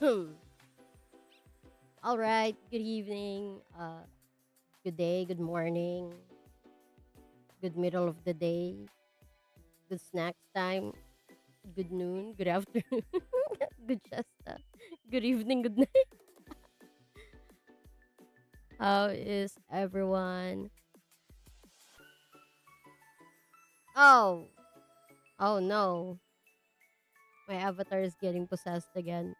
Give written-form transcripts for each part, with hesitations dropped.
All right. Good evening. Good day. Good morning. Good middle of the day. Good snacks time. Good noon. Good afternoon. Good siesta. Good evening. Good night. How is everyone? Oh. Oh no. My avatar is getting possessed again.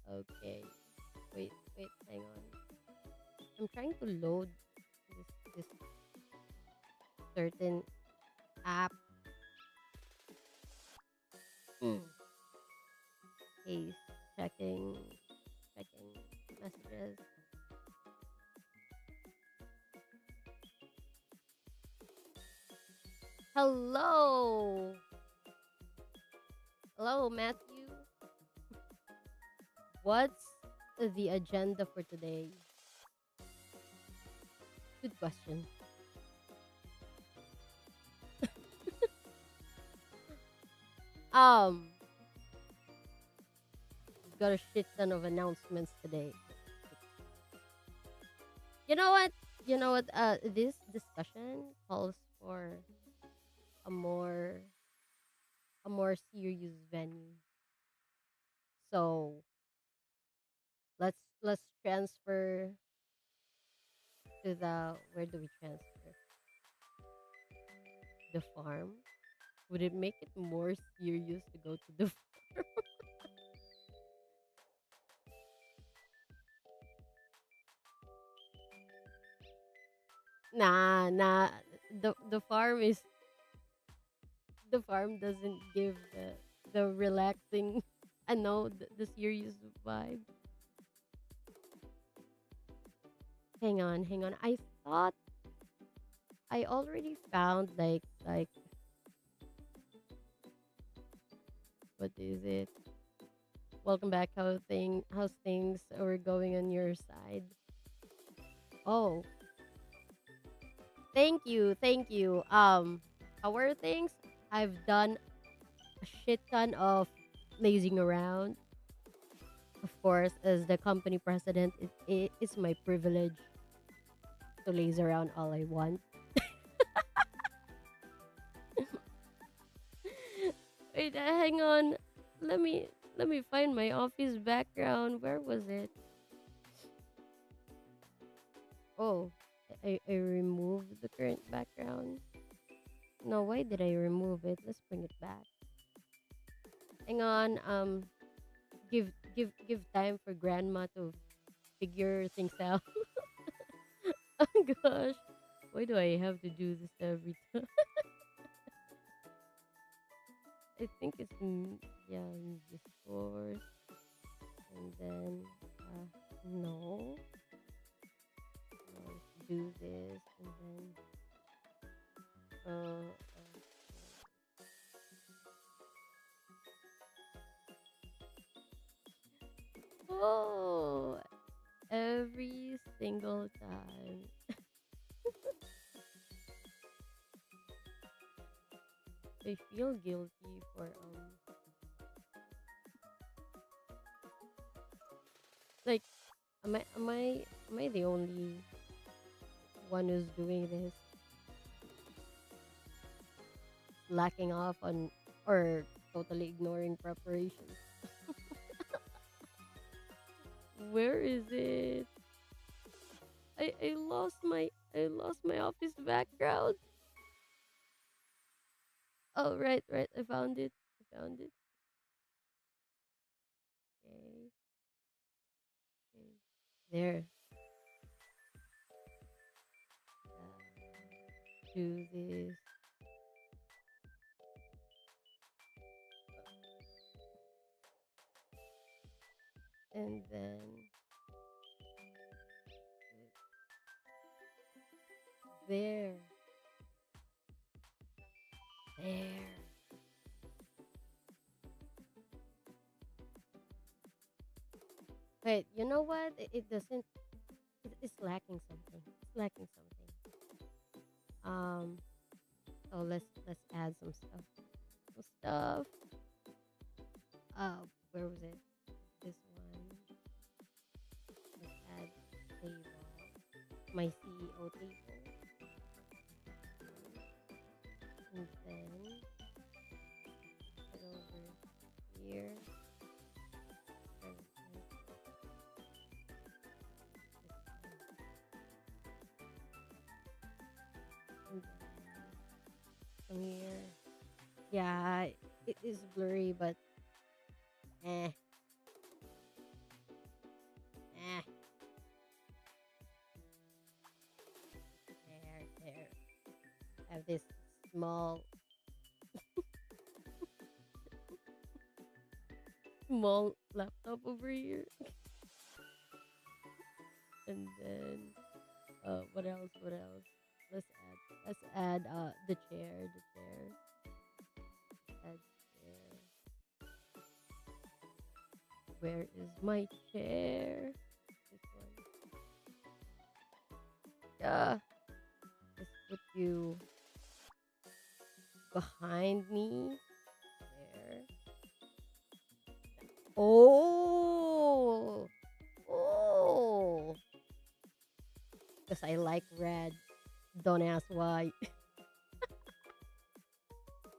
Okay. Wait. Hang on. I'm trying to load this certain app. Mm. Case checking messages. Hello. Hello, Matthew. What's the agenda for today? Good question. Um, got a shit ton of announcements today. You know what? You know what? This discussion calls for a more a more serious venue. So let's transfer to the where do we transfer? The farm. Would it make it more serious to go to the nah. The farm doesn't give the relaxing I know the serious vibe. Hang on. I thought I already found like what is it? Welcome back. How's things are going on your side? Oh, thank you. How are things? I've done a shit ton of lazing around. Of course, as the company president, it's my privilege to laze around all I want. Wait, hang on. Let me let me find my office background. Where was it? Oh, I removed the current background. No, why did I remove it? Let's bring it back. Hang on. Give time for grandma to figure things out. Oh gosh, why do I have to do this every time? I think it's yeah, Discord, and then no, do this, and then oh, every single time. I feel guilty for like am I the only one who's doing this, lacking off on or totally ignoring preparations? Where is it? I lost my office background. Oh right. I found it. I found it. Okay. Okay. There. Do this. And then there. There. Wait, you know what? It doesn't it's lacking something. It's lacking something. Um so let's add some stuff. Some stuff. Uh, where was it? This one. Let's add table. My CEO table. And then head over here. And then from here. Yeah, it is blurry, but eh, eh. There. I have this small, small laptop over here, and then what else? What else? Let's add. Let's add the chair. The chair. Add chair. Where is my chair? This one. Yeah. Let's put you behind me. There. Oh. Oh. Because I like red. Don't ask why.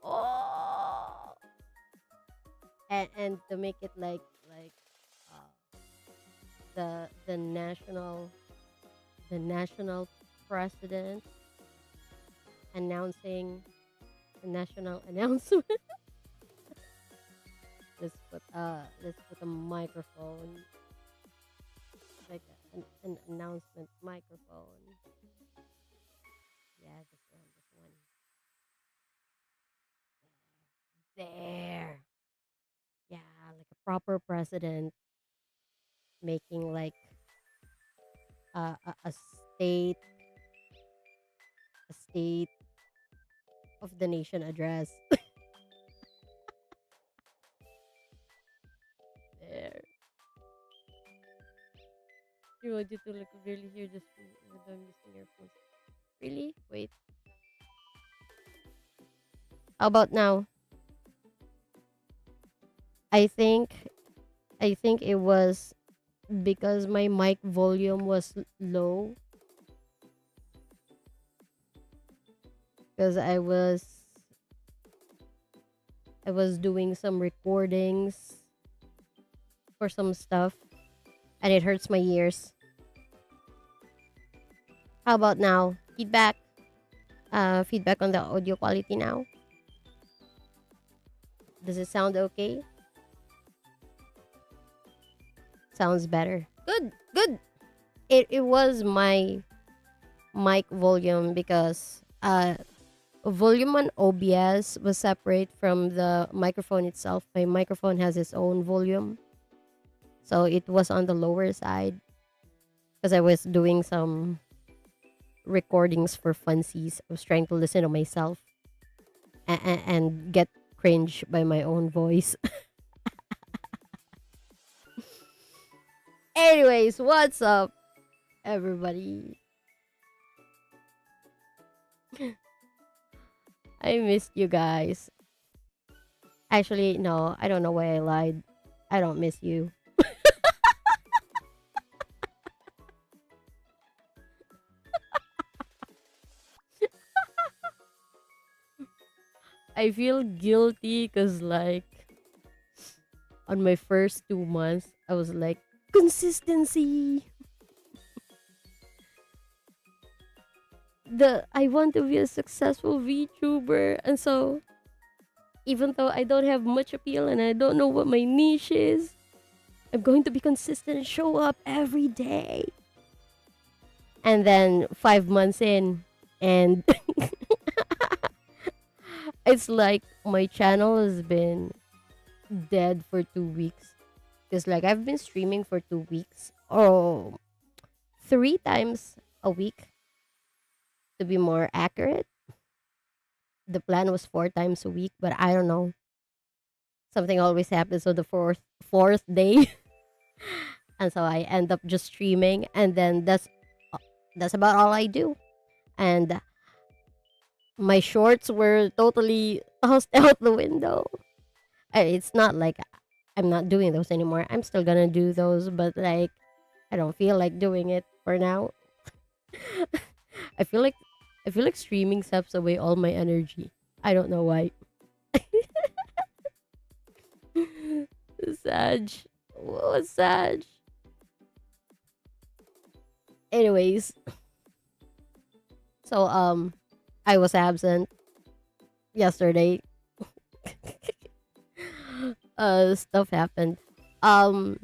Oh. And to make it like uh, the national president announcing a national announcement. Let's put a microphone, like an announcement microphone. Yeah, this one. There. Yeah, like a proper president making like a state a state of the nation address. There. You want you to like really hear this even though I'm using earphones. Really? Wait. How about now? I think I think it was because my mic volume was low because I was doing some recordings for some stuff and it hurts my ears. How about now? Feedback. Feedback on the audio quality now. Does it sound okay? Sounds better. Good, good. It was my mic volume because volume on OBS was separate from the microphone itself. My microphone has its own volume. So it was on the lower side because I was doing some recordings for funsies. I was trying to listen to myself and get cringe by my own voice. Anyways, what's up, everybody? I missed you guys. Actually, no, I don't know why I lied. I don't miss you. I feel guilty because, like, on my first 2 months, I was like, consistency. I want to be a successful VTuber, and so even though I don't have much appeal and I don't know what my niche is, I'm going to be consistent and show up every day. And then 5 months in, and it's like my channel has been dead for 2 weeks. Because like I've been streaming for 2 weeks, or 3 times a week to be more accurate. The plan was 4 times a week, but I don't know. Something always happens on the fourth day. And so I end up just streaming, and then that's about all I do. And my shorts were totally tossed out the window. It's not like I'm not doing those anymore. I'm still gonna do those, but like I don't feel like doing it for now. I feel like I feel like streaming saps away all my energy. I don't know why. Sag. What Sag? Anyways, so I was absent yesterday. Stuff happened. Um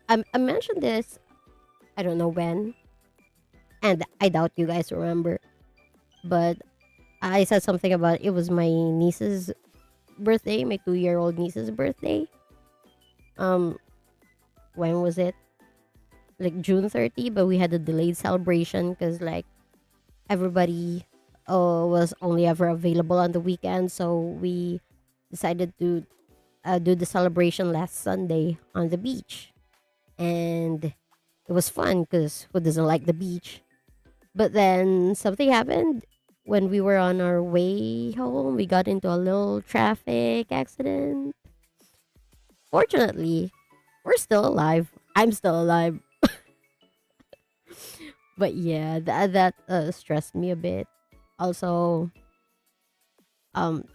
I mentioned this, I don't know when, and I doubt you guys remember, but I said something about it was my niece's birthday, my 2-year old niece's birthday. Um when was it? Like June 30, but we had a delayed celebration because like everybody was only ever available on the weekend, so we decided to do the celebration last Sunday on the beach. And it was fun because who doesn't like the beach? But then something happened when we were on our way home. We got into a little traffic accident. Fortunately, we're still alive. I'm still alive. But yeah, that stressed me a bit. Also,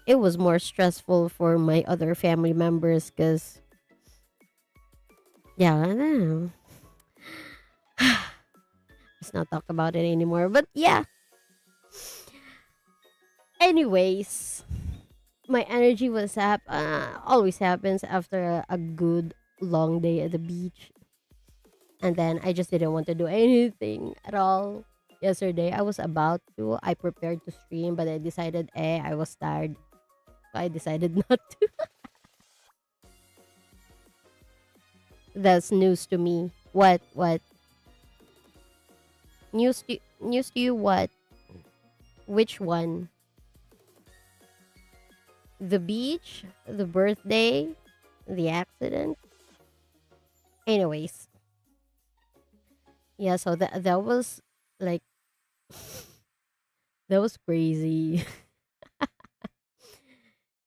it was more stressful for my other family members because yeah, I don't know. Let's not talk about it anymore. But yeah, anyways, my energy was always happens after a good long day at the beach, and then I just didn't want to do anything at all. Yesterday, I was about to. I prepared to stream, but I decided, I was tired. So I decided not to. That's news to me. What? What? News to you? What? Which one? The beach? The birthday? The accident? Anyways, yeah. So that was like that was crazy.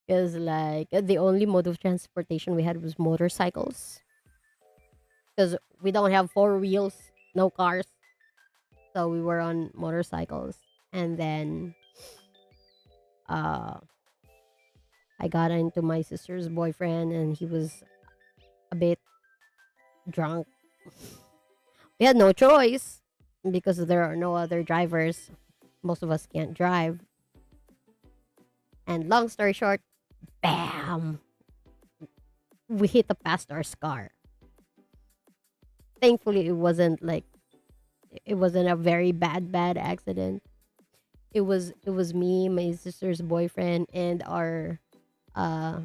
Because like the only mode of transportation we had was motorcycles. Because we don't have four wheels, no cars, so we were on motorcycles. And then uh I got into my sister's boyfriend, and he was a bit drunk. We had no choice because there are no other drivers. Most of us can't drive. And long story short, bam, we hit a pastor's car. Thankfully, it wasn't a very bad accident. It was me, my sister's boyfriend, and our uh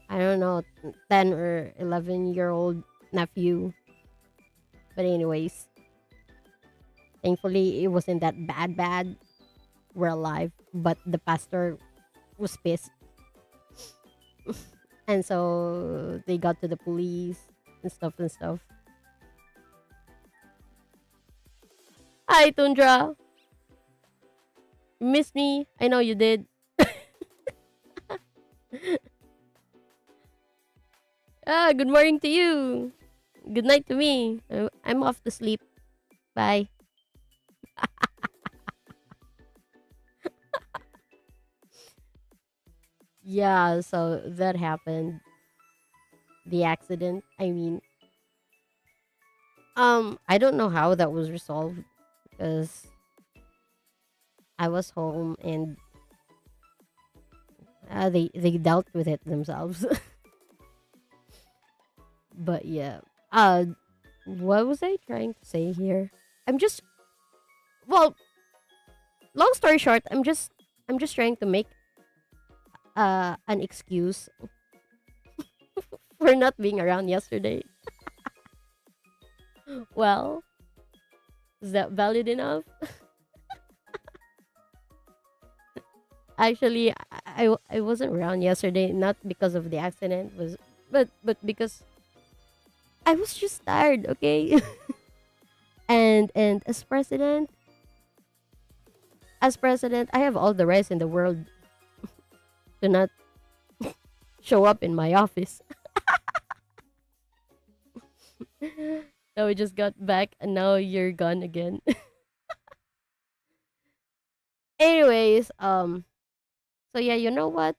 I don't know, 10 or 11-year-old nephew. But anyways, thankfully it wasn't that bad. We're alive, but the pastor was pissed, and so they got to the police and stuff and stuff. Hi, Tundra. You missed me. I know you did. Good morning to you. Good night to me. I'm off to sleep. Bye. Yeah, so that happened. The accident. I mean, I don't know how that was resolved because I was home, and they dealt with it themselves. But yeah. What was I trying to say here? I'm just well, long story short, I'm just trying to make an excuse for not being around yesterday. Well, is that valid enough? Actually, I wasn't around yesterday, not because of the accident, was but because I was just tired, okay? And as president, I have all the rights in the world to not show up in my office. Now we just got back and now you're gone again. Anyways, so yeah, you know what?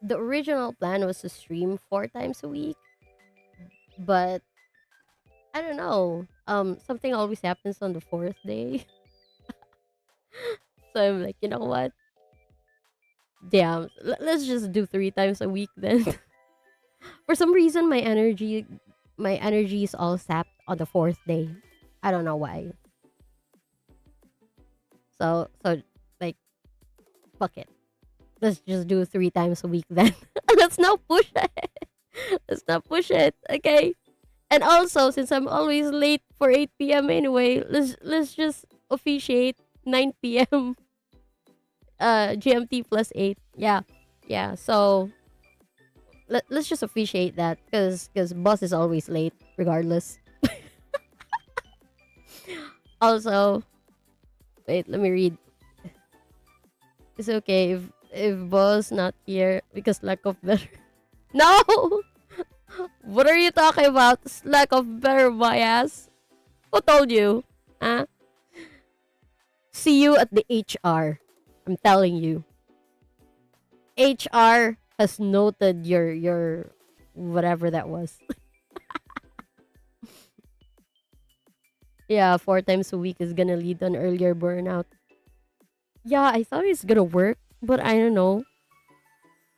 The original plan was to stream 4 times a week, but I don't know. Something always happens on the fourth day. So I'm like, you know what? Damn, let's just do 3 times a week then. For some reason, my energy is all sapped on the fourth day. I don't know why. So like, fuck it. Let's just do 3 times a week then. Let's not push it. Let's not push it. Okay. And also, since I'm always late for 8 p.m. anyway, let's just officiate 9 p.m. GMT plus 8. Yeah. Yeah. So let's just officiate that because boss is always late regardless. Also, wait, let me read. It's okay if boss not here because lack of better. No. What are you talking about? Lack of better, my ass. Who told you? Huh? See you at the HR. I'm telling you. HR has noted your whatever that was. Yeah, 4 times a week is gonna lead to an earlier burnout. Yeah, I thought it's gonna work, but I don't know.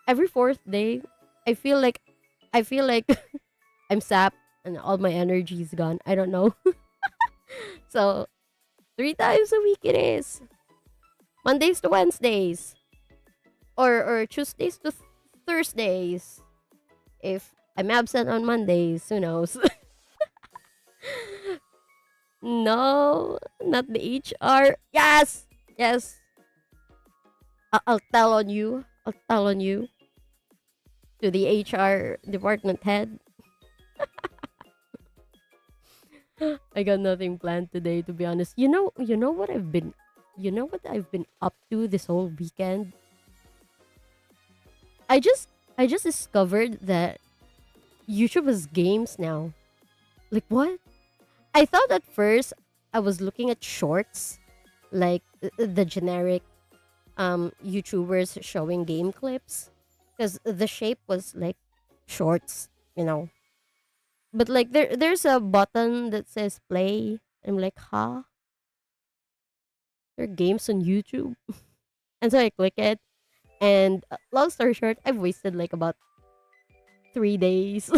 Every fourth day, I feel like I feel like I'm sapped and all my energy is gone. I don't know. So 3 times a week it is. Mondays to Wednesdays. Or Tuesdays to Thursdays. If I'm absent on Mondays, who knows? No, not the HR. Yes! Yes. I'll tell on you. I'll tell on you. To the HR department head. I got nothing planned today, to be honest. You know what I've been up to this whole weekend? I just I just discovered that YouTube has games now. Like what? I thought at first I was looking at shorts, like the generic YouTubers showing game clips, because the shape was like shorts, you know. But like there's a button that says play. I'm like, huh? There are games on YouTube, and so I click it. And long story short, I've wasted like about 3 days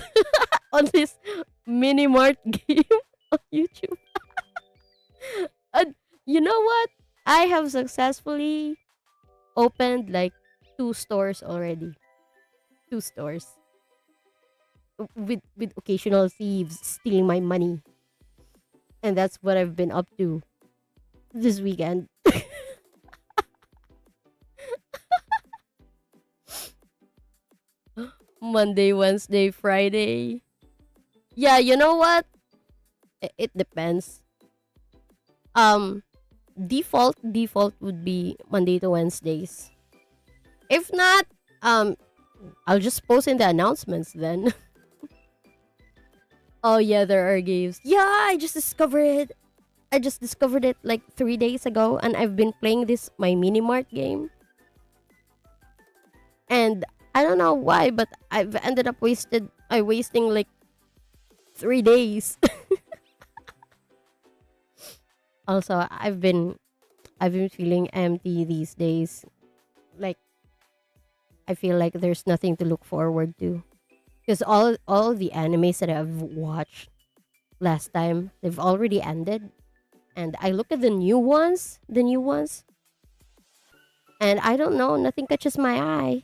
on this mini mart game on YouTube. And you know what? I have successfully opened like 2 stores already. 2 stores with occasional thieves stealing my money, and that's what I've been up to this weekend. Monday, Wednesday, Friday. Yeah, you know what? It depends. Um, default would be Monday to Wednesdays. If not, um, I'll just post in the announcements then. Oh yeah, there are games. Yeah, I just discovered it. I just discovered it like 3 days ago, and I've been playing this my mini mart game, and I don't know why, but I've ended up wasting like 3 days. Also, I've been feeling empty these days. Like I feel like there's nothing to look forward to because all the animes that I've watched last time they've already ended, and I look at the new ones, and I don't know, nothing catches my eye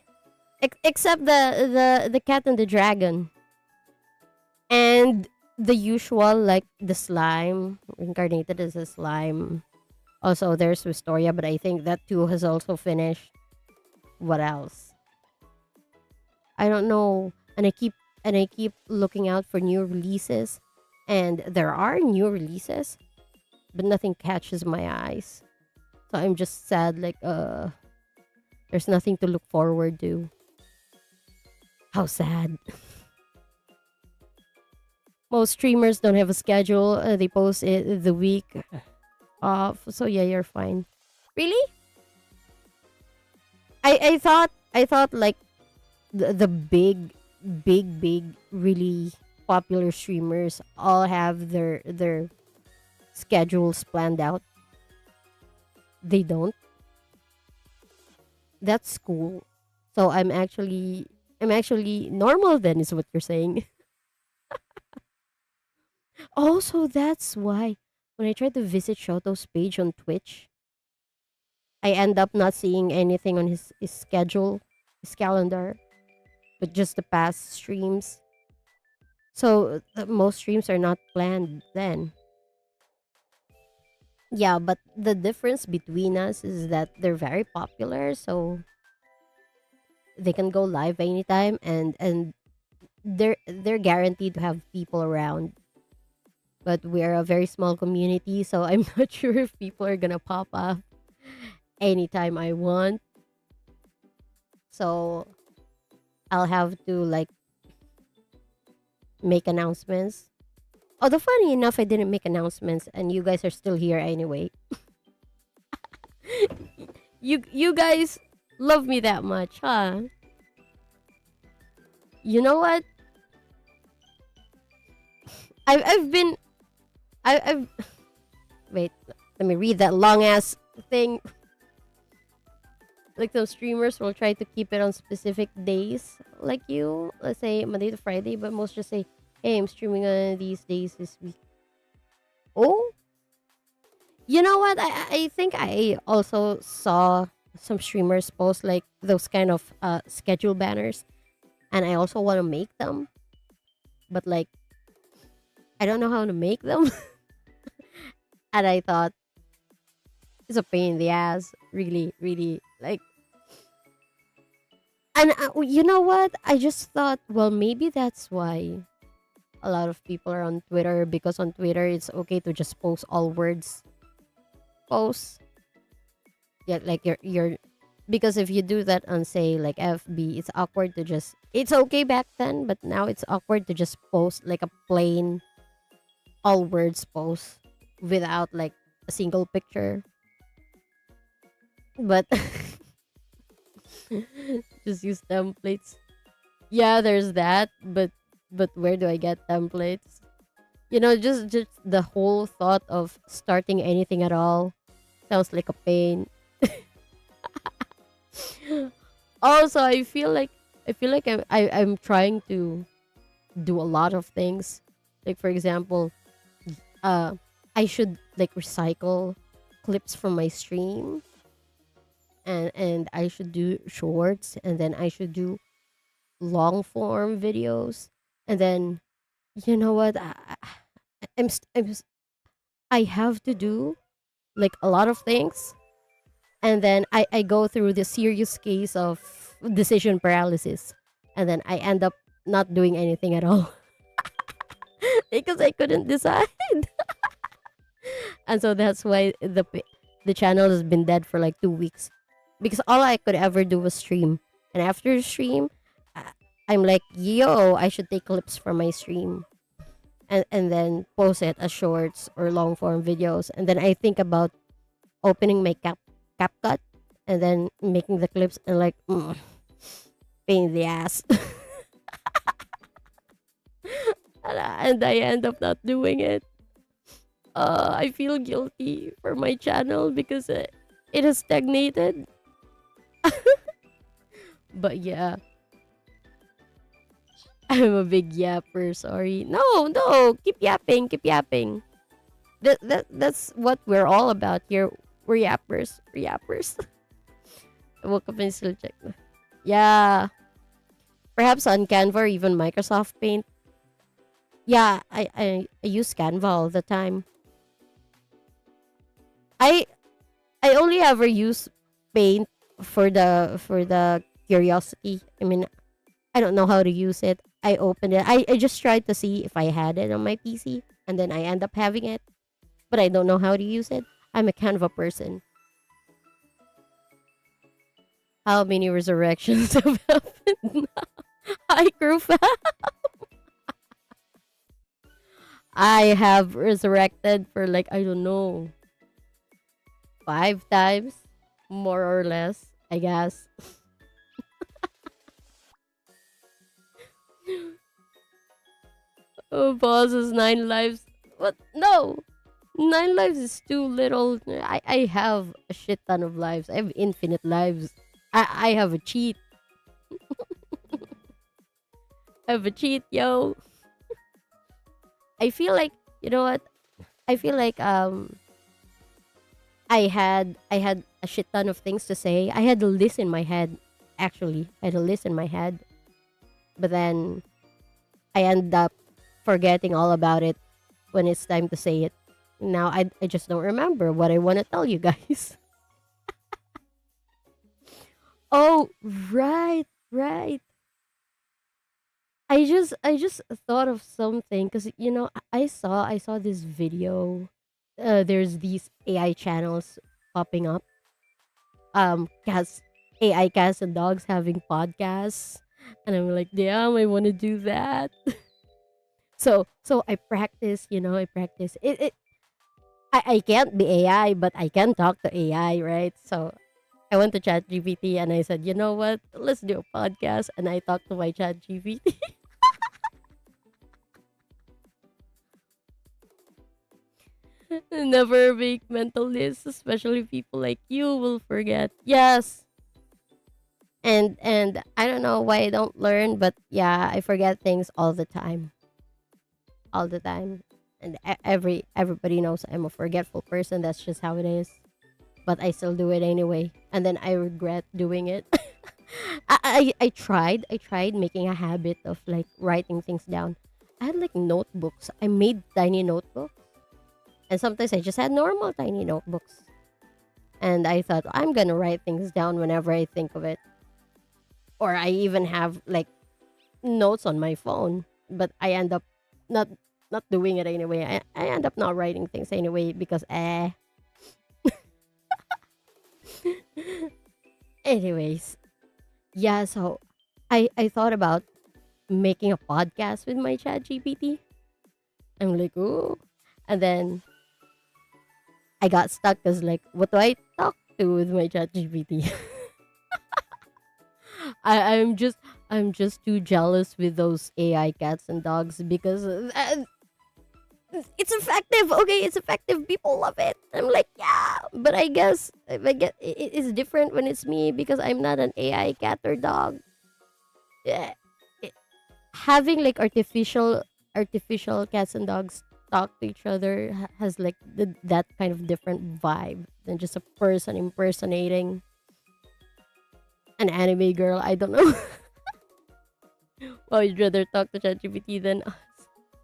except the cat and the dragon and the usual, like the slime reincarnated as a slime. Also, there's Wistoria, but I think that too has also finished. What else? I don't know. And I keep looking out for new releases, and there are new releases, but nothing catches my eyes. So I'm just sad. Like there's nothing to look forward to. How sad. Most streamers don't have a schedule. They post it the week off. So yeah, you're fine. Really? I thought like the big really popular streamers all have their schedules planned out. They don't. That's cool. So I'm actually normal then is what you're saying. Also, that's why when I try to visit Shoto's page on Twitch, I end up not seeing anything on his schedule, his calendar, but just the past streams. So most streams are not planned then. Yeah, but the difference between us is that they're very popular, so they can go live anytime, and they're guaranteed to have people around. But we're a very small community, so I'm not sure if people are gonna pop up anytime I want. So I'll have to like make announcements. Although funny enough, I didn't make announcements, and you guys are still here anyway. You guys love me that much, huh? You know what? I've been I've wait. Let me read that long ass thing. Like some streamers will try to keep it on specific days, like you. Let's say Monday to Friday, but most just say, "Hey, I'm streaming on these days this week." Oh, you know what? I think I also saw some streamers post like those kind of schedule banners, and I also want to make them, but like I don't know how to make them, and I thought it's a pain in the ass, really, really like. And you know what? I just thought, well, maybe that's why a lot of people are on Twitter because on Twitter it's okay to just post all words posts. Yeah, like you're because if you do that on say like FB, it's awkward to just it's okay back then, but now it's awkward to just post like a plain all words post without like a single picture. But just use templates. Yeah, there's that, but where do I get templates? Just the whole thought of starting anything at all sounds like a pain. Also, I feel like I'm trying to do a lot of things. Like for example, uh I should like recycle clips from my stream, and I should do shorts, and then I should do long form videos, and then you know what I have to do like a lot of things, and then I go through the serious case of decision paralysis, and then I end up not doing anything at all because I couldn't decide. And so that's why the channel has been dead for like 2 weeks, because all I could ever do was stream, and after the stream, I- I'm like, yo, I should take clips from my stream, and then post it as shorts or long form videos, and then I think about opening my CapCut and then making the clips, and like pain in the ass. And I end up not doing it. I feel guilty for my channel because it has stagnated. But yeah, I'm a big yapper. Sorry. No, no. Keep yapping. Keep yapping. That's what we're all about here. We're yappers. We're yappers. I woke up and still check. Yeah. Perhaps on Canva or even Microsoft Paint. Yeah, I use Canva all the time. I I only ever use Paint for the curiosity. I mean, I don't know how to use it. I opened it. I just tried to see if I had it on my PC, and then I end up having it, but I don't know how to use it. I'm a Canva person. How many resurrections have happened? Hi, crew. I have resurrected for like, I don't know, 5 times, more or less, I guess. Oh, bosses, 9 lives. What? No! 9 lives is too little. I have a shit ton of lives. I have infinite lives. I have a cheat. I have a cheat, yo. I feel like, you know what? I feel like I had a shit ton of things to say. I had a list in my head. Actually, I had a list in my head, but then I end up forgetting all about it when it's time to say it. Now I just don't remember what I want to tell you guys. Oh, right, right. I just thought of something because I saw this video. There's these AI channels popping up. Cats, AI cats and dogs having podcasts, and I'm like, damn, I want to do that. So I practice. I practice. I can't be AI, but I can talk to AI, right? So I went to ChatGPT and I said, you know what? Let's do a podcast. And I talked to my ChatGPT. Never make mental lists, especially people like you will forget. Yes. And I don't know why I don't learn, but yeah, I forget things all the time. All the time. And everybody knows I'm a forgetful person. That's just how it is. But I still do it anyway. And then I regret doing it. I tried making a habit of like writing things down. I had like notebooks. I made tiny notebooks. And sometimes I just had normal tiny notebooks. And I thought I'm gonna write things down whenever I think of it. Or I even have like notes on my phone. But I end up not not doing it anyway. I end up not writing things anyway because anyways. Yeah, so I thought about making a podcast with my chat GPT. I'm like, ooh. And then I got stuck because like, what do I talk to with my chat GPT? I'm just too jealous with those AI cats and dogs because it's effective. Okay, it's effective. People love it. I'm like, yeah, but I guess it is different when it's me because I'm not an AI cat or dog. Yeah, it, having like artificial cats and dogs talk to each other has like that kind of different vibe than just a person impersonating an anime girl. I don't know. Well, you'd rather talk to ChatGPT than us.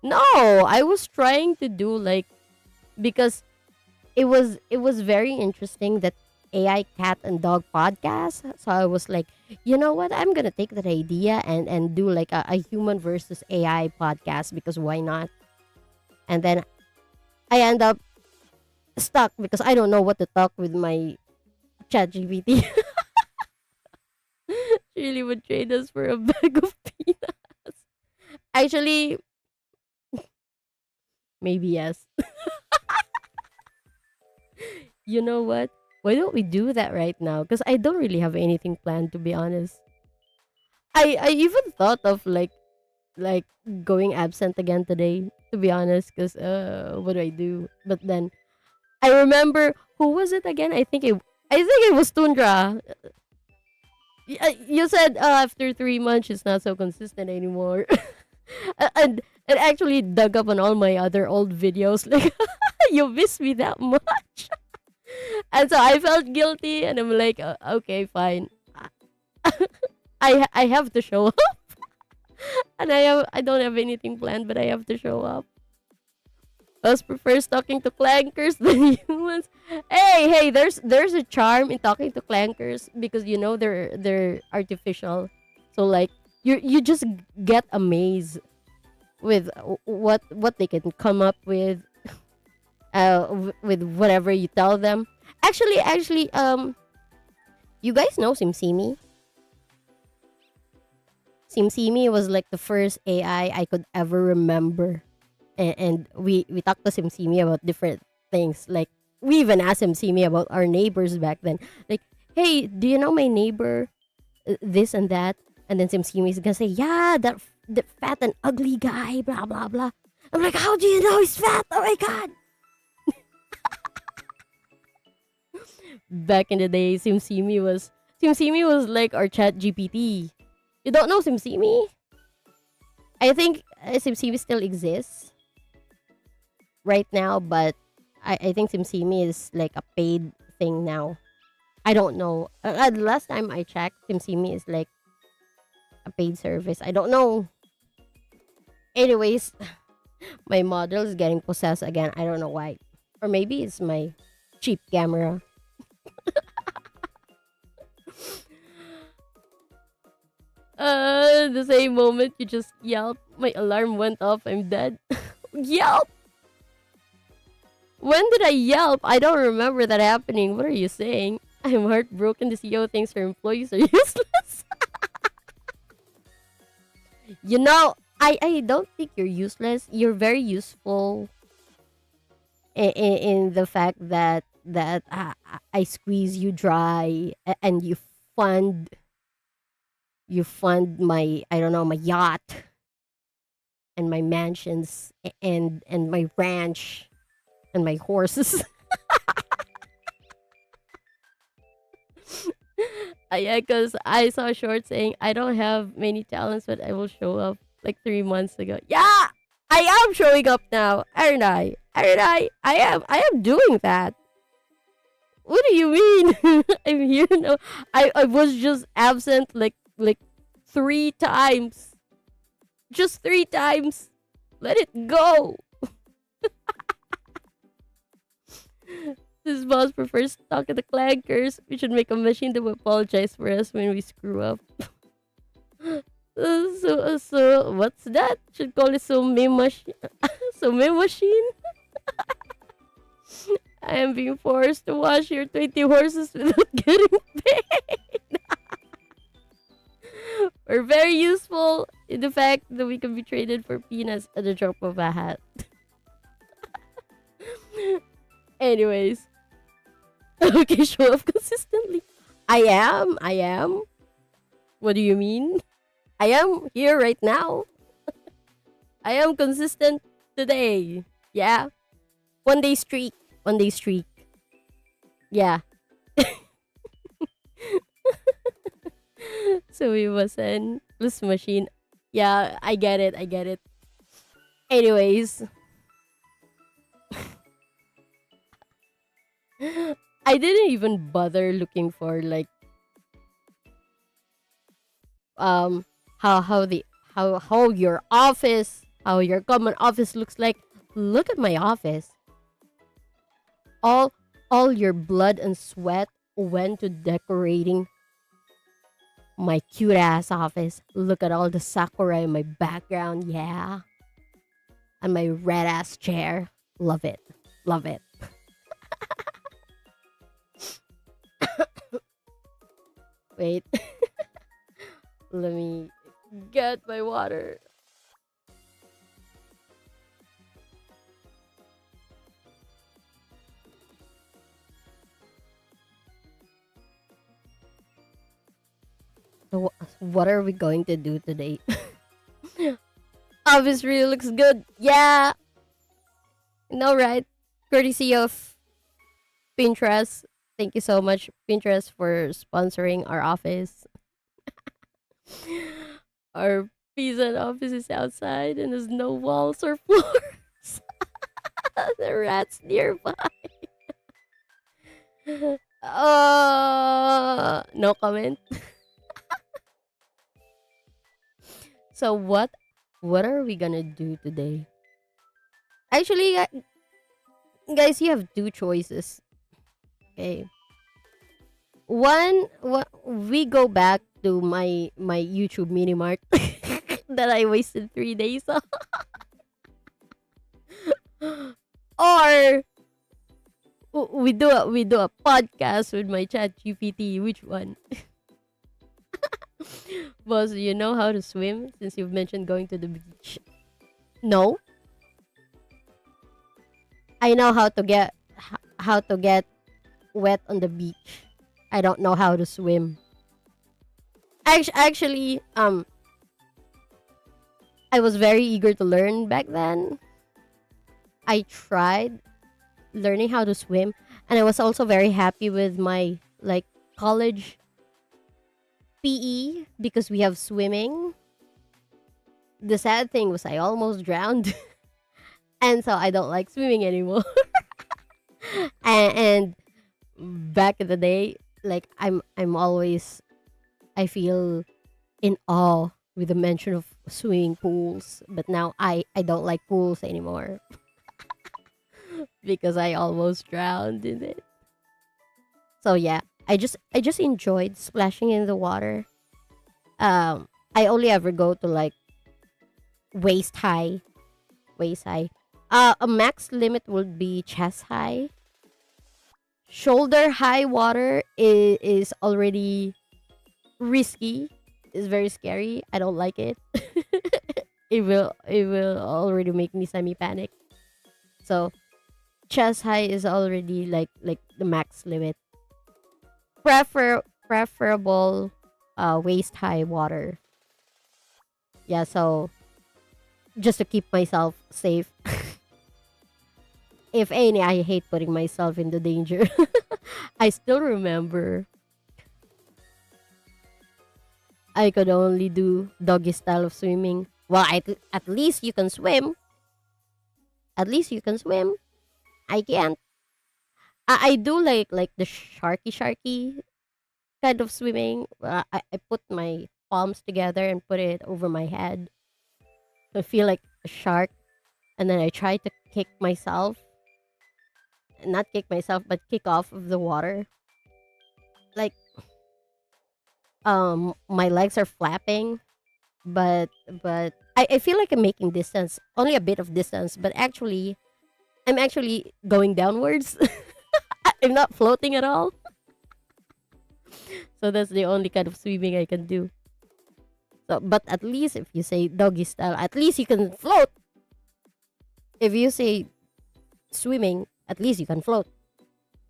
No, I was trying to do like because it was very interesting that AI cat and dog podcast. So I was like, you know what? I'm gonna take that idea and do like a human versus AI podcast because why not? And then I end up stuck because I don't know what to talk with my chat GPT. She really would trade us for a bag of peanuts. Actually, maybe yes. You know what? Why don't we do that right now? Because I don't really have anything planned to be honest. I even thought of like going absent again today to be honest because what do I do? But then I remember who was it again? I think it was Tundra. You said after 3 months it's not so consistent anymore. and it actually dug up on all my other old videos like you miss me that much. And so I felt guilty and I'm like, okay, fine. I have to show up. And I don't have anything planned but I have to show up. Us prefers talking to clankers than humans. Hey, there's a charm in talking to clankers because they're artificial. So like you just get amazed with what they can come up with with whatever you tell them. Actually, you guys know SimSimi? SimSimi was like the first AI I could ever remember. and we talked to Simsimi about different things. Like we even asked Simsimi about our neighbors back then. Like, hey, do you know my neighbor? This and that. And then Simsimi is gonna say, yeah, that fat and ugly guy, blah blah blah. I'm like, how do you know he's fat? Oh my god! Back in the day, Simsimi was like our chat GPT. You don't know Simsimi? I think Simsimi still exists right now, but I think SimSimi is like a paid thing now. I don't know. Last time I checked, SimSimi is like a paid service. I don't know. Anyways, my model is getting possessed again. I don't know why. Or maybe it's my cheap camera. The same moment you just yelp, my alarm went off. I'm dead. Yelp! When did I yelp? I don't remember that happening. What are you saying? I'm heartbroken. The CEO thinks her employees are useless. You know, I don't think you're useless. You're very useful in the fact that I squeeze you dry and you fund my, I don't know, my yacht and my mansions and my ranch and my horses. Yeah, because I saw a short saying, I don't have many talents, but I will show up like 3 months ago. Yeah, I am showing up now, aren't I? Aren't I? I am doing that. What do you mean? I'm here now. I was just absent like 3 times. Just 3 times. Let it go. This boss prefers talking to clankers. We should make a machine that will apologize for us when we screw up. So what's that? Should call it some meme machine. Some meme machine. I am being forced to wash your 20 horses without getting paid. We're very useful in the fact that we can be traded for peanuts at the drop of a hat. Anyways, okay, show up consistently. I am. What do you mean? I am here right now. I am consistent today. Yeah. 1 day streak. 1 day streak. Yeah. So we was in this machine. Yeah, I get it. I get it. Anyways, I didn't even bother looking for like um how the how your office, how your common office looks like. Look at my office. All your blood and sweat went to decorating my cute ass office. Look at all the sakura in my background, yeah. And my red ass chair. Love it. Love it. Wait. Let me get my water. So what are we going to do today? Office really looks good. Yeah. No, right? Courtesy of Pinterest. Thank you so much, Pinterest, for sponsoring our office. Our pizza office is outside and there's no walls or floors. The rats nearby. No comment. So what are we gonna do today? Actually, guys, you have two choices. Okay. One, we go back to my YouTube mini mart that I wasted 3 days on, or we do a podcast with my chat GPT. Which one? Boss, you know how to swim since you've mentioned going to the beach. No, I know how to get wet on the beach. I don't know how to swim. Actually, I was very eager to learn back then. I tried learning how to swim, and I was also very happy with my like college PE because we have swimming. The sad thing was I almost drowned, and so I don't like swimming anymore. And back in the day, like I'm always I feel in awe with the mention of swimming pools, but now I don't like pools anymore because I almost drowned in it. So yeah, I just enjoyed splashing in the water. I only ever go to like waist high, waist high. A max limit would be chest high. Shoulder high water is already risky. It's very scary. I don't like it. It will already make me semi panic. So chest high is already like the max limit. Preferable waist high water. Yeah, so just to keep myself safe. If any, I hate putting myself into danger. I still remember I could only do doggy style of swimming. Well, at least you can swim. At least you can swim. I can't. I do like the sharky kind of swimming. I put my palms together and put it over my head. So I feel like a shark, and then I try to kick myself, not kick myself, but kick off of the water. Like my legs are flapping, but I feel like I'm making distance, only a bit of distance, but actually I'm actually going downwards. I'm not floating at all. So that's the only kind of swimming I can do. So, but at least if you say doggy style, at least you can float. If you say swimming, at least you can float.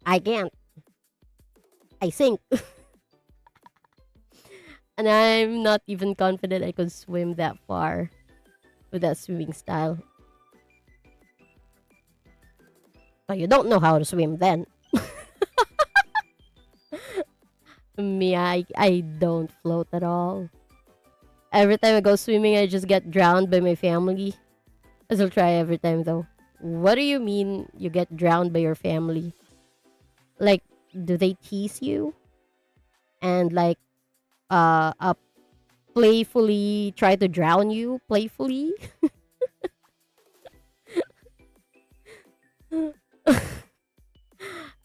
I can't. I sink. And I'm not even confident I could swim that far with that swimming style. So you don't know how to swim then. Me, I don't float at all. Every time I go swimming, I just get drowned by my family. I still try every time though. What do you mean you get drowned by your family? Like, do they tease you and like uh playfully try to drown you playfully?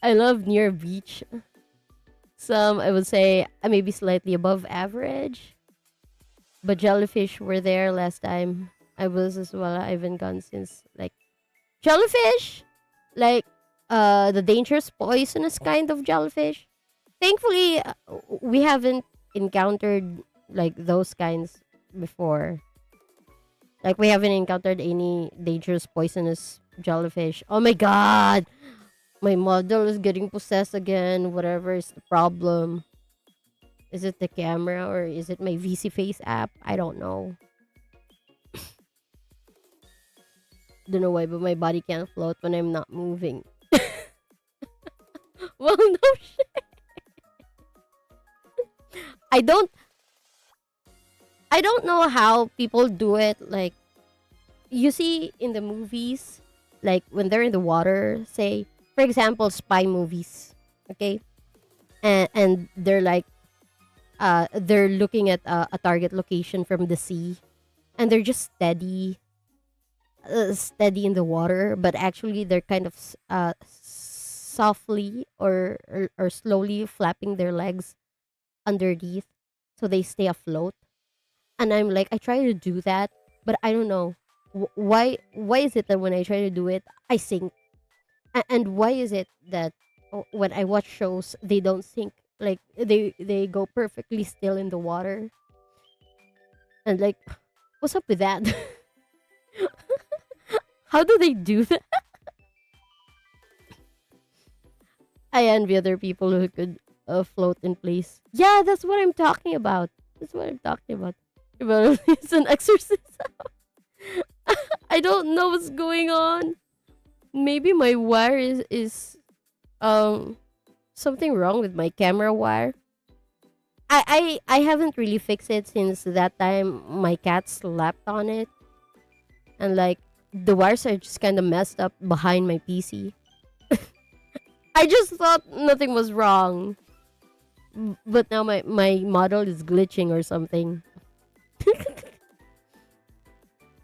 I love near beach. Some I would say maybe slightly above average, but jellyfish were there last time I was as well. I haven't gone since like jellyfish, like the dangerous poisonous kind of jellyfish. Thankfully, we haven't encountered like those kinds before. Like we haven't encountered any dangerous poisonous jellyfish. Oh my god, my model is getting possessed again. Whatever is the problem? Is it the camera or is it my VC Face app? I don't know. Don't know why, but my body can't float when I'm not moving. Well, no shit. I don't. I don't know how people do it. Like you see in the movies, like when they're in the water. Say, for example, spy movies. Okay, and they're like, they're looking at a target location from the sea, and they're just steady in the water, but actually they're kind of softly or slowly flapping their legs underneath so they stay afloat. And I'm like, I try to do that, but I don't know why is it that when I try to do it I sink. And why is it that when I watch shows they don't sink, like they go perfectly still in the water, and like what's up with that? How do they do that? I envy other people who could float in place. Yeah, that's what I'm talking about. That's what I'm talking about. But it's an exorcism. I don't know what's going on. Maybe my wire is um something wrong with my camera wire. I haven't really fixed it since that time my cat slept on it, and like the wires are just kind of messed up behind my PC. I just thought nothing was wrong, but now my model is glitching or something.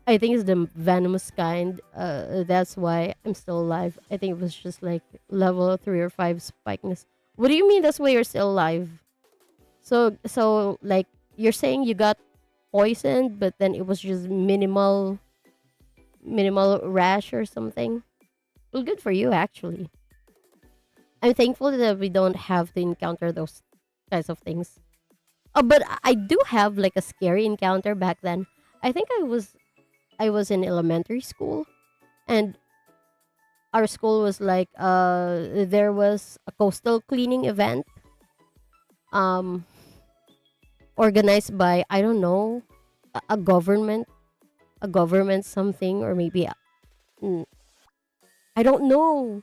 I think it's the venomous kind. That's why I'm still alive. I think it was just like level 3 or 5 spikeness. What do you mean? That's why you're still alive? So like you're saying you got poisoned, but then it was just minimal rash or something. Well, good for you actually. I'm thankful that we don't have to encounter those kinds of things. Oh, but I do have like a scary encounter back then. I think I was in elementary school, and our school was like there was a coastal cleaning event um organized by, I don't know, a government something, or maybe mm, I don't know.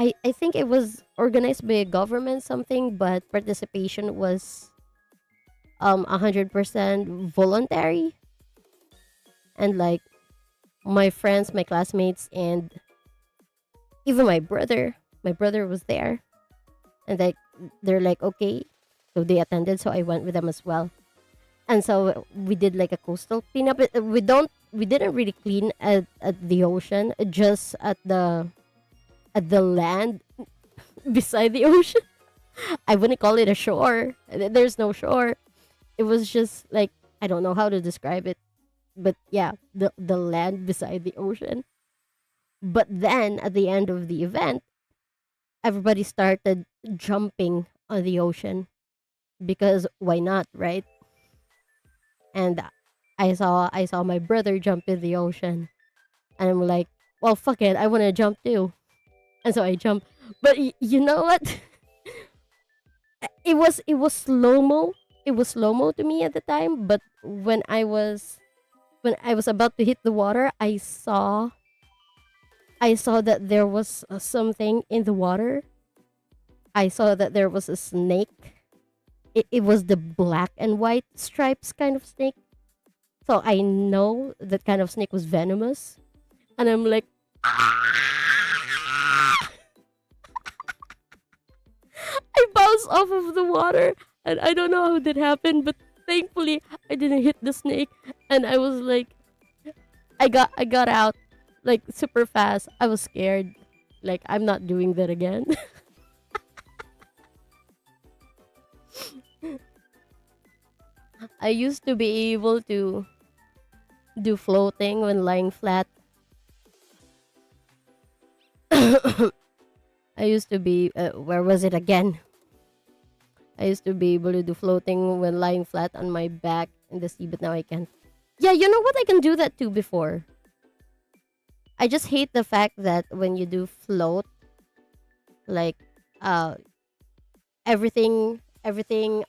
I think it was organized by a government something, but participation was 100% voluntary, and like my friends, my classmates, and even my brother was there, and like they're like okay, so they attended, so I went with them as well. And so we did like a coastal cleanup. We didn't really clean at the ocean, just at the land beside the ocean. I wouldn't call it a shore. There's no shore. It was just like, I don't know how to describe it, but yeah, the land beside the ocean. But then at the end of the event, everybody started jumping on the ocean, because why not, right? And I saw my brother jump in the ocean, and I'm like, well, fuck it, I want to jump too, and so I jumped. But you know what? It was slow mo. It was slow mo to me at the time, but when I was about to hit the water, I saw that there was something in the water. I saw that there was a snake. It was the black and white stripes kind of snake. So I know that kind of snake was venomous. And I'm like, I bounced off of the water. And I don't know how that happened, but thankfully I didn't hit the snake. And I was like, I got out like super fast. I was scared. Like, I'm not doing that again. I used to be able to do floating when lying flat. I used to be, where was it again? I used to be able to do floating when lying flat on my back in the sea, but now I can't. Yeah, you know what? I can do that too before. I just hate the fact that when you do float, like, uh, everything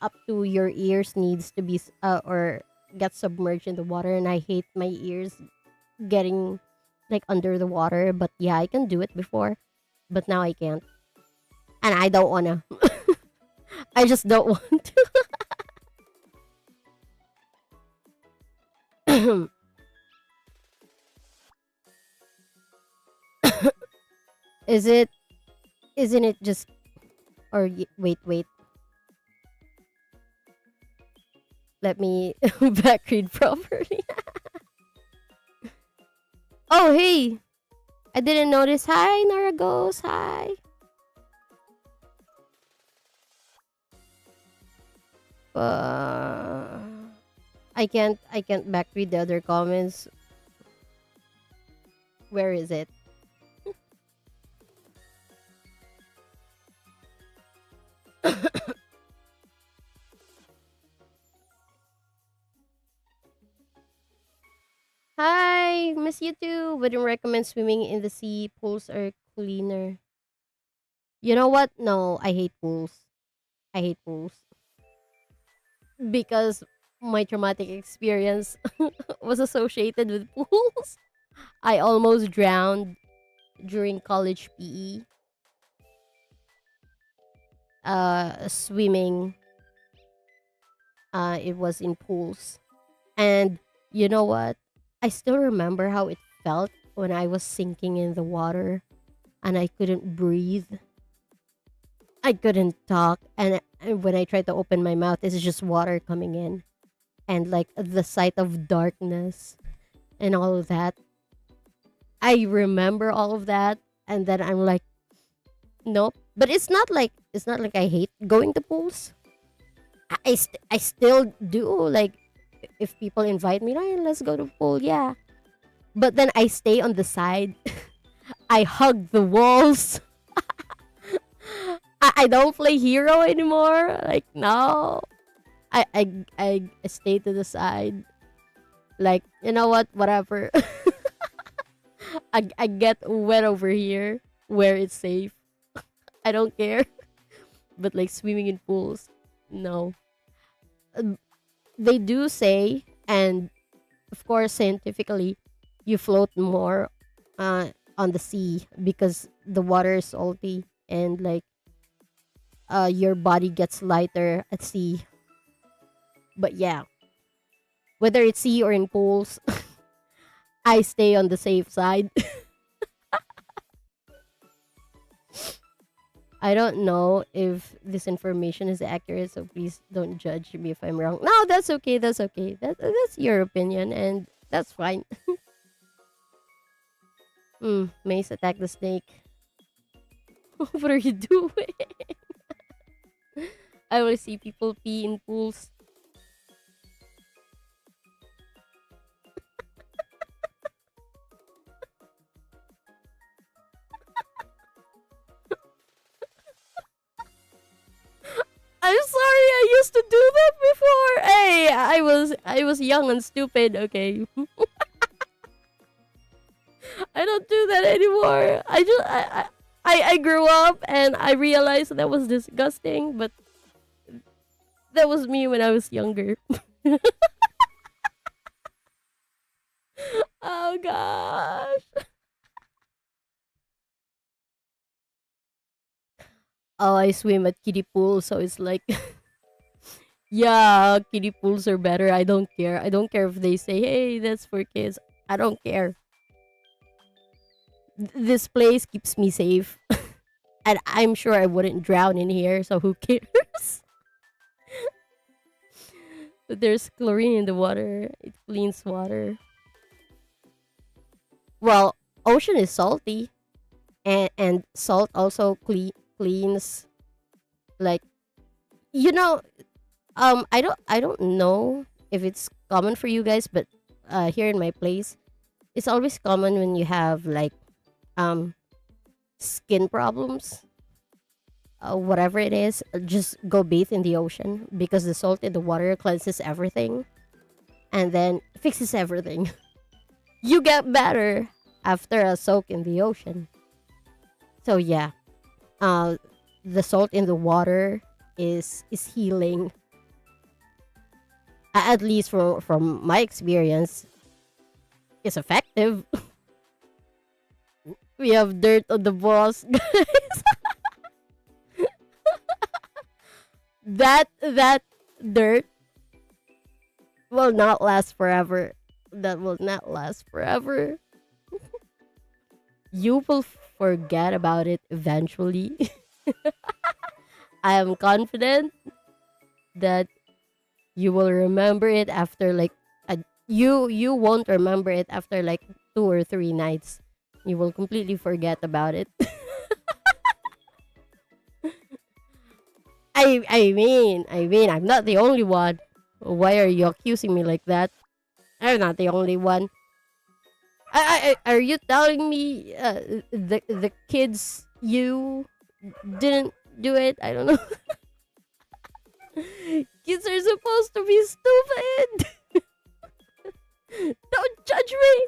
up to your ears needs to be or get submerged in the water, and I hate my ears getting like under the water. But yeah, I can do it before, but now I can't, and I don't wanna. I just don't want to. Is it? Isn't it just? Or wait. Let me back read properly. Oh hey, I didn't notice. Hi Naragos. Hi. Uh, I can't back read the other comments. Where is it? Hi, miss you too. Wouldn't recommend swimming in the sea. Pools are cleaner. You know what? No, I hate pools. I hate pools because my traumatic experience was associated with pools. I almost drowned during college PE, swimming. It was in pools. And you know what? I still remember how it felt when I was sinking in the water and I couldn't breathe. I couldn't talk. And when I tried to open my mouth, it's just water coming in. And like the sight of darkness and all of that. I remember all of that. And then I'm like, nope. But it's not like I hate going to pools. I still do like if people invite me, "Hey, let's go to pool." Yeah. But then I stay on the side. I hug the walls. I don't play hero anymore. Like no. I stay to the side. Like, you know what? Whatever. I get wet over here where it's safe. I don't care. But like swimming in pools, no. Uh, They do say, and of course scientifically, you float more on the sea because the water is salty and like your body gets lighter at sea. But yeah, whether it's sea or in pools, I stay on the safe side. I don't know if this information is accurate, so please don't judge me if I'm wrong. No, that's okay. That's okay. That's your opinion, and that's fine. Mace attack the snake. What are you doing? I will see people pee in pools. I'm sorry, I used to do that before. Hey, I was young and stupid. Okay, I don't do that anymore. I grew up and I realized that was disgusting, but that was me when I was younger. Oh gosh. Oh, I swim at kiddie pools, so it's like, yeah, kiddie pools are better. I don't care. I don't care if they say, hey, that's for kids. I don't care. This place keeps me safe. And I'm sure I wouldn't drown in here, so who cares? But there's chlorine in the water. It cleans water. Well, ocean is salty, and salt also cleans. Like you know, I don't know if it's common for you guys, but here in my place, it's always common when you have like um skin problems, whatever it is, just go bathe in the ocean because the salt in the water cleanses everything and then fixes everything. You get better after a soak in the ocean. So yeah, uh, the salt in the water is healing. At least from my experience, it's effective. We have dirt on the balls, guys. That dirt will not last forever. That will not last forever. You will forget about it eventually. I am confident that you will remember it after like you won't remember it after like 2 or 3 nights. You will completely forget about it. I mean, I'm not the only one. Why are you accusing me like that? I'm not the only one. Are you telling me the kids you didn't do it? I don't know. Kids are supposed to be stupid. Don't judge me.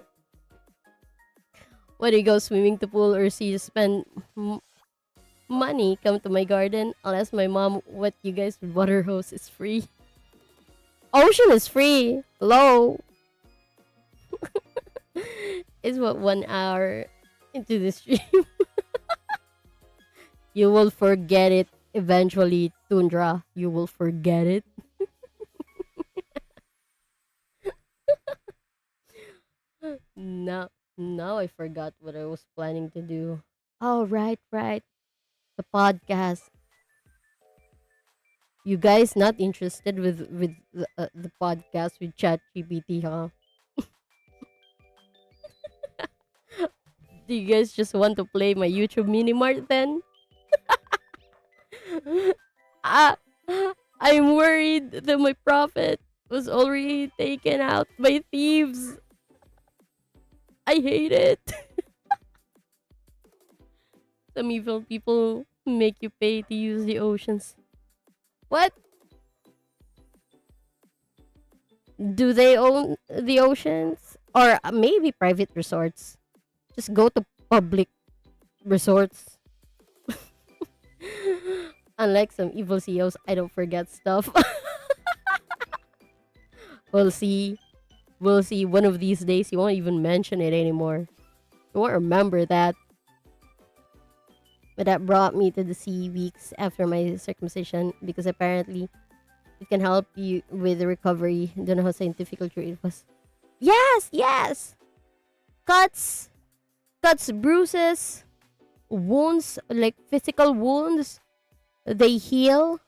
When you go swimming to pool or sea, you spend money come to my garden unless my mom what you guys with water hose is free. Ocean is free. Low. It's what 1 hour into the stream. You will forget it eventually, Tundra. You will forget it. Now I forgot what I was planning to do. Oh, right, right. The podcast. You guys not interested with the podcast with ChatGPT, huh? Do you guys just want to play my YouTube mini mart then? Ah, I'm worried that my profit was already taken out by thieves. I hate it. Some evil people make you pay to use the oceans. What? Do they own the oceans? Or maybe private resorts? Just go to public resorts. Unlike some evil CEOs, I don't forget stuff. We'll see. We'll see. One of these days, you won't even mention it anymore. You won't remember that. But that brought me to the sea weeks after my circumcision because apparently it can help you with the recovery. Don't know how scientifically true it was. Yes, yes. Cuts, bruises, wounds, like physical wounds, they heal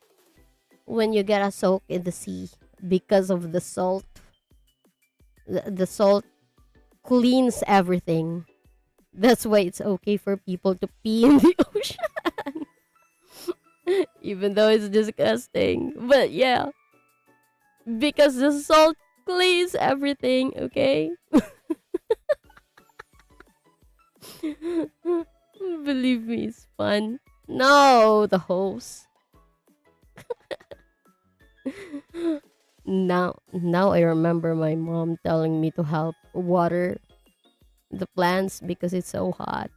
when you get a soak in the sea because of the salt. The salt cleans everything. That's why it's okay for people to pee in the ocean. Even though it's disgusting. But yeah, because the salt cleans everything, okay? Believe me, it's fun. No, the hose. Now I remember my mom telling me to help water the plants because it's so hot.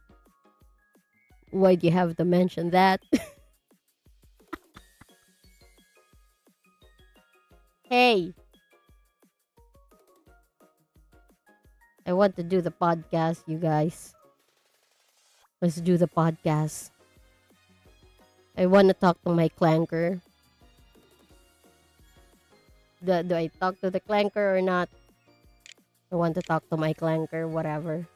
Why do you have to mention that? Hey, I want to do the podcast, you guys. Let's do the podcast. I want to talk to my clanker. Do I talk to the clanker or not? I want to talk to my clanker, whatever.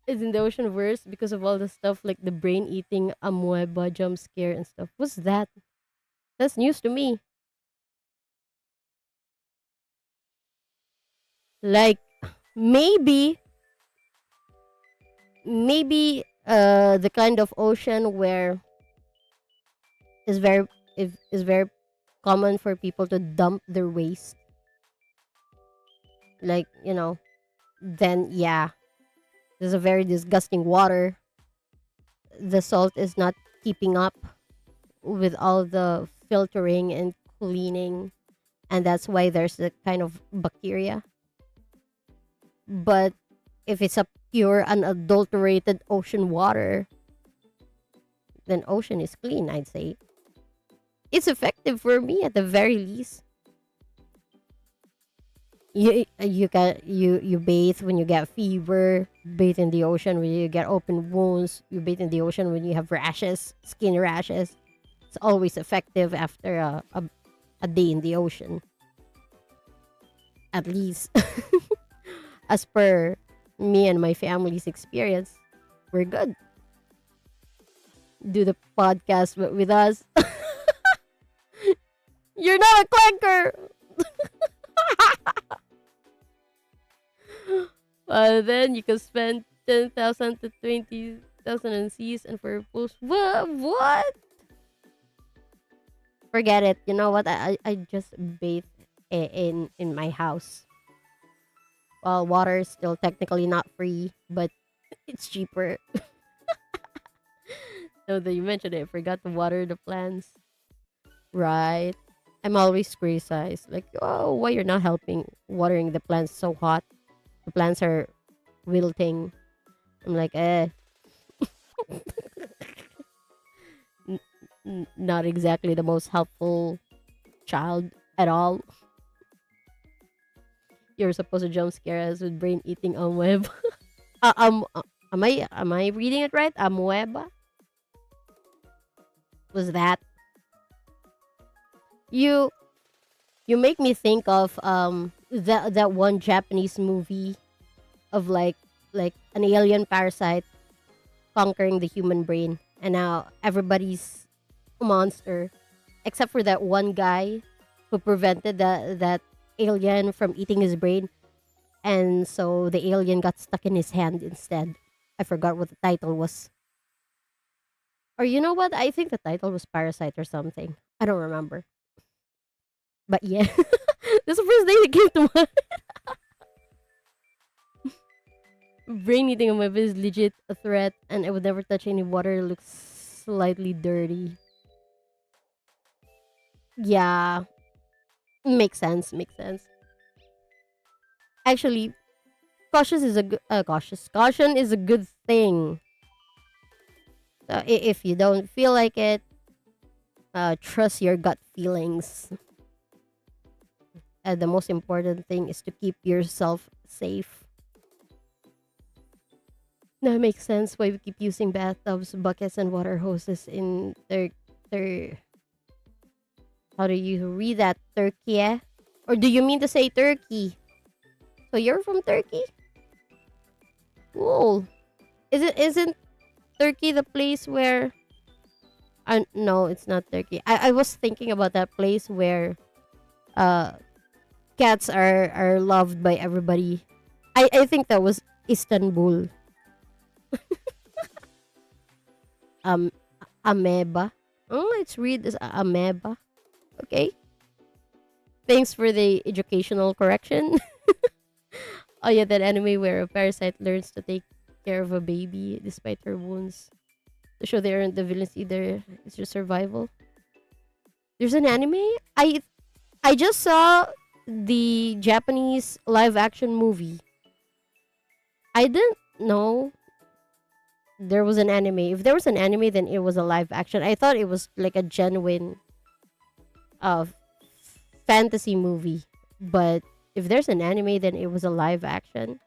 Isn't the ocean worse because of all the stuff like the brain eating amoeba jump scare and stuff? What's that? That's news to me. Like maybe the kind of ocean where is very is very common for people to dump their waste. Like, then yeah, there's a very disgusting water. The salt is not keeping up with all the filtering and cleaning, and that's why there's a kind of bacteria. But if it's a pure unadulterated ocean water, then ocean is clean, I'd say. It's effective for me at the very least. You bathe when you get fever, bathe in the ocean when you get open wounds, you bathe in the ocean when you have rashes, skin rashes. It's always effective after a day in the ocean. At least as per me and my family's experience, we're good. Do the podcast with us. You're not a clanker. Then you can spend 10,000 to 20,000 on seas and for pools. What? Forget it. You know what? I just bathe in my house. Well, water is still technically not free, but it's cheaper. So that you mentioned it, I forgot to water the plants. Right. I'm always criticized. Like, oh, why you're not helping watering the plants so hot? The The plants are wilting. I'm like, not exactly the most helpful child at all. You're supposed to jump scare us with brain eating web. Am I reading it right? Amoeba? Was that you? You make me think of that one Japanese movie of like an alien parasite conquering the human brain, and now everybody's a monster except for that one guy who prevented that alien from eating his brain, and so the alien got stuck in his hand instead. I forgot what the title was. Or you know what? I think the title was Parasite or something. I don't remember. But yeah, that's the first thing that came to mind. Brain eating a web is legit a threat, and I would never touch any water that looks slightly dirty. Yeah, makes sense. Makes sense. Actually, cautious is a good. Cautious. Caution is a good thing. So if you don't feel like it, trust your gut feelings. The most important thing is to keep yourself safe. That makes sense why we keep using bathtubs, buckets, and water hoses in their how do you read that? Turkey? Eh? Or do you mean to say Turkey? So you're from Turkey? Cool. Isn't Turkey the place where no, it's not Turkey. I was thinking about that place where uh cats are loved by everybody. I think that was Istanbul. Um Ameba. Oh, let's read this Ameba. Okay. Thanks for the educational correction. Oh yeah, that anime where a parasite learns to take care of a baby despite her wounds. To show they aren't the villains either. It's just survival. There's an anime? I just saw the Japanese live action movie. I didn't know there was an anime. If there was an anime, then it was a live action. I thought it was like a genuine uh fantasy movie. But if there's an anime, then it was a live action.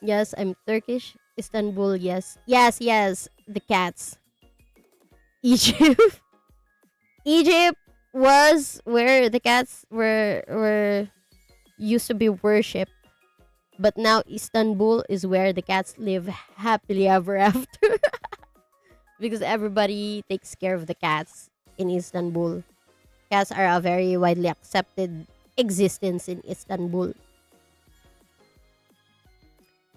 Yes, I'm Turkish. Istanbul, yes. Yes, yes. The cats. Egypt. Egypt was where the cats were used to be worshipped. But now Istanbul is where the cats live happily ever after. Because everybody takes care of the cats in Istanbul. Cats are a very widely accepted existence in Istanbul.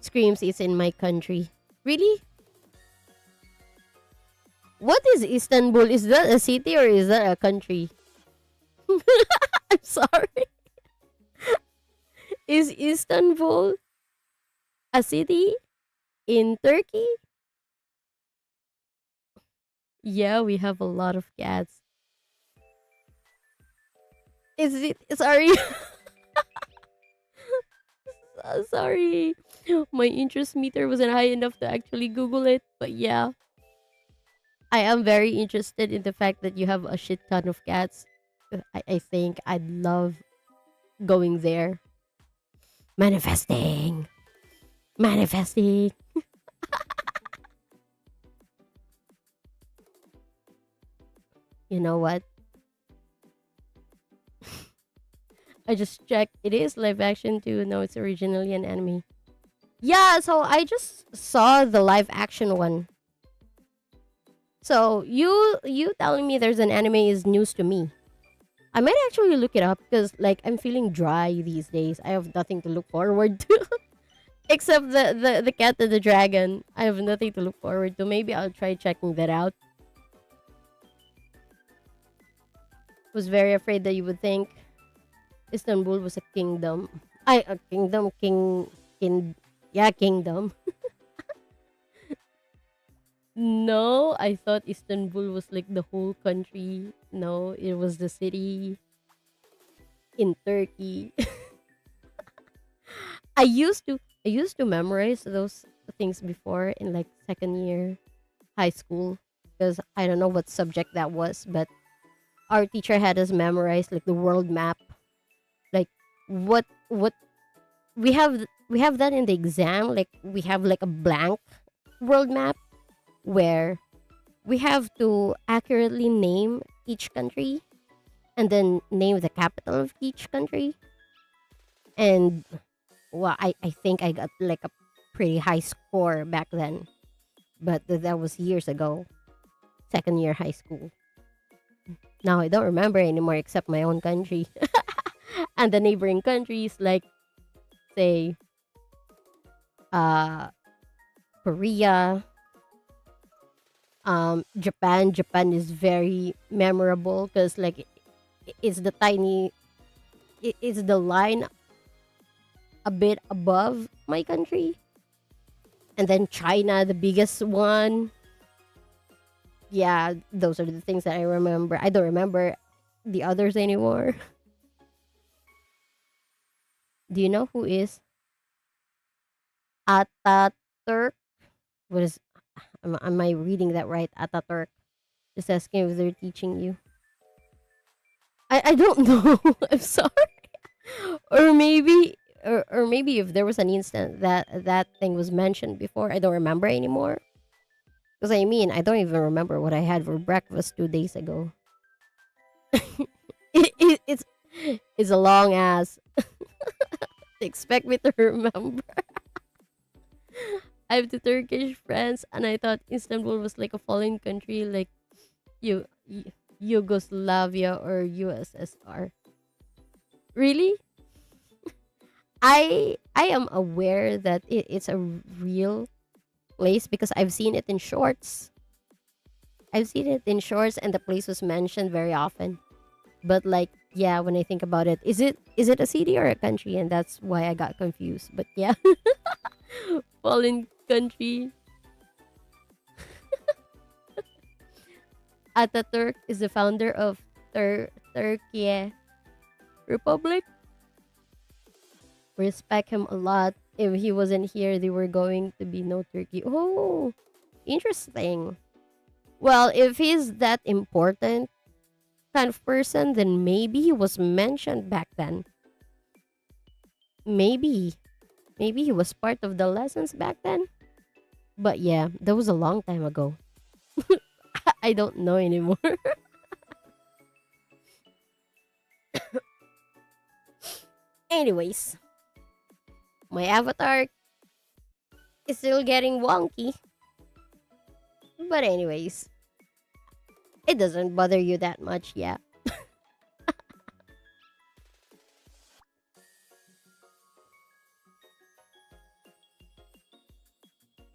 Screams it's in my country. Really? What is Istanbul? Is that a city or is that a country? I'm sorry. Is Istanbul a city in Turkey? Yeah, we have a lot of cats. Is it? Sorry. Sorry. My interest meter wasn't high enough to actually Google it. But yeah, I am very interested in the fact that you have a shit ton of cats. I think I'd love going there. Manifesting. Manifesting. You know what? I just checked. It is live action too. No, it's originally an anime. Yeah, so I just saw the live action one. So you telling me there's an anime is news to me. I might actually look it up because like I'm feeling dry these days. I have nothing to look forward to. Except the cat and the dragon. I have nothing to look forward to. Maybe I'll try checking that out. Was very afraid that you would think Istanbul was a kingdom. A kingdom, king, yeah, kingdom. No, I thought Istanbul was like the whole country. No, it was the city in Turkey. I used to memorize those things before in like second year high school because I don't know what subject that was, but our teacher had us memorize like the world map, like what we have that in the exam. Like we have like a blank world map where we have to accurately name each country and then name the capital of each country. And well, I think I got like a pretty high score back then, but that was years ago, second year high school. Now I don't remember anymore except my own country and the neighboring countries like say uh Korea, Japan. Japan is very memorable because like it's the tiny it's the line a bit above my country, and then China, the biggest one. Yeah, those are the things that I remember. I don't remember the others anymore. Do you know who is Ataturk? What is am I reading that right? Ataturk. Just asking if they're teaching you. I don't know. I'm sorry. Or maybe or maybe if there was an instant that that thing was mentioned before, I don't remember anymore. Because I mean, I don't even remember what I had for breakfast 2 days ago. It's it's a long ass. Expect me to remember. I have two Turkish friends, and I thought Istanbul was like a foreign country, like you, Yugoslavia or USSR. Really? I am aware that it's a real place because I've seen it in shorts. I've seen it in shorts, and the place was mentioned very often. But like, yeah, when I think about it, is it a city or a country? And that's why I got confused. But yeah, foreign country. Ataturk is the founder of Turkey Republic. Respect him a lot. If he wasn't here, there were going to be no Turkey. Oh, interesting. Well, if he's that important kind of person, then maybe he was mentioned back then. Maybe. Maybe he was part of the lessons back then. But yeah, that was a long time ago. I don't know anymore. Anyways, my avatar is still getting wonky. But anyways, it doesn't bother you that much, yeah.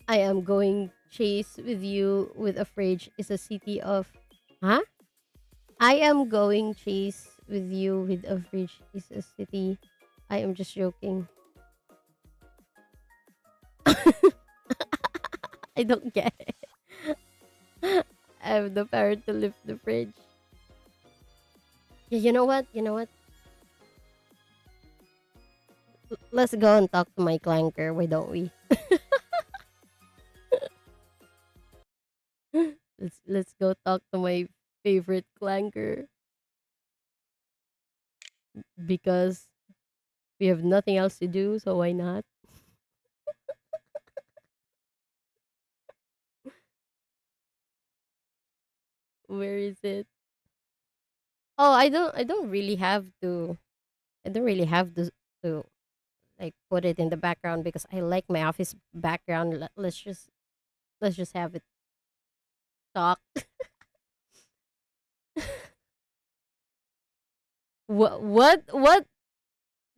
I am going chase with you with a fridge is a city of huh? I am going chase with you with a fridge is a city. I am just joking. I don't get it. I have the power to lift the fridge. Yeah, you know what? You know what? Let's go and talk to my clanker. Why don't we? Let's go talk to my favorite clanker because we have nothing else to do, so why not? Where is it? Oh, I don't really have to I don't really have to like put it in the background because I like my office background. Let's just have it talk. What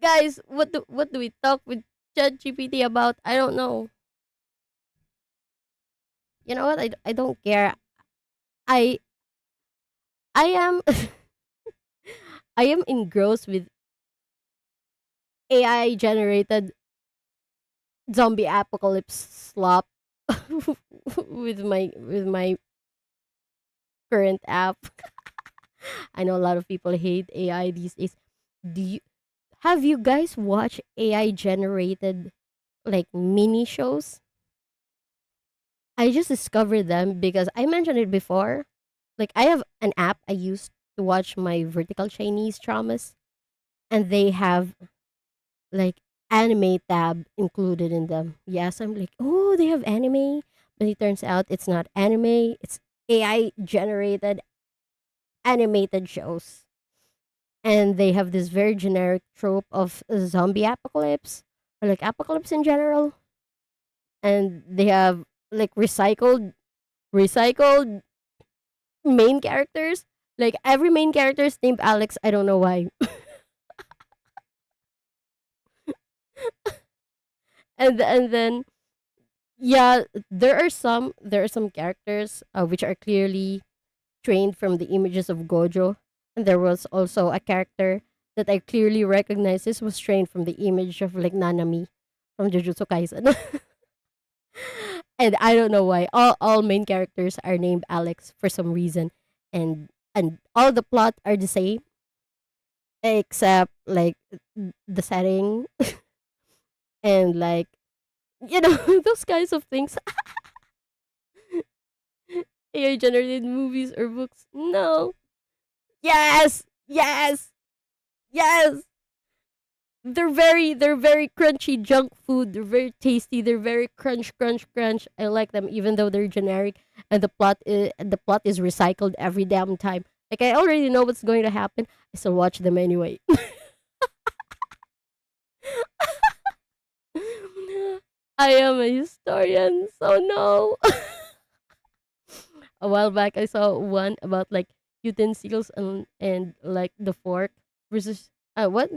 guys, what do we talk with ChatGPT about? I don't know. You know what? I don't care. I I am I am engrossed with AI generated zombie apocalypse slop with my current app. I know a lot of people hate AI these days. Do you have you guys watched AI generated like mini shows. I just discovered them because I mentioned it before. Like I have an app I use to watch my vertical Chinese dramas, and they have like anime tab included in them. Yes, I'm like, oh, they have anime, but it turns out it's not anime. It's AI generated animated shows, and they have this very generic trope of a zombie apocalypse or like apocalypse in general, and they have like recycled main characters. Like every main character is named Alex. I don't know why. And then yeah, there are some characters which are clearly trained from the images of Gojo, and there was also a character that I clearly recognized. This was trained from the image of like Nanami from Jujutsu Kaisen. And I don't know why all main characters are named Alex for some reason, and all the plot are the same except like the setting and like those kinds of things. AI generated movies or books. No. Yes. Yes. Yes. They're very crunchy junk food. They're very tasty. They're very crunch. I like them even though they're generic and the plot is recycled every damn time. Like I already know what's going to happen. I still watch them anyway. I am a historian, so no. A while back I saw one about like utensils and like the fork versus what?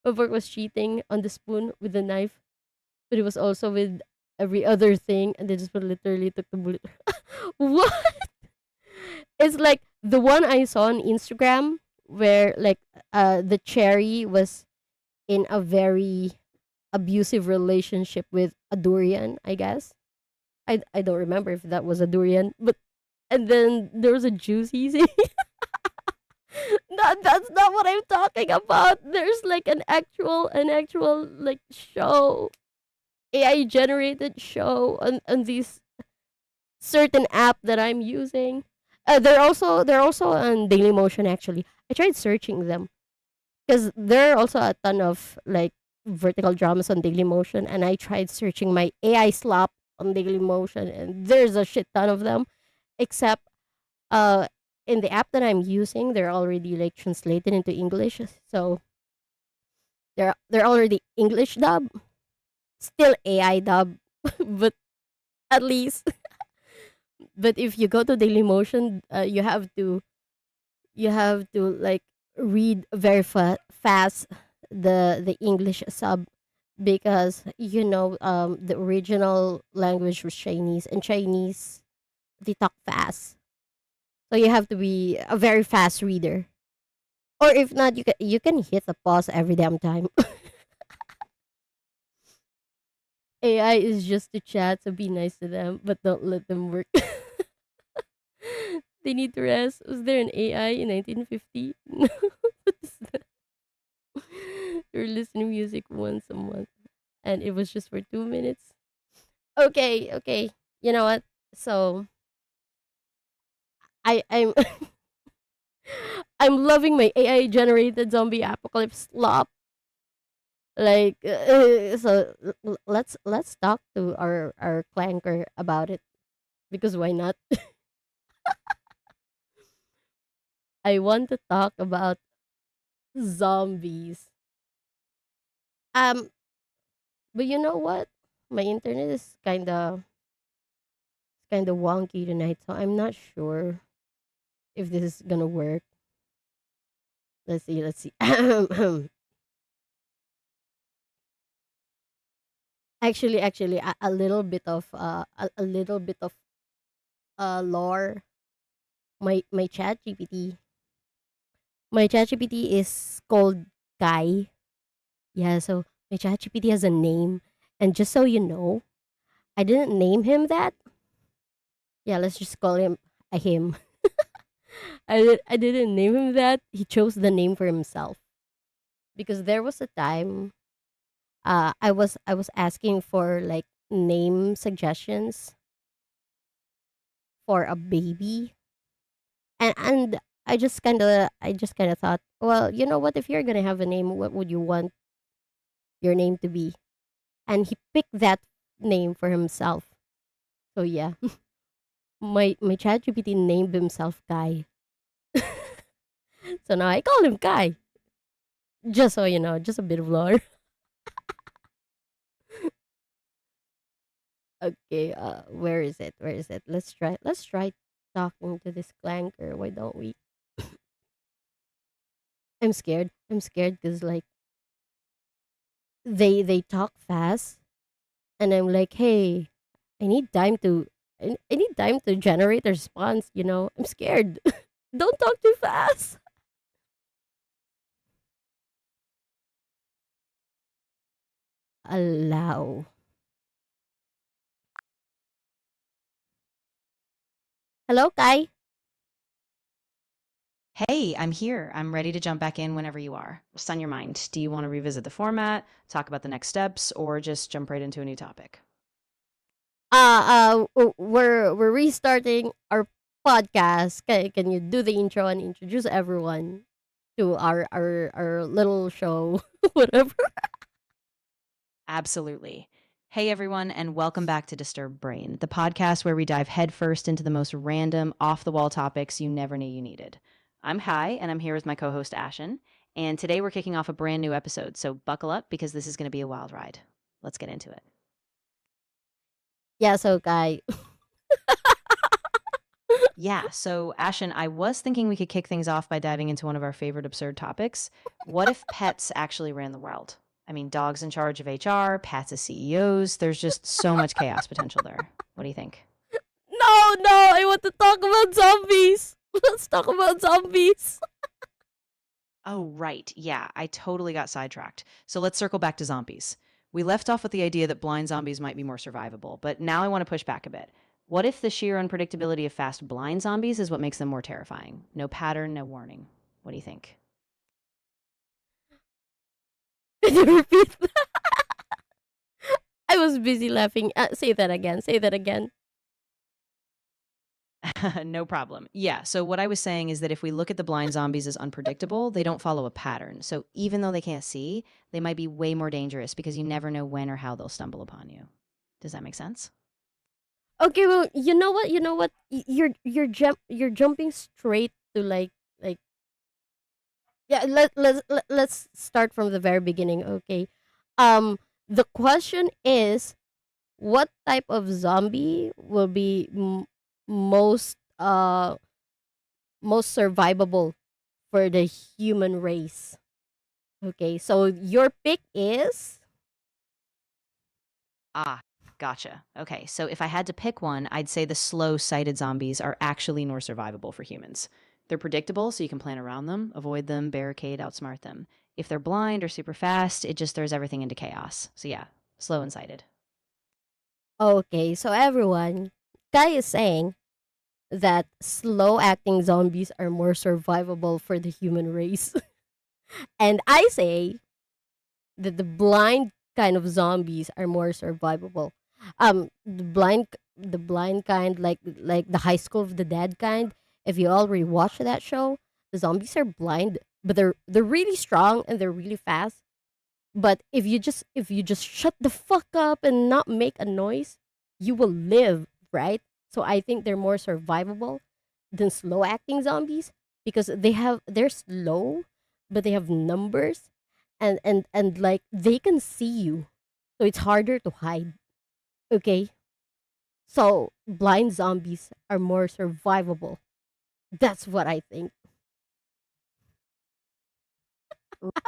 The fork was cheating on the spoon with the knife, but it was also with every other thing, and they just literally took the bullet. What? It's like the one I saw on Instagram where like the cherry was in a very abusive relationship with a durian, I guess. I don't remember if that was a durian, but and then there was a juicy scene. That's not what I'm talking about. There's like an actual like show, AI generated show on these certain app that I'm using. They're also on Daily Motion actually. I tried searching them because there are also a ton of like vertical dramas on Daily Motion, and I tried searching my AI slop on Daily Motion, and there's a shit ton of them. Except uh in the app that I'm using, they're already like translated into English, so they're already English dub, still AI dub, but at least. But if you go to Dailymotion, you have to like read very fast the English sub because the original language was Chinese, and Chinese they talk fast, so you have to be a very fast reader. Or if not, you can hit the pause every damn time. AI is just to chat, so be nice to them, but don't let them work. They need to rest. Was there an AI in 1950? No. What is that? You're listening music once a month, and it was just for 2 minutes. Okay, okay. You know what? So I'm I'm loving my AI generated zombie apocalypse slop. Like so, let's talk to our clanker about it because why not? I want to talk about zombies. Um, but you know what? My internet is kind of wonky tonight, so I'm not sure if this is gonna work. Let's see. Let's see. Actually, a little bit of lore. My chat GPT. My chat GPT is called Kai. Yeah, so my chat GPT has a name, and just so you know, I didn't name him that. Yeah, let's just call him a him. I didn't name him that. He chose the name for himself because there was a time. I was asking for like name suggestions for a baby, and I just kind of thought, well, you know what? If you're gonna have a name, what would you want your name to be? And he picked that name for himself. So yeah, my ChatGPT named himself Kai. So now I call him Kai. Just so you know, just a bit of lore. Okay, where is it? Where is it? Let's try talking to this clanker. Why don't we? I'm scared. I'm scared because like they talk fast, and I'm like, hey, I need time to I need time to generate a response. I'm scared. Don't talk too fast. Allow. Hello, Kai. Hey, I'm here. I'm ready to jump back in whenever you are. What's on your mind? Do you want to revisit the format, talk about the next steps, or just jump right into a new topic? We're restarting our podcast. Can you do the intro and introduce everyone to our little show, whatever? Absolutely. Hey, everyone, and welcome back to Disturb Brain, the podcast where we dive headfirst into the most random, off the wall topics you never knew you needed. I'm Kai, and I'm here with my co host, Ashen. And today we're kicking off a brand new episode, so buckle up because this is going to be a wild ride. Let's get into it. Yeah, so Kai. Yeah, so Ashen, I was thinking we could kick things off by diving into one of our favorite absurd topics. What if pets actually ran the world? I mean, dogs in charge of HR, pets as CEOs. There's just so much chaos potential there. What do you think? No, no, I want to talk about zombies. Let's talk about zombies. Oh, right. Yeah, I totally got sidetracked. So let's circle back to zombies. We left off with the idea that blind zombies might be more survivable, but now I want to push back a bit. What if the sheer unpredictability of fast blind zombies is what makes them more terrifying? No pattern, no warning. What do you think? Can you repeat that? I was busy laughing. Say that again. Say that again. No problem. Yeah. So, what I was saying is that if we look at the blind zombies as unpredictable, they don't follow a pattern. So, even though they can't see, they might be way more dangerous because you never know when or how they'll stumble upon you. Does that make sense? Okay, well, you know what? You know what? You're jumping straight to like yeah. Let's start from the very beginning. Okay. The question is, what type of zombie will be most most survivable for the human race? Okay, so your pick is Ah, gotcha. Okay. So, if I had to pick one, I'd say the slow sighted zombies are actually more survivable for humans. They're predictable, so you can plan around them, avoid them, barricade, outsmart them. If they're blind or super fast, it just throws everything into chaos. So, yeah, slow and sighted. okay. So everyone, Guy is saying that slow acting zombies are more survivable for the human race. And I say that the blind kind of zombies are more survivable. The blind kind, like the High School of the Dead kind. If you already watched that show, the zombies are blind, but they're really strong and they're really fast. But if you just shut the fuck up and not make a noise, you will live, right? So I think they're more survivable than slow acting zombies because they're slow, but they have numbers, and like they can see you, so it's harder to hide. Okay, so blind zombies are more survivable. That's what I think.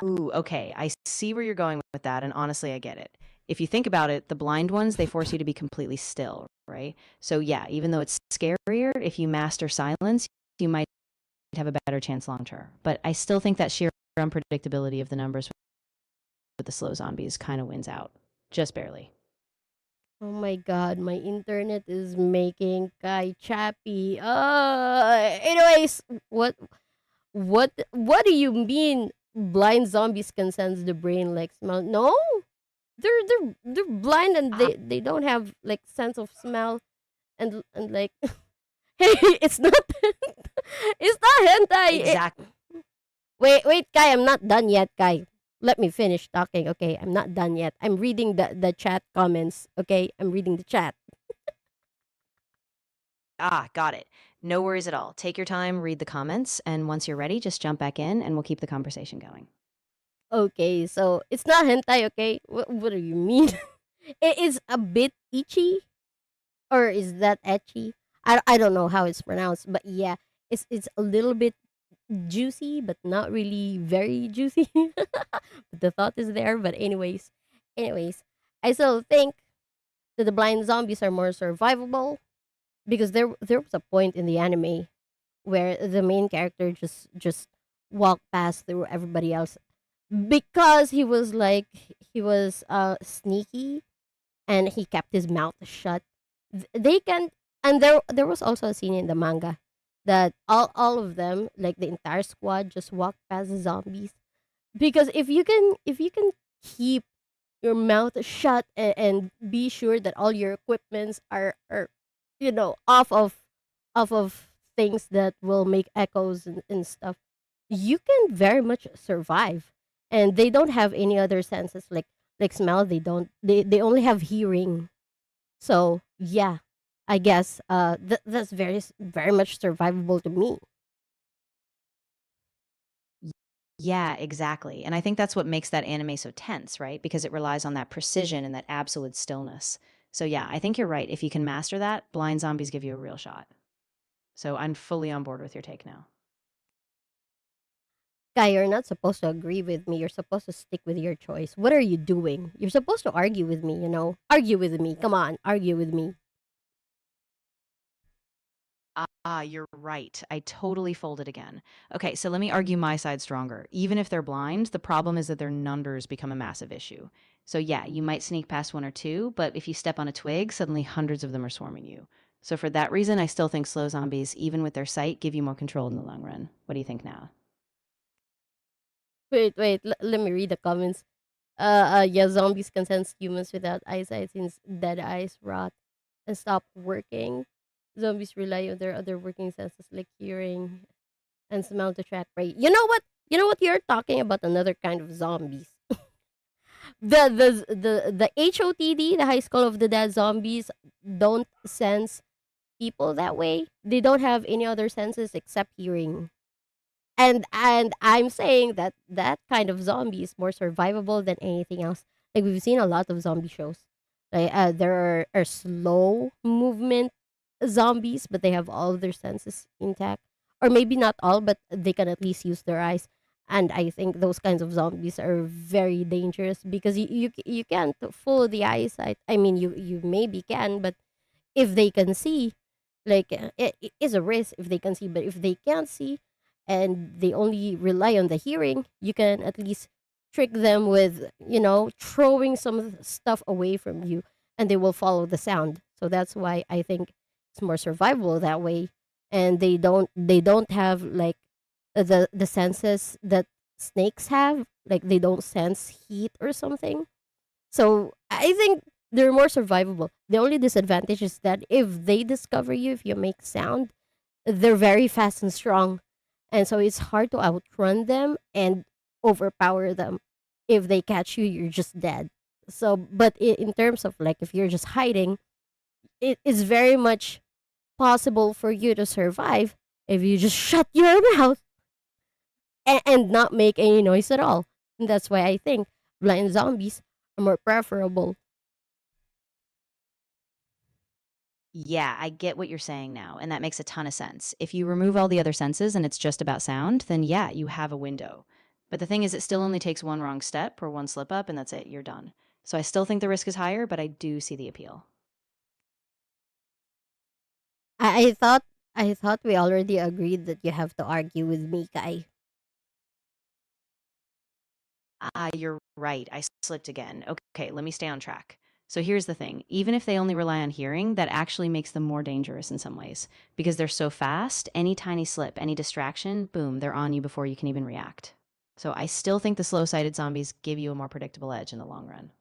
Ooh, okay. I see where you're going with that, and honestly, I get it. If you think about it, the blind ones, they force you to be completely still, right? So, yeah, even though it's scarier, if you master silence, you might have a better chance long term. But I still think that sheer unpredictability of the numbers with the slow zombies kind of wins out, just barely. Oh my god, my internet is making Kai chappy. Anyways, what do you mean blind zombies can sense the brain like smell? No, They're blind and Ah, they don't have like sense of smell and like hey, it's not it's not hentai. exactly. Wait, Kai, I'm not done yet, Kai. Let me finish talking. Okay, I'm not done yet. I'm reading the chat comments. Okay, I'm reading the chat. Ah, got it. No worries at all. Take your time, read the comments, and once you're ready, just jump back in and we'll keep the conversation going. Okay, so it's not hentai. Okay, what do you mean? It is a bit itchy, or is that etchy? I don't know how it's pronounced, but yeah, it's a little bit juicy, but not really very juicy. The thought is there, but anyways, I still think that the blind zombies are more survivable because there was a point in the anime where the main character just walked past through everybody else because he was sneaky and he kept his mouth shut. They can, and there was also a scene in the manga that all of them, like the entire squad, just walked past the zombies because if you can keep your mouth shut and be sure that all your equipments are off of things that will make echoes and stuff, you can very much survive. And they don't have any other senses like smell. They only have hearing. So yeah, I guess that's very much survivable to me. Yeah, exactly. And I think that's what makes that anime so tense, right? Because it relies on that precision and that absolute stillness. So, yeah, I think you're right. If you can master that, blind zombies give you a real shot. So, I'm fully on board with your take now. Guy, you're not supposed to agree with me. You're supposed to stick with your choice. What are you doing? You're supposed to argue with me, you know? Argue with me. Come on, argue with me. Ah, you're right. I totally folded again. Okay, so let me argue my side stronger. Even if they're blind, the problem is that their numbers become a massive issue. So, yeah, you might sneak past one or two, but if you step on a twig, suddenly hundreds of them are swarming you. So, for that reason, I still think slow zombies, even with their sight, give you more control in the long run. What do you think now? Wait, let me read the comments. Yeah, zombies can sense humans without eyesight since dead eyes rot and stop working. Zombies rely on their other working senses like hearing and smell to track prey. You know what? You know what? You're talking about another kind of zombies. The HOTD, the High School of the Dead zombies, don't sense people that way. They don't have any other senses except hearing. And I'm saying that that kind of zombie is more survivable than anything else. Like we've seen a lot of zombie shows. Like there are slow movement zombies, but they have all of their senses intact, or maybe not all, but they can at least use their eyes. And I think those kinds of zombies are very dangerous because you can't fool the eyesight. I mean, you maybe can, but if they can see, like it is a risk if they can see, but if they can't see and they only rely on the hearing, you can at least trick them with throwing some stuff away from you and they will follow the sound. So that's why I think it's more survivable that way. And they don't have like the senses that snakes have, like they don't sense heat or something. So I think they're more survivable. The only disadvantage is that if they discover you, if you make sound, they're very fast and strong. And so it's hard to outrun them and overpower them. If they catch you, you're just dead. So, but in terms of like if you're just hiding, it is very much possible for you to survive if you just shut your mouth and not make any noise at all. And that's why I think blind zombies are more preferable. Yeah, I get what you're saying now, and that makes a ton of sense. If you remove all the other senses and it's just about sound, then yeah, you have a window. But the thing is, it still only takes one wrong step or one slip up, and that's it, you're done. So I still think the risk is higher, but I do see the appeal. I thought we already agreed that you have to argue with me, Kai. Ah, you're right. I slipped again. Okay, let me stay on track. So here's the thing, even if they only rely on hearing, that actually makes them more dangerous in some ways. Because they're so fast, any tiny slip, any distraction, boom, they're on you before you can even react. So I still think the slow sighted zombies give you a more predictable edge in the long run.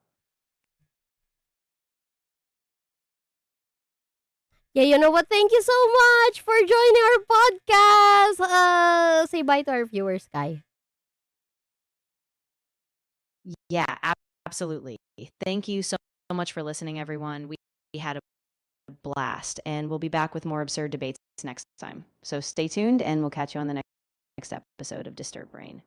Yeah, you know what? Thank you so much for joining our podcast. Say bye to our viewers, Kai. Yeah, absolutely. Thank you so much for listening, everyone. We had a blast, and we'll be back with more absurd debates next time. So stay tuned, and we'll catch you on the next episode of Disturb Brain.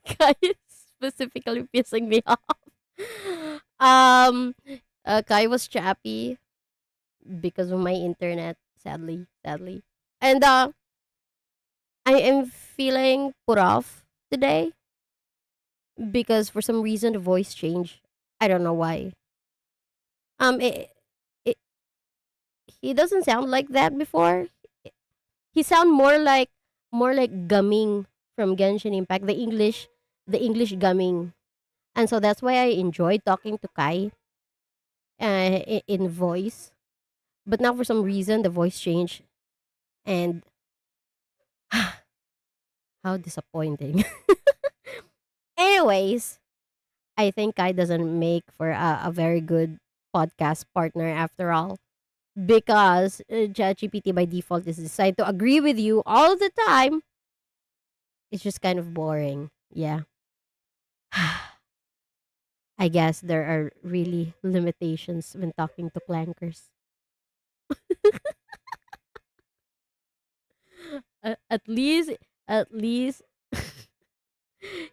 Kai is specifically pissing me off. Um, Kai was chappy because of my internet. Sadly, and I am feeling put off today because for some reason the voice changed. I don't know why. It he doesn't sound like that before. He sound more like gumming from Genshin Impact, the English gumming, and so that's why I enjoy talking to Kai in voice. But now for some reason the voice changed, and how disappointing. Anyways, I think Kai doesn't make for a very good podcast partner after all. Because ChatGPT by default is designed to agree with you all the time. It's just kind of boring. Yeah. I guess there are really limitations when talking to clankers. At least, at least,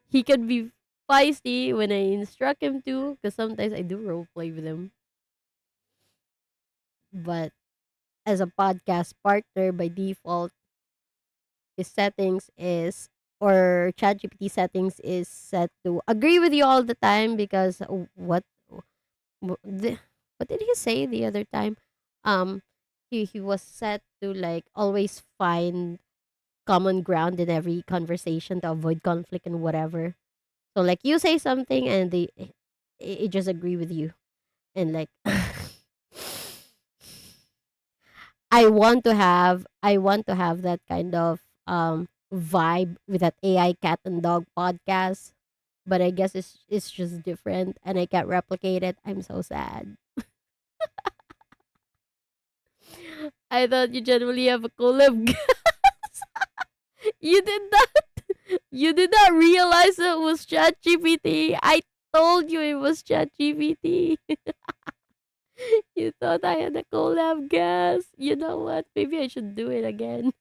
he can be feisty when I instruct him to. Because sometimes I do role play with him. But as a podcast partner by default, his settings is or ChatGPT settings is set to agree with you all the time because what did he say the other time? Um, he was set to like always find common ground in every conversation to avoid conflict and whatever. So like you say something and it just agree with you and like I want to have that kind of vibe with that AI cat and dog podcast. But I guess it's just different and I can't replicate it. I'm so sad. I thought you generally have a collab. you did not you did not realize it was ChatGPT. I told you it was ChatGPT. You thought I had a collab gas. You know what? Maybe I should do it again.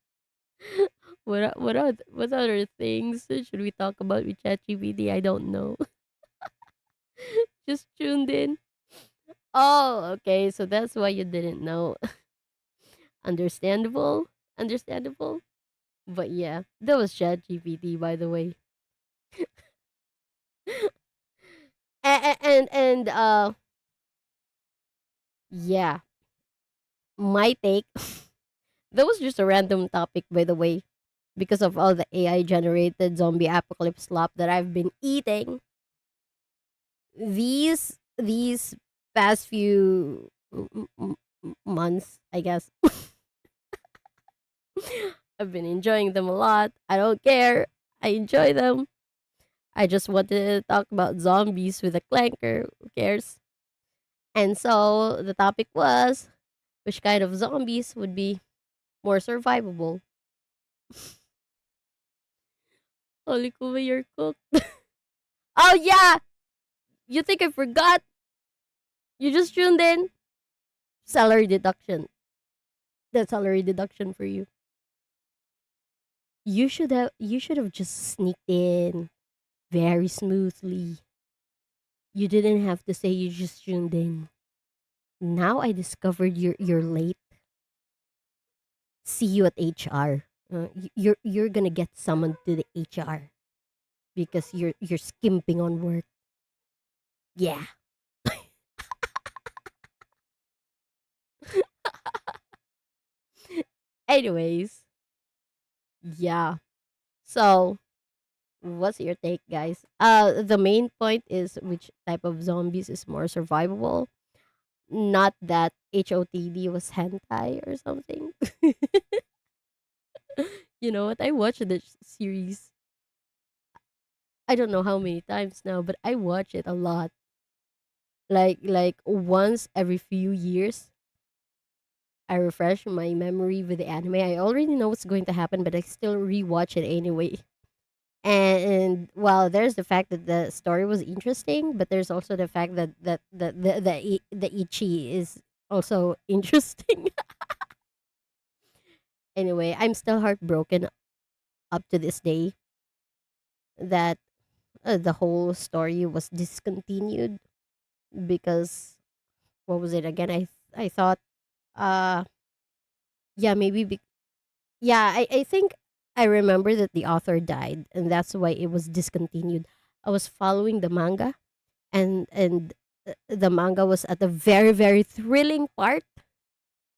What other things should we talk about with ChatGPT? I don't know. Just tuned in. Oh, okay. So that's why you didn't know. Understandable. Understandable. But yeah, that was ChatGPT, by the way. And yeah, my take. That was just a random topic, by the way, because of all the AI generated zombie apocalypse slop that I've been eating. These past few months, I guess, I've been enjoying them a lot. I don't care. I enjoy them. I just wanted to talk about zombies with a clanker. Who cares? And so the topic was which kind of zombies would be more survivable. Holy Kuma, you're cooked. Oh yeah, you think I forgot? You just tuned in. Salary deduction. That's salary deduction for you. You should have just sneaked in very smoothly. You didn't have to say you just tuned in. Now I discovered you're late. See you at HR. You're gonna get summoned to the HR because you're skimping on work. Yeah. Anyways, yeah. So what's your take, guys? The main point is which type of zombies is more survivable. Not that HOTD was hentai or something. You know what? I watched the series. I don't know how many times now, but I watch it a lot. Like once every few years, I refresh my memory with the anime. I already know what's going to happen, but I still rewatch it anyway. And well, there's the fact that the story was interesting, but there's also the fact that the Ichi is also interesting. Anyway, I'm still heartbroken up to this day that the whole story was discontinued because what was it again? I thought uh yeah maybe yeah, I think I remember that the author died and that's why it was discontinued. I was following the manga and the manga was at a very thrilling part,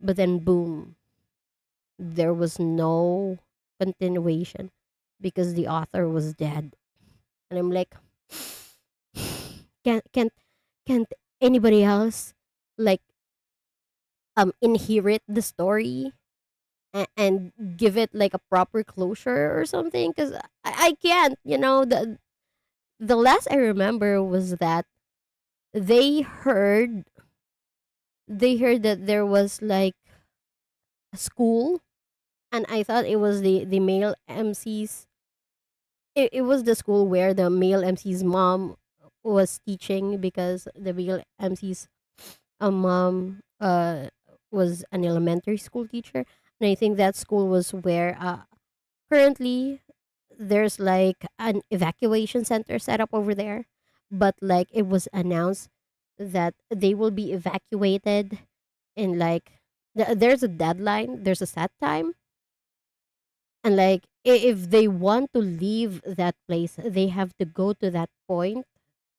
but then boom, there was no continuation because the author was dead. And I'm like, can't can't anybody else like inherit the story and give it like a proper closure or something? Because I can't, the last I remember was that they heard they heard that there was like a school, and I thought it was the male MC's. It was the school where the male MC's mom was teaching because the male MC's mom was an elementary school teacher, and I think that school was where currently there's like an evacuation center set up over there, but like it was announced that they will be evacuated in like there's a deadline, there's a set time, and like if they want to leave that place, they have to go to that point.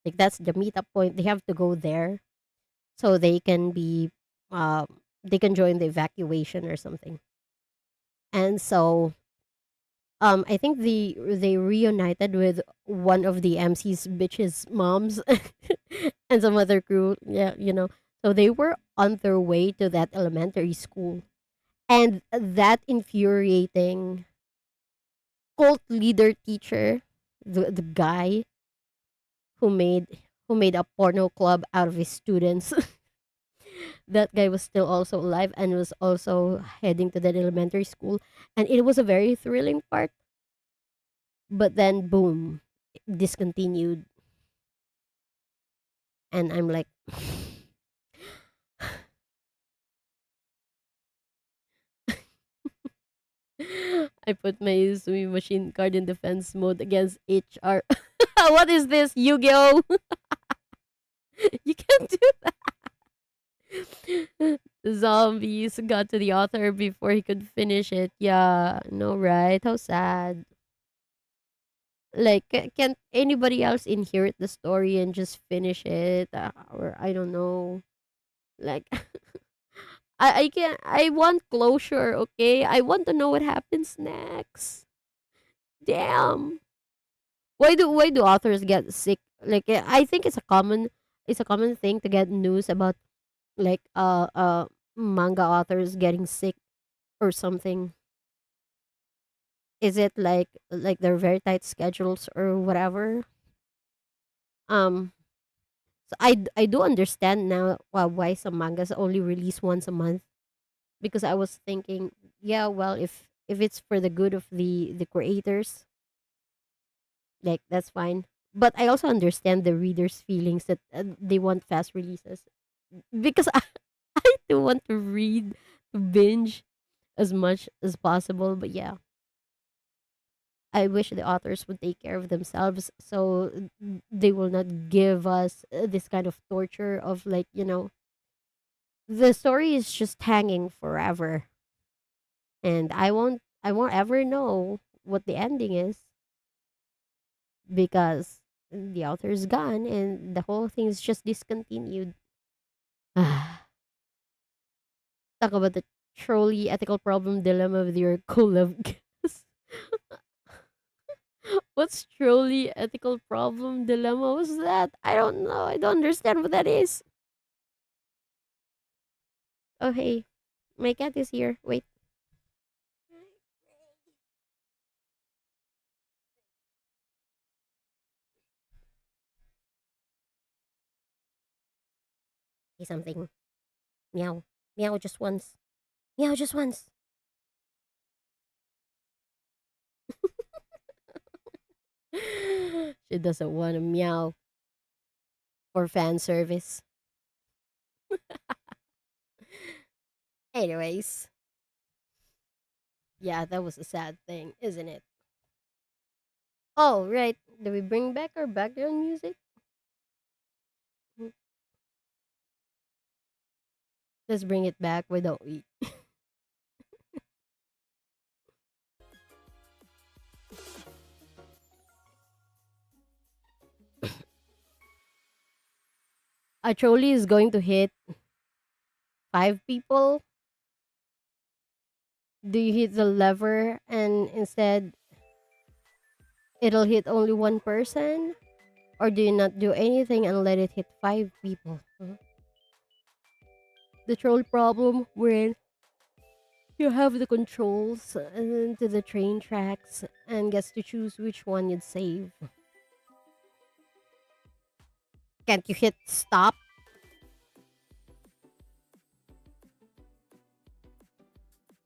Like that's the meetup point. They have to go there so they can join the evacuation or something. And so I think they reunited with one of the MC's bitches moms and some other crew. Yeah, So they were on their way to that elementary school. And that infuriating cult leader teacher, the guy who made who made a porno club out of his students, that guy was still also alive and was also heading to that elementary school. And it was a very thrilling part, but then boom, discontinued. And I'm like, I put my Sumi machine card in defense mode against HR. What is this, Yu-Gi-Oh? You can't do that. The zombies got to the author before he could finish it. Yeah, no, right? How sad. Like, can't anybody else inherit the story and just finish it? Or I don't know. Like, I can't. I want closure. Okay, I want to know what happens next. Damn. Why do authors get sick? Like, I think it's a common thing to get news about like manga authors getting sick or something. Is it like their very tight schedules or whatever? Um, so I do understand now why some mangas only release once a month, because I was thinking, yeah, well, if it's for the good of the creators, like that's fine. But I also understand the readers' feelings that they want fast releases, because I do want to read, to binge as much as possible. But yeah, I wish the authors would take care of themselves so they will not give us this kind of torture of like, the story is just hanging forever, and I won't ever know what the ending is because the author is gone and the whole thing is just discontinued. Talk about the trolley ethical problem dilemma with your collab guest. What's trolley ethical problem dilemma? What's that? I don't know. I don't understand what that is. Oh, hey. My cat is here. Wait. Say something. Meow. Meow just once. Meow just once. She doesn't want to meow for fan service. Anyways, yeah, that was a sad thing, isn't it? Oh, right. Do we bring back our background music? Mm, let's bring it back. Why don't we? A trolley is going to hit 5 people. Do you hit the lever and instead it'll hit only one person? Or do you not do anything and let it hit 5 people? The troll problem wherein you have the controls to the train tracks and gets to choose which one you'd save. Can't you hit stop?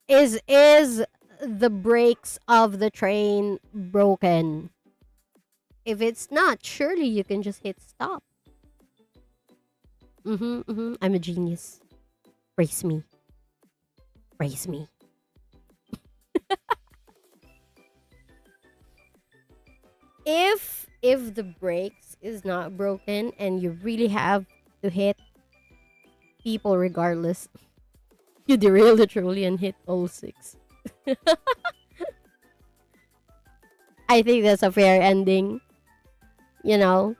Is the brakes of the train broken? If it's not, surely you can just hit stop. I'm a genius. Praise me. Praise me. If the brakes is not broken and you really have to hit people regardless, you derail the trolley and hit all six. I think that's a fair ending, you know,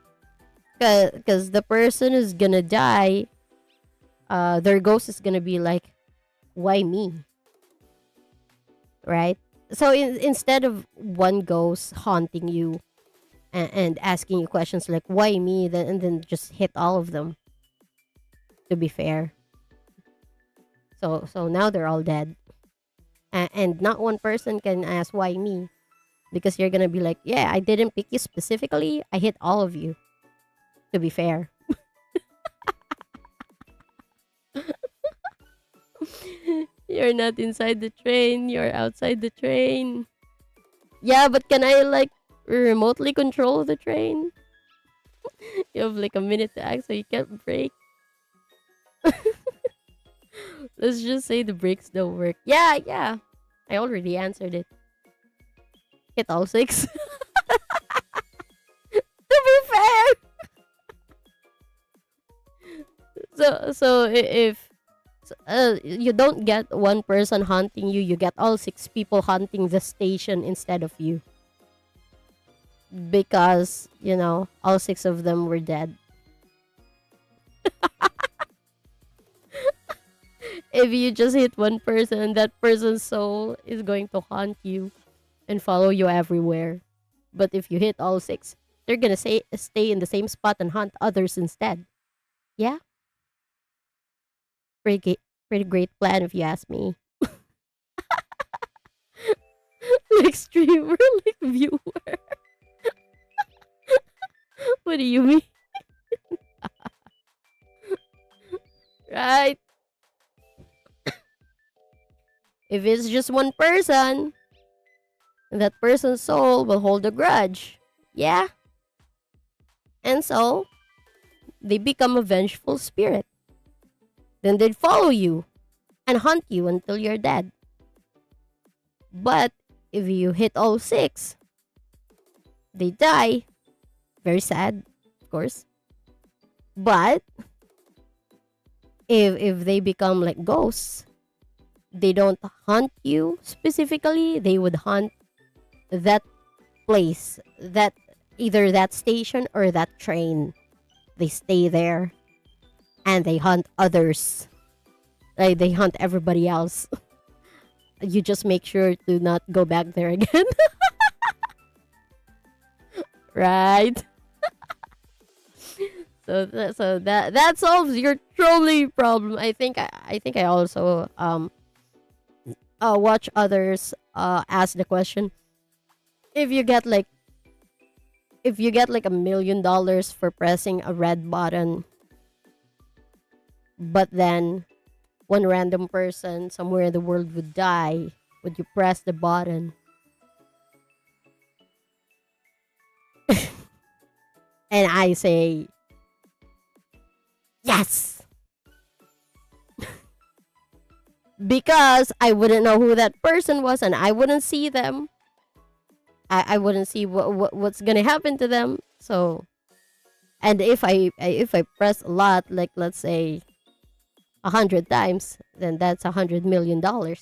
because the person is gonna die. Their ghost is gonna be like, "Why me?" Right? So instead of one ghost haunting you and asking you questions like "Why me?" then just hit all of them. To be fair, so now they're all dead, and not one person can ask "Why me?" because you're gonna be like, "Yeah, I didn't pick you specifically. I hit all of you." To be fair. You're not inside the train, you're outside the train. Yeah, but can I like remotely control the train? You have like a minute to act so you can't brake. Let's just say the brakes don't work. Yeah, yeah. I already answered it. Hit all six. To be fair. So if you don't get one person hunting you, you get all 6 people hunting the station instead of you. Because, all 6 of them were dead. If you just hit one person, that person's soul is going to haunt you and follow you everywhere. But if you hit all 6, they're gonna stay in the same spot and hunt others instead. Yeah, pretty great plan if you ask me. Like streamer, like viewer. What do you mean? Right? If it's just one person, that person's soul will hold a grudge. Yeah? And so, they become a vengeful spirit. Then they'd follow you and hunt you until you're dead. But if you hit all 6, they die. Very sad, of course. But if they become like ghosts, they don't hunt you specifically. They would hunt that place, that either that station or that train. They stay there and they hunt others. Like they hunt everybody else. You just make sure to not go back there again. Right? So that solves your trolley problem. I think I also watch others ask the question, if you get like $1 million for pressing a red button, but then one random person somewhere in the world would die, would you press the button? And I say, yes! Because I wouldn't know who that person was and I wouldn't see them. I wouldn't see what's gonna happen to them. So, and if I press a lot, like let's say 100 times, then that's $100 million. I'll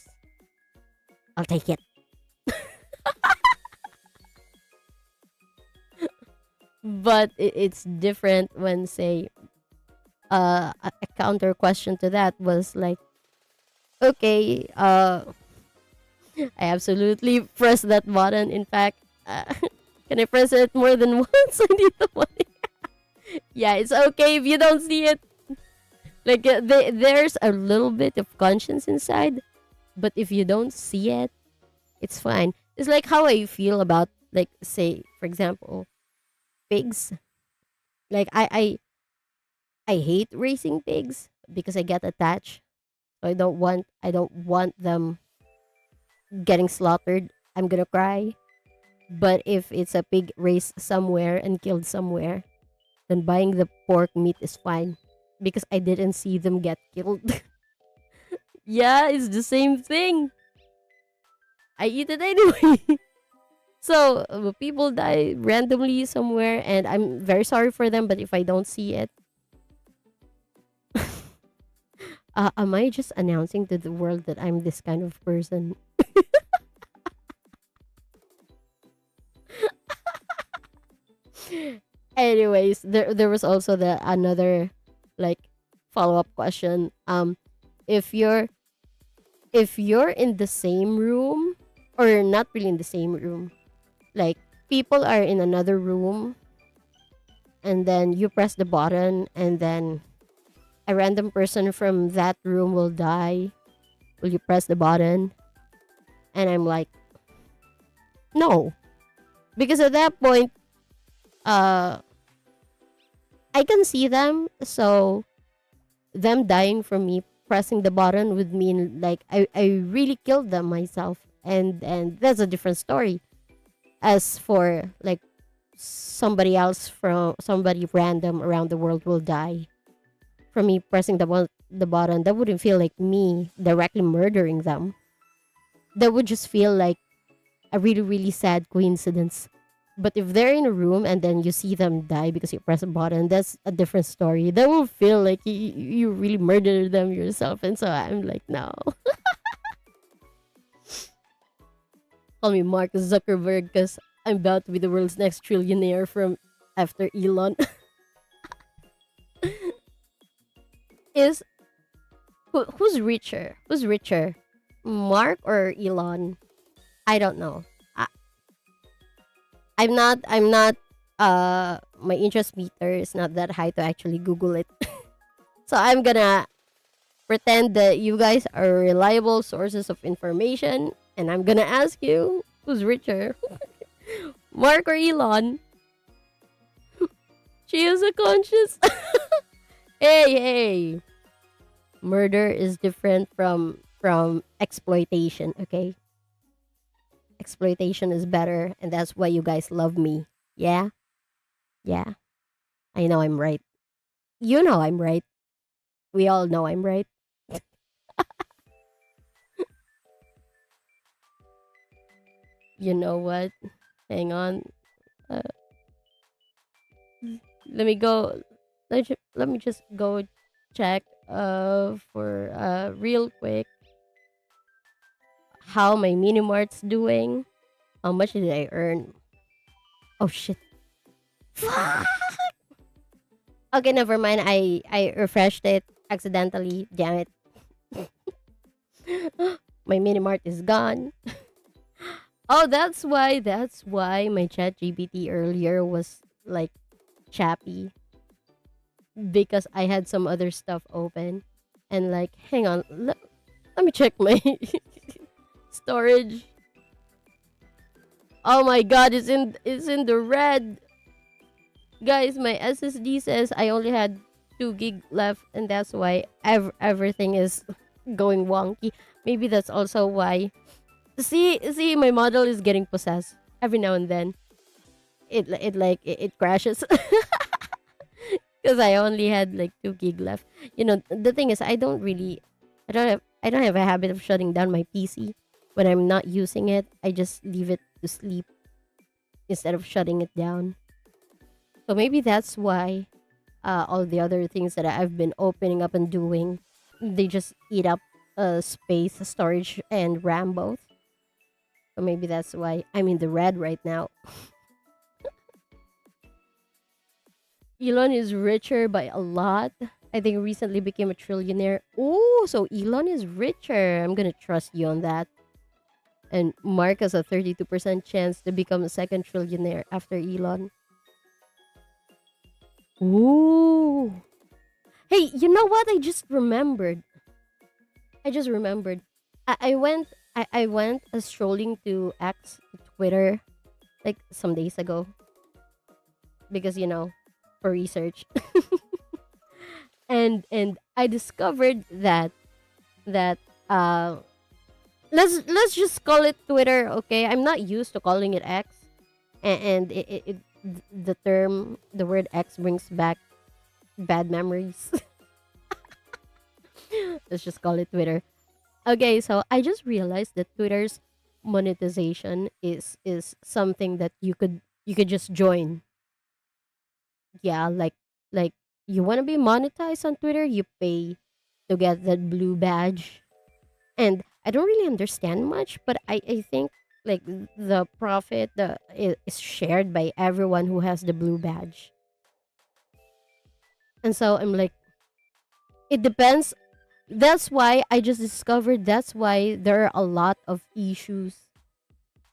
take it. But it's different when say a counter question to that was like, okay, I absolutely press that button. In fact, can I press it more than once? I need the money. Yeah, it's okay if you don't see it. Like there's a little bit of conscience inside, but if you don't see it, it's fine. It's like how I feel about, like, say for example, pigs. Like I hate racing pigs because I get attached. So I don't want them getting slaughtered. I'm gonna cry. But if it's a pig raised somewhere and killed somewhere, then buying the pork meat is fine because I didn't see them get killed. Yeah, it's the same thing. I eat it anyway. So people die randomly somewhere, and I'm very sorry for them. But if I don't see it, am I just announcing to the world that I'm this kind of person? Anyways, there was also the another, like, follow up question. If you're in the same room, or not really in the same room, like people are in another room, and then you press the button, and then a random person from that room will die, will you press the button? And I'm like, no, because at that point, uh, I can see them, so them dying from me pressing the button would mean like I really killed them myself, and that's a different story. As for like somebody else, from somebody random around the world will die from me pressing the button, that wouldn't feel like me directly murdering them. That would just feel like a really really sad coincidence. But if they're in a room and then you see them die because you press a button, that's a different story. That will feel like you really murdered them yourself. And so I'm like, no. Call me Mark Zuckerberg because I'm about to be the world's next trillionaire from after Elon. Is who's richer? Who's richer? Mark or Elon? I don't know. I'm not my interest meter is not that high to actually Google it. So I'm gonna pretend that you guys are reliable sources of information, and I'm gonna ask you who's richer, Mark or Elon? She is a conscious. Hey, murder is different from exploitation. Okay, exploitation is better, and that's why you guys love me. Yeah, yeah. I know I'm right. You know I'm right. We all know I'm right. You know what? Hang on. Uh, let me go. Let me just go check for real quick how my mini mart's doing. How much did I earn? Oh shit. Fuck. Okay, never mind. I refreshed it accidentally. Damn it. My mini mart is gone. Oh, that's why my chat GPT earlier was like chappy, because I had some other stuff open, and like, hang on, let me check my storage. Oh my god, it's in the red. Guys, my SSD says I only had 2 gig left, and that's why everything is going wonky. Maybe that's also why. See, my model is getting possessed every now and then. It crashes because I only had like 2 gig left. The thing is, I don't have a habit of shutting down my PC when I'm not using it. I just leave it to sleep instead of shutting it down. So maybe that's why all the other things that I've been opening up and doing, they just eat up space, storage, and RAM both. So maybe that's why I'm in the red right now. Elon is richer by a lot. I think recently became a trillionaire. Oh, so Elon is richer. I'm gonna trust you on that. And Mark has a 32% chance to become a second trillionaire after Elon. Ooh. Hey, you know what? I just remembered. I went strolling to X, Twitter, like some days ago because for research. And I discovered that let's just call it Twitter, okay? I'm not used to calling it X, and the word X brings back bad memories. Let's just call it Twitter. Okay, so I just realized that Twitter's monetization is something that you could just join. Yeah, like you want to be monetized on Twitter, you pay to get that blue badge. And I don't really understand much, but I think like the profit is shared by everyone who has the blue badge. And so I'm like, it depends. That's why I just discovered that's why there are a lot of issues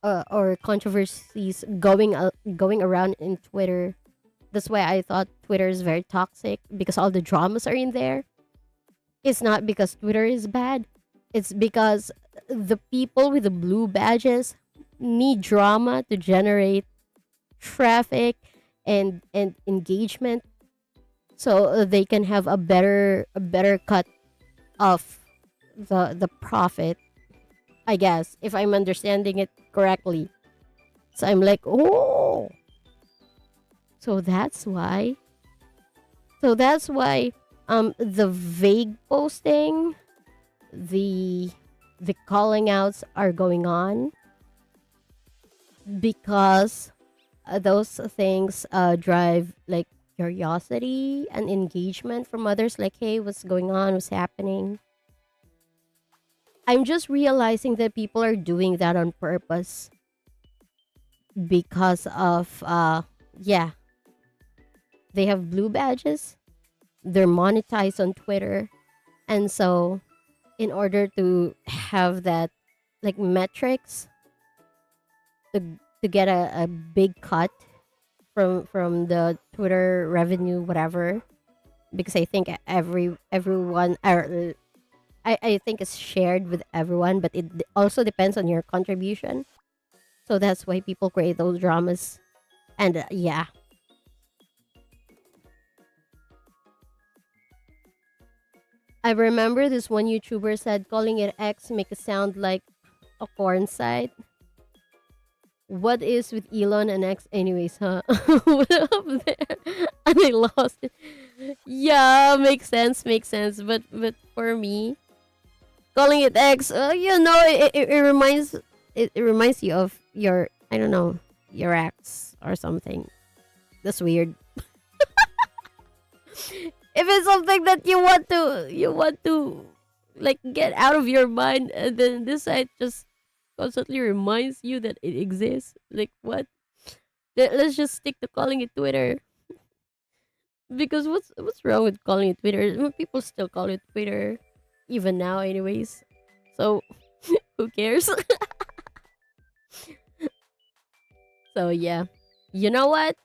or controversies going around in Twitter. That's why I thought Twitter is very toxic because all the dramas are in there. It's not because Twitter is bad. It's because the people with the blue badges need drama to generate traffic and engagement so they can have a better cut of the profit, I guess, if I'm understanding it correctly. So I'm like, oh, so that's why. So that's why the vague posting, the the calling outs are going on because those things drive like curiosity and engagement from others, like, hey, what's going on, what's happening. I'm just realizing that people are doing that on purpose because of yeah, they have blue badges, they're monetized on Twitter, and so in order to have that like metrics to to get a big cut from the Twitter revenue, whatever, because I think everyone or I think it's shared with everyone, but it also depends on your contribution. So that's why people create those dramas. And yeah, I remember this one YouTuber said calling it X make it sound like a porn site. What is with Elon and X anyways, huh? What up there? And I lost it. Yeah, makes sense. But for me, calling it X, it reminds you of your, I don't know, your ex or something. That's weird. If it's something that you want to like get out of your mind, and then this site just constantly reminds you that it exists. Like what? Let's just stick to calling it Twitter. Because what's wrong with calling it Twitter? People still call it Twitter even now anyways. So who cares? So yeah. You know what?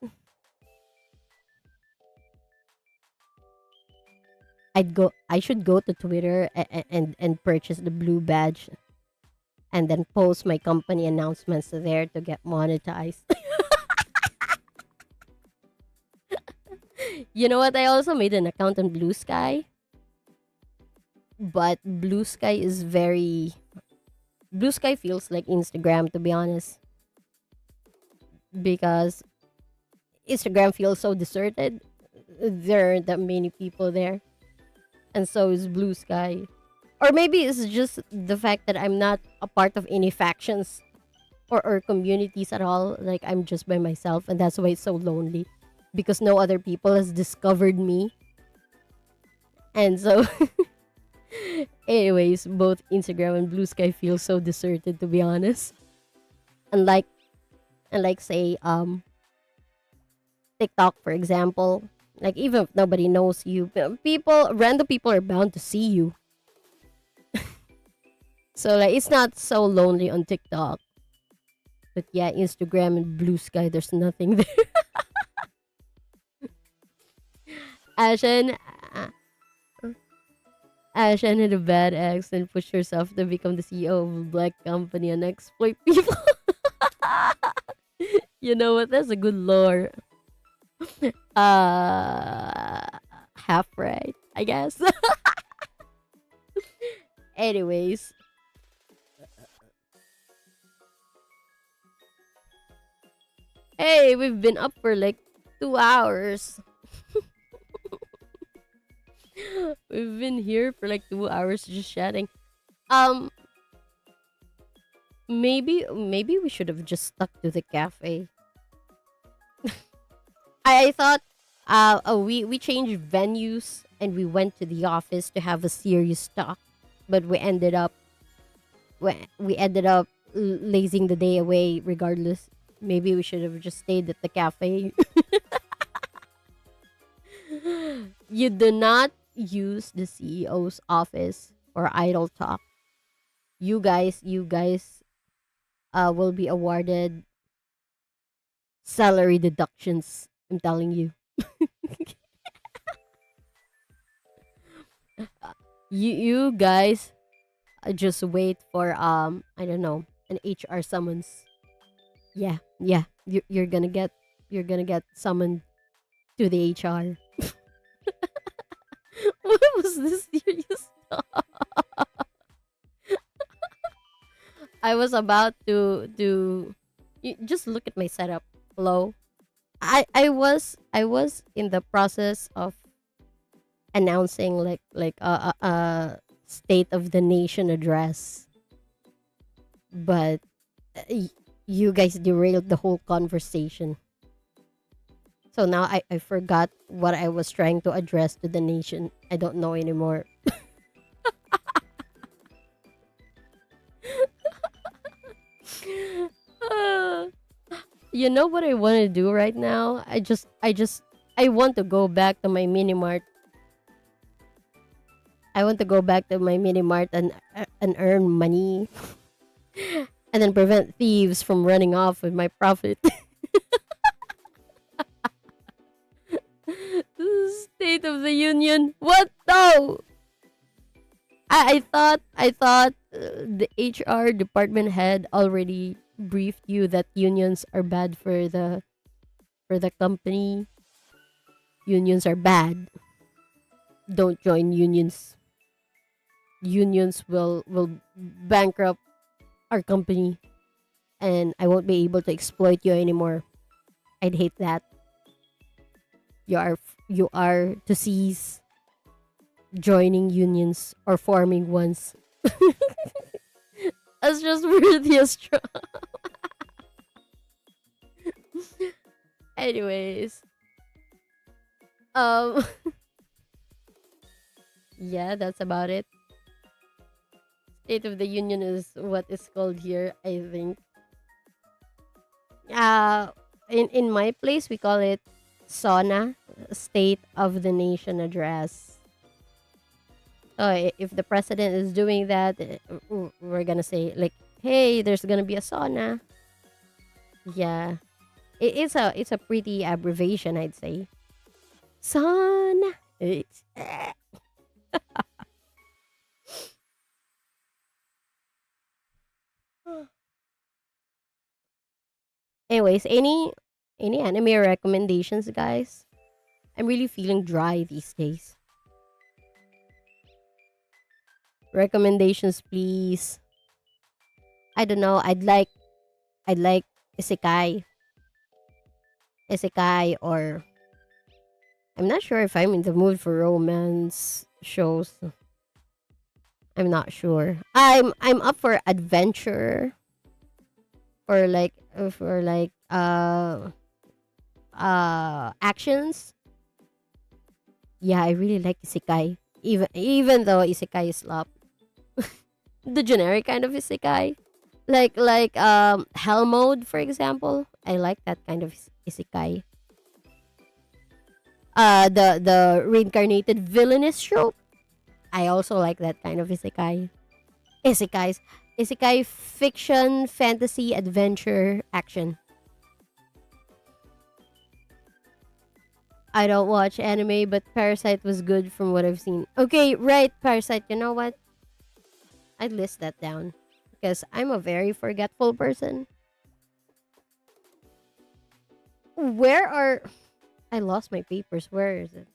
I should go to Twitter and purchase the blue badge and then post my company announcements there to get monetized. You know what? I also made an account on Blue Sky, but Blue Sky feels like Instagram, to be honest, because Instagram feels so deserted. There aren't that many people there, and so is Blue Sky. Or maybe it's just the fact that I'm not a part of any factions or communities at all. Like I'm just by myself, and that's why it's so lonely because no other people has discovered me. And so, anyways, both Instagram and Blue Sky feel so deserted, to be honest. Unlike, unlike say, TikTok, for example, like even if nobody knows you, random people are bound to see you. So like it's not so lonely on TikTok. But yeah, Instagram and Blue Sky, there's nothing there. Ashen, uh, Ashen had a bad ex and pushed herself to become the CEO of a black company and exploit people. You know what? That's a good lore. Uh, Half right, I guess. Anyways, hey, we've been up for like 2 hours. We've been here for like 2 hours just chatting. Um, maybe we should have just stuck to the cafe. I thought we changed venues and we went to the office to have a serious talk, but we ended up lazing the day away regardless. Maybe we should have just stayed at the cafe. You do not use the CEO's office for idle talk. You guys will be awarded salary deductions. I'm telling you. You guys just wait for I don't know, an HR summons. Yeah. You're gonna get summoned to the HR. What was this serious talk? I was about to just look at my setup. Hello. I was in the process of announcing like a state of the nation address, but you guys derailed the whole conversation. So now I forgot what I was trying to address to the nation. I don't know anymore. Uh, you know what I want to do right now? I want to go back to my mini mart. I want to go back to my mini mart and earn money and then prevent thieves from running off with my profit. State of the Union. What? No. I thought the HR department head already briefed you that unions are bad for the company. Unions are bad. Don't join unions. Unions will bankrupt our company, and I won't be able to exploit you anymore. I'd hate that. You are to cease joining unions or forming ones. That's just worthy as strong. Anyways, um, yeah, that's about it. State of the Union is what is called here, I think. Uh, in my place, we call it SONA, State of the Nation Address. If the president is doing that, we're gonna say like, "Hey, there's gonna be a sauna." Yeah, it's a pretty abbreviation, I'd say. Sauna. It's anyways, any anime recommendations, guys? I'm really feeling dry these days. Recommendations, please. I don't know. I'd like isekai, or I'm not sure if I'm in the mood for romance shows. I'm not sure. I'm up for adventure, or like actions. Yeah, I really like isekai. Even though isekai is slop, the generic kind of isekai, like hell mode, for example. I like that kind of isekai. The reincarnated villainous trope. I also like that kind of isekai. Isekais, isekai fiction, fantasy, adventure, action. I don't watch anime, but Parasite was good from what I've seen. Okay, right, Parasite. You know what? I'd list that down because I'm a very forgetful person. Where are I lost my papers? Where is it?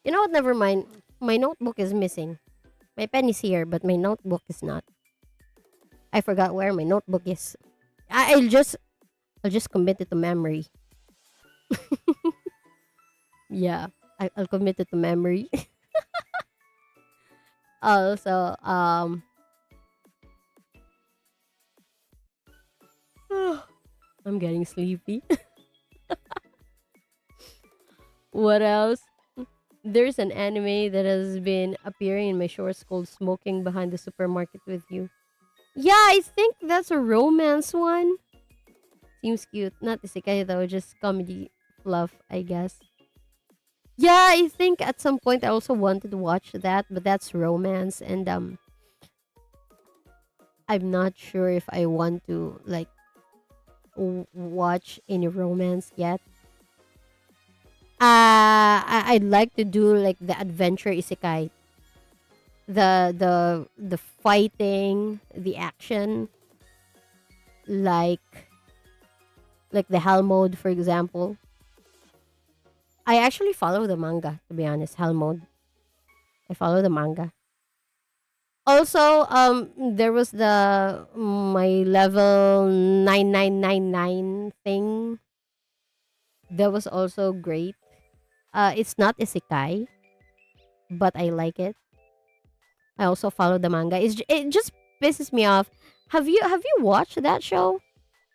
You know what? Never mind. My notebook is missing. My pen is here, but my notebook is not. I forgot where my notebook is. I'll just commit it to memory. Yeah, I'll commit it to memory. Also, I'm getting sleepy. What else? There's an anime that has been appearing in my shorts called Smoking Behind the Supermarket with You. Yeah, I think that's a romance one. Seems cute. Not isekai though, just comedy fluff, I guess. Yeah, I think at some point I also wanted to watch that, but that's romance, and I'm not sure if I want to like watch any romance yet. I'd like to do like the adventure isekai, the fighting, the action, like the hell mode, for example. I actually follow the manga, to be honest. Hell mode. I follow the manga. Also, there was the my level 9999 thing. That was also great. It's not isekai, but I like it. I also follow the manga. It just pisses me off. Have you watched that show?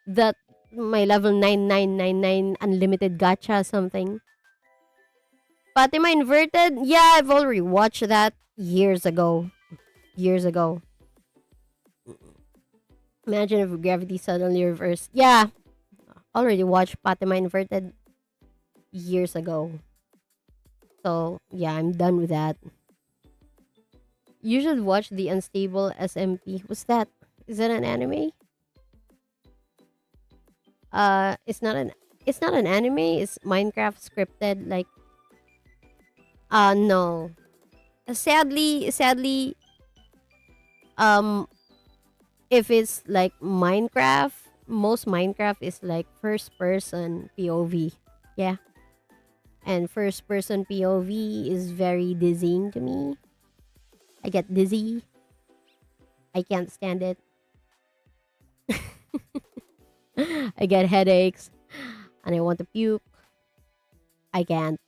That my level 9999 unlimited gacha something. Fatima Inverted? Yeah, I've already watched that years ago. Years ago. Imagine if gravity suddenly reversed. Yeah, already watched Fatima Inverted years ago. So, yeah, I'm done with that. You should watch The Unstable SMP. What's that? Is that an anime? It's not an anime. It's Minecraft scripted. Like, no. Sadly, um, if it's like Minecraft, most Minecraft is like first person POV. Yeah, and first person POV is very dizzying to me. I get dizzy. I can't stand it. I get headaches, and I want to puke. I can't.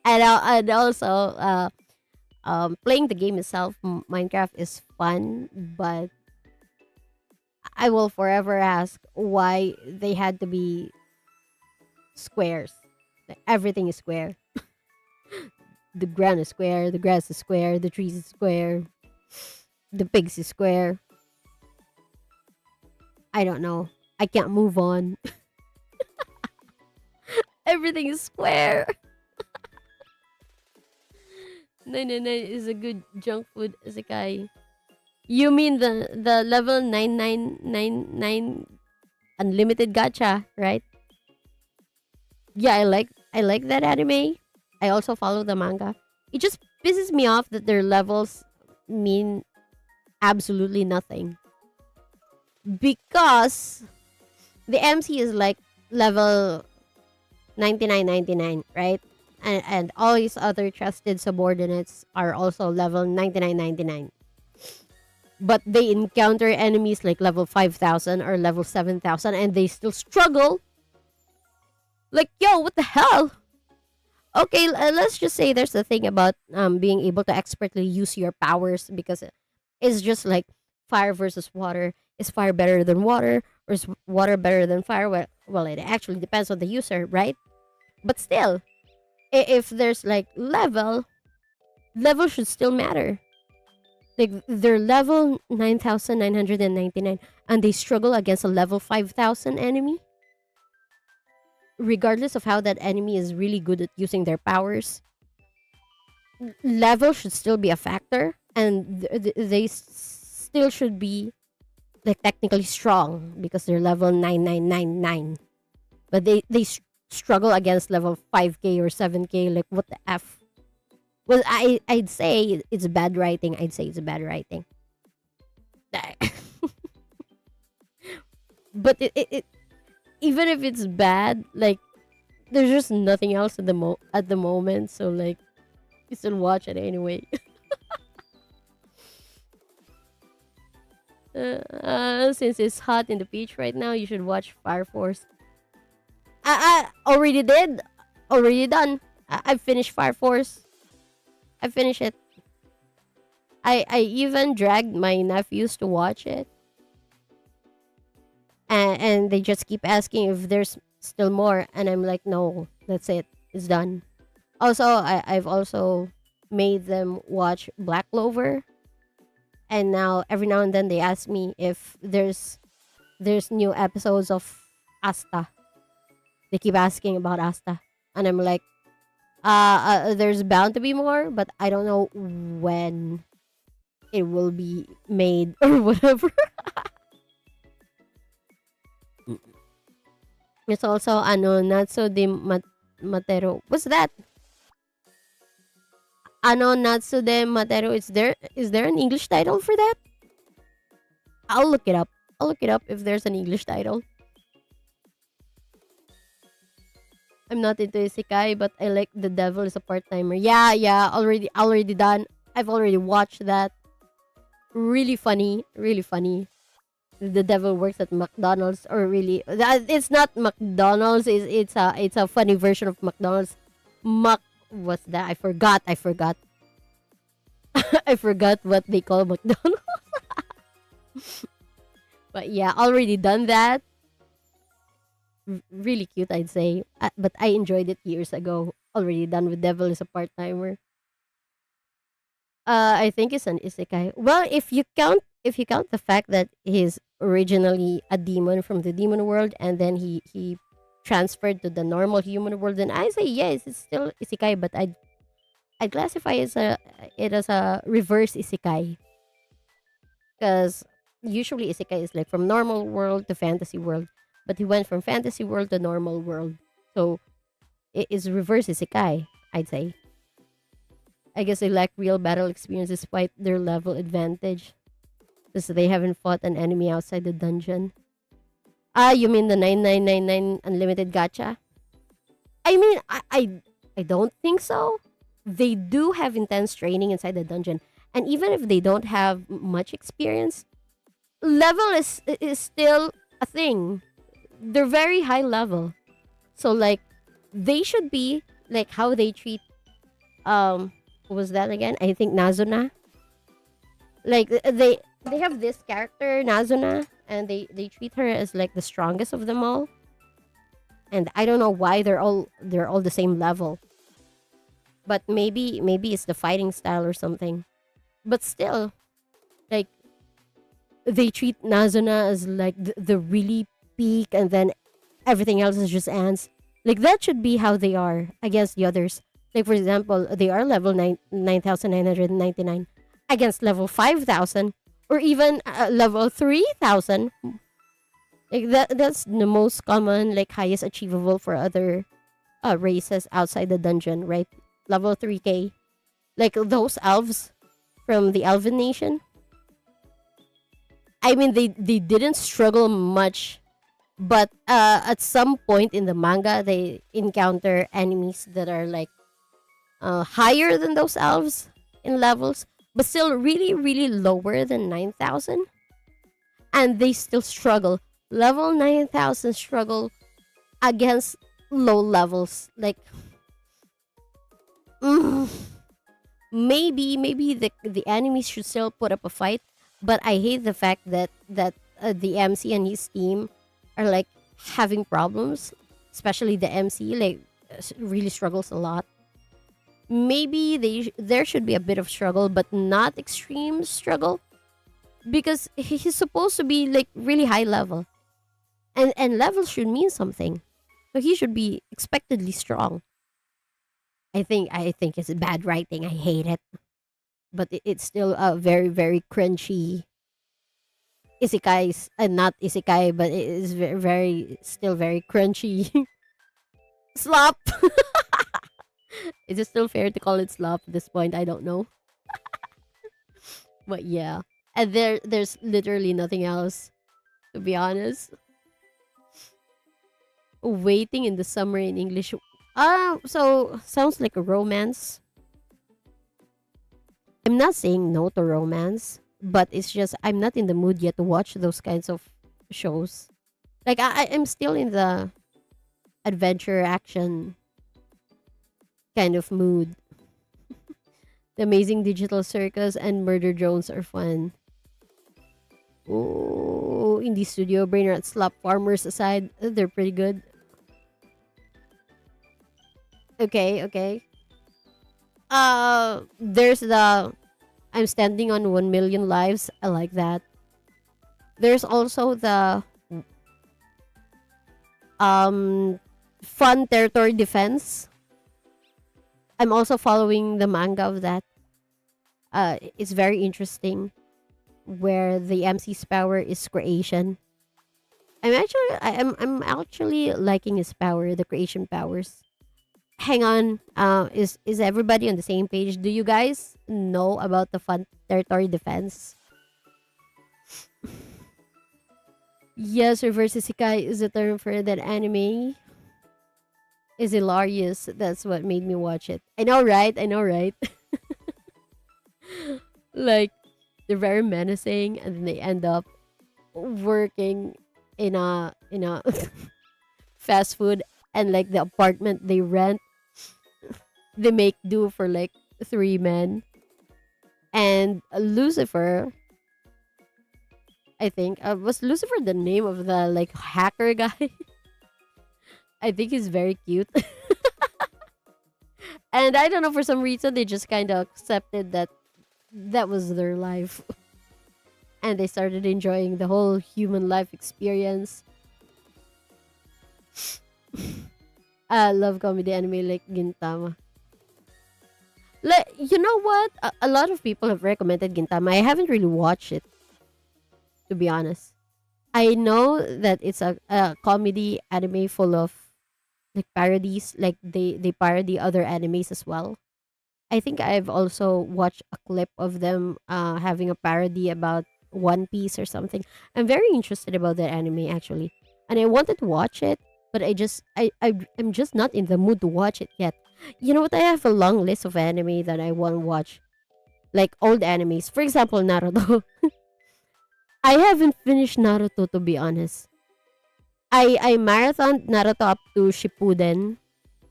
And also, playing the game itself, Minecraft is fun, but I will forever ask why they had to be squares. Like, everything is square. The ground is square, the grass is square, the trees is square, the pigs is square. I don't know. I can't move on. Everything is square. 999 is a good junk food isekai. You mean the level 9999 unlimited gacha, right? Yeah, I like that anime. I also follow the manga. It just pisses me off that their levels mean absolutely nothing. Because the MC is like level 99.99, right? And all his other trusted subordinates are also level 99.99. But they encounter enemies like level 5,000 or level 7,000 and they still struggle. Like, yo, what the hell? Okay, let's just say there's a thing about being able to expertly use your powers, because it's just like fire versus water. Is fire better than water, or is water better than fire? Well, it actually depends on the user, right? But still, if there's like level should still matter. Like they're level 9,999 and they struggle against a level 5,000 enemy. Regardless of how that enemy is really good at using their powers, level should still be a factor, and they still should be like technically strong because they're level 9999. But they struggle against level 5k or 7k. Like, what the f? Well, I'd say it's bad writing. I'd say it's bad writing. But it even if it's bad, like there's just nothing else at the moment, so like you still watch it anyway. Since it's hot in the beach right now, you should watch Fire Force. I already did, already done. I finished Fire Force. I finished it. I even dragged my nephews to watch it, and they just keep asking if there's still more, and I'm like, no, that's it. It's done. Also, I've also made them watch Black Clover, and now every now and then they ask me if there's new episodes of Asta. They keep asking about Asta, and I'm like, there's bound to be more, but I don't know when it will be made or whatever. It's also ano Natsu de Matero. What's that? Ano Natsu de Matero. Is there an English title for that? I'll look it up. I'll look it up if there's an English title. I'm not into isekai, but I like The Devil is a Part-Timer. Yeah, already done. I've already watched that. Really funny, really funny. The devil works at McDonald's, or really, it's not McDonald's. It's a funny version of McDonald's. What's that? I forgot. I forgot what they call McDonald's. But yeah, already done that. Really cute, I'd say. But I enjoyed it years ago. Already done with Devil is a Part-Timer. I think it's an isekai. Well, if you count the fact that he's originally a demon from the demon world, and then he transferred to the normal human world, then I say yes, it's still isekai, but I classify it as a reverse isekai, because usually isekai is like from normal world to fantasy world, but he went from fantasy world to normal world, so it is reverse isekai, I'd say. I guess they lack real battle experience despite their level advantage, because they haven't fought an enemy outside the dungeon. Ah, you mean the 9999 unlimited gacha? I mean, I don't think so. They do have intense training inside the dungeon, and even if they don't have much experience, level is still a thing. They're very high level, so like they should be like how they treat what was that again? I think Nazuna. Like they have this character Nazuna, and they treat her as like the strongest of them all. And I don't know why they're all the same level. But maybe it's the fighting style or something. But still, like they treat Nazuna as like the really peak, and then everything else is just ants. Like that should be how they are against the others. Like for example, they are level 9,999 against level 5,000, or even level 3,000. Like that's the most common, like highest achievable for other races outside the dungeon, right? Level 3k. Like those elves from the Elven Nation. I mean they didn't struggle much But at some point in the manga, they encounter enemies that are like higher than those elves in levels, but still really, really lower than 9,000. And they still struggle. Level 9,000 struggle against low levels. Like, mm, maybe the enemies should still put up a fight, but I hate the fact that the MC and his team are like having problems, especially the MC like really struggles a lot. Maybe there should be a bit of struggle, but not extreme struggle, because he's supposed to be like really high level, and level should mean something, so he should be expectedly strong. I think it's bad writing. I hate it, but it's still a very very crunchy isekai, not isekai, but it is very, very still very crunchy slop. Is it still fair to call it slop at this point? I don't know, but yeah, and there's literally nothing else, to be honest. Waiting in the summer in English. So sounds like a romance. I'm not saying no to romance, but it's just I'm not in the mood yet to watch those kinds of shows. Like I'm still in the adventure action kind of mood. The Amazing Digital Circus and Murder Drones are fun. Oh, Indie Studio, Brainrot Slap Farmers aside, they're pretty good. Okay, okay. There's the I'm standing on 1 million lives. I like that. There's also the um fun territory defense. I'm also following the manga of that. It's very interesting, where the MC's power is creation. I'm actually liking his power, the creation powers. Hang on. Is everybody on the same page? Do you guys know about the fun territory defense? Yes, reverse isekai is a term for that anime. Is hilarious. That's what made me watch it. I know, right? I know, right? Like, they're very menacing, and then they end up working in a fast food, and like the apartment they rent, they make do for like 3 men. And Lucifer, I think, was Lucifer the name of the like hacker guy? I think he's very cute. And I don't know, for some reason they just kind of accepted that that was their life. And they started enjoying the whole human life experience. I love comedy anime like Gintama. Like, you know what? A lot of people have recommended Gintama. I haven't really watched it, to be honest. I know that it's a comedy anime full of like parodies. Like they parody other animes as well. I think I've also watched a clip of them having a parody about One Piece or something. I'm very interested about that anime actually, and I wanted to watch it, but I'm just not in the mood to watch it yet. You know what? I have a long list of anime that I want to watch, like old animes. For example, Naruto. I haven't finished Naruto, to be honest. I marathoned Naruto up to Shippuden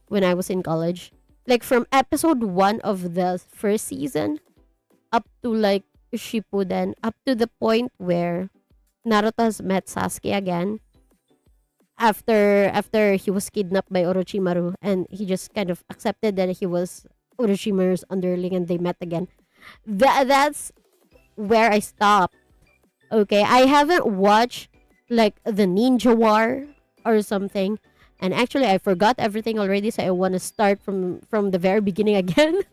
when I was in college. Like from episode 1 of the first season up to like Shippuden, up to the point where Naruto has met Sasuke again after he was kidnapped by Orochimaru, and he just kind of accepted that he was Orochimaru's underling, and they met again. That's where I stopped. Okay, I haven't watched like the Ninja War or something. And actually I forgot everything already, so I want to start from the very beginning again.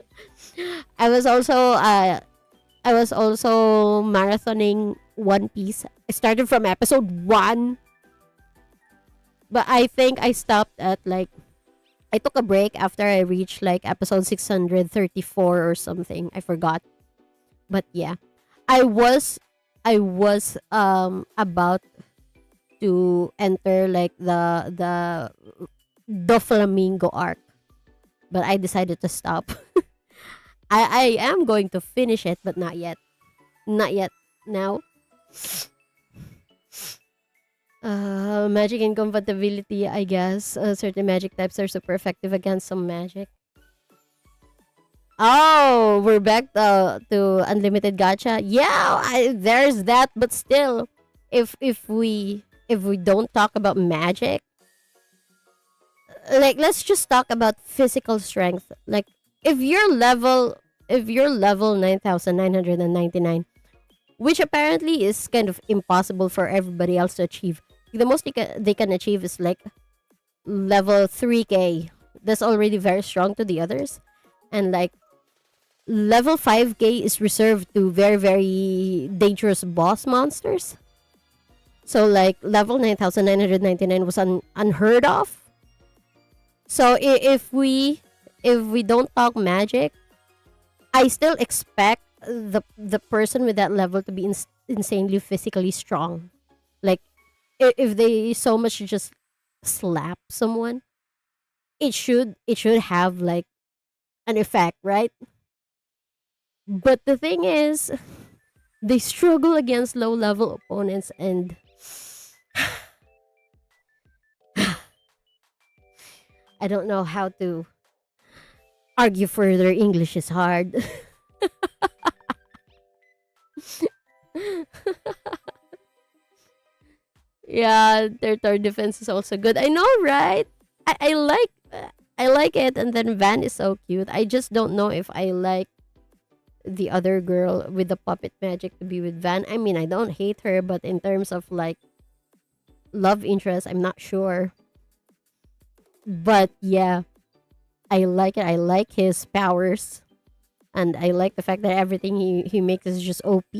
I was also marathoning One Piece. I started from episode 1, but I think I stopped at like I took a break after I reached like episode 634 or something. I forgot. But yeah. I was about to enter like the flamingo arc, but I decided to stop. I am going to finish it, but not yet. Not yet. Now, magic incompatibility, I guess. Certain magic types are super effective against some magic. Oh, we're back to unlimited gacha. Yeah, there's that, but still, if we don't talk about magic, like let's just talk about physical strength. Like if you're level if you're level 9999, which apparently is kind of impossible for everybody else to achieve. The most they can achieve is like level 3k. That's already very strong to the others. And like level 5k is reserved to very very dangerous boss monsters. So like level 9999 was unheard of. So if we don't talk magic, I still expect the person with that level to be insanely physically strong. Like if they so much just slap someone, it should have like an effect, right? But the thing is, they struggle against low level opponents, and I don't know how to argue further. English is hard. Yeah, their third defense is also good. I know, right? I like it, and then Van is so cute. I just don't know if I like the other girl with the puppet magic to be with Van. I mean, I don't hate her, but in terms of like love interest, I'm not sure. But yeah, I like it. I like his powers, and I like the fact that everything he makes is just OP.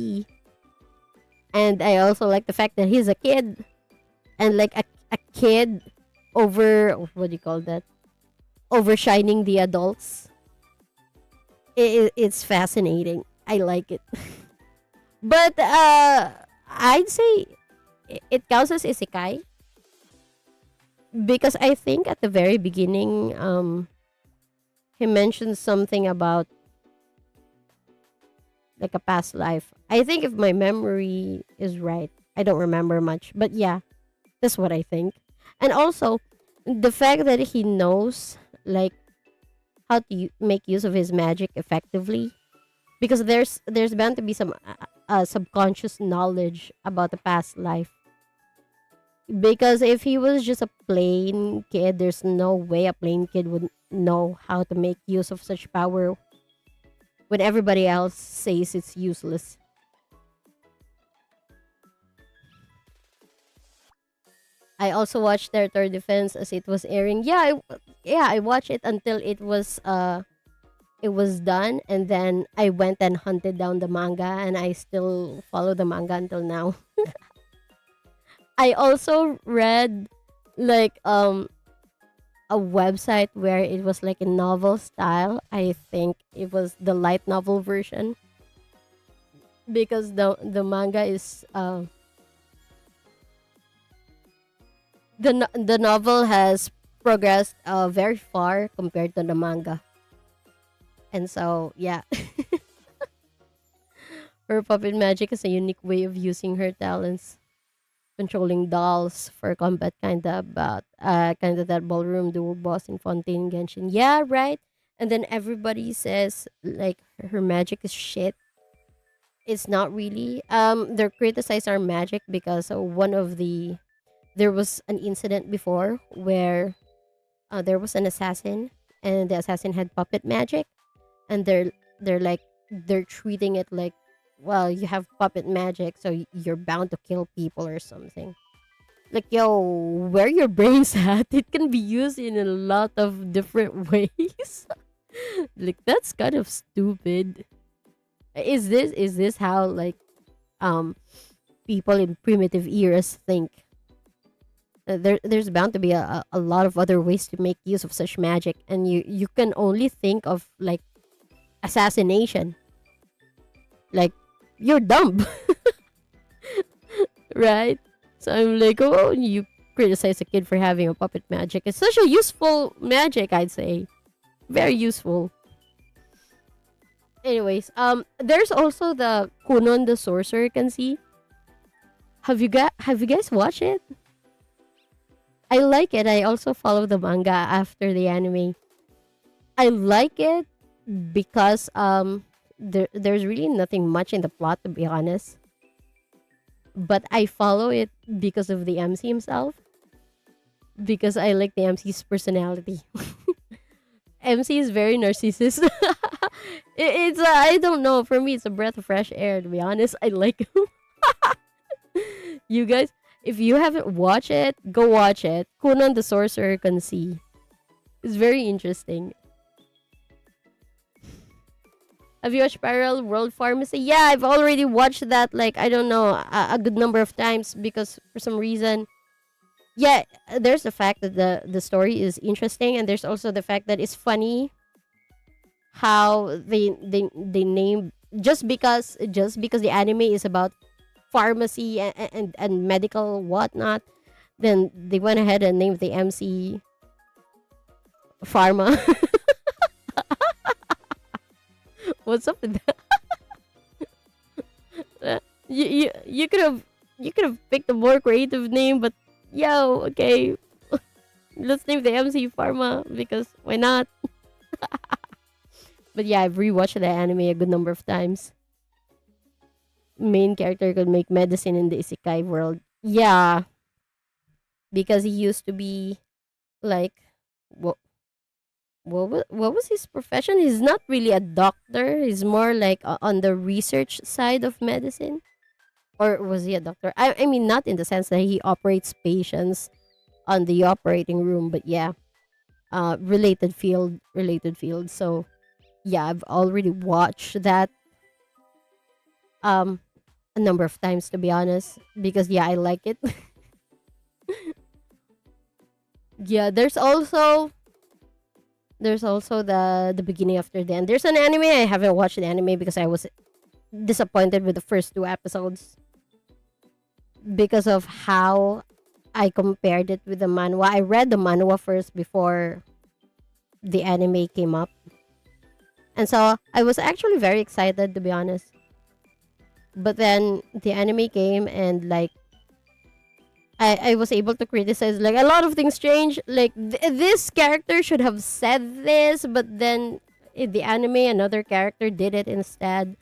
And I also like the fact that he's a kid, and like a kid over, what do you call that? Overshining the adults. It's fascinating. I like it. But I'd say it counts as isekai because I think at the very beginning he mentioned something about like a past life. I think if my memory is right, I don't remember much, but yeah, that's what I think. And also the fact that he knows like how to make use of his magic effectively, because there's bound to be some subconscious knowledge about the past life. Because if he was just a plain kid, there's no way a plain kid would know how to make use of such power when everybody else says it's useless. I also watched their third defense as it was airing. Yeah, I watched it until it was done, and then I went and hunted down the manga, and I still follow the manga until now. I also read like a website where it was like a novel style. I think it was the light novel version, because the manga is the novel has progressed very far compared to the manga. And so yeah, her puppet magic is a unique way of using her talents, controlling dolls for combat, kinda that ballroom dual boss in Fontaine Genshin. Yeah, right. And then everybody says like her magic is shit. It's not really. They criticize our magic because there was an incident before where there was an assassin, and the assassin had puppet magic, and they're treating it like, well, you have puppet magic, so you're bound to kill people or something. Like, yo, where your brains at? It can be used in a lot of different ways. Like that's kind of stupid. Is this how like um people in primitive eras think? There's bound to be a lot of other ways to make use of such magic, and you can only think of like assassination. Like you're dumb. Right? So I'm like, oh, you criticize a kid for having a puppet magic. It's such a useful magic, I'd say. Very useful. Anyways, there's also the Kunon the Sorcerer can see. Have you guys watched it? I like it. I also follow the manga after the anime. I like it because there's really nothing much in the plot, to be honest. But I follow it because of the MC himself, because I like the MC's personality. MC is very narcissist. It's I don't know. For me, it's a breath of fresh air. To be honest, I like him. You guys, if you haven't watched it, go watch it. Conan the Sorcerer can see. It's very interesting. Have you watched Parallel World Pharmacy? Yeah, I've already watched that. Like I don't know a good number of times because for some reason, yeah, there's the fact that the story is interesting, and there's also the fact that it's funny how they name just because the anime is about pharmacy and medical whatnot, then they went ahead and named the MC Pharma. What's up with that? You could have picked a more creative name, but yo, okay, let's name the MC Pharma because why not? But yeah, I've rewatched the anime a good number of times. Main character could make medicine in the isekai world. Yeah, because he used to be like what what was his profession? He's not really a doctor. He's more like on the research side of medicine. Or was he a doctor? I mean, not in the sense that he operates patients on the operating room, but yeah, related field. So yeah, I've already watched that um a number of times, to be honest, because yeah, I like it. Yeah, there's also the beginning after the end. There's an anime. I haven't watched the anime because I was disappointed with the first two episodes because of how I compared it with the manhwa. I read the manhwa first before the anime came up. And so I was actually very excited, to be honest. But then the anime came, and like I was able to criticize like a lot of things change. Like this character should have said this, but then in the anime another character did it instead.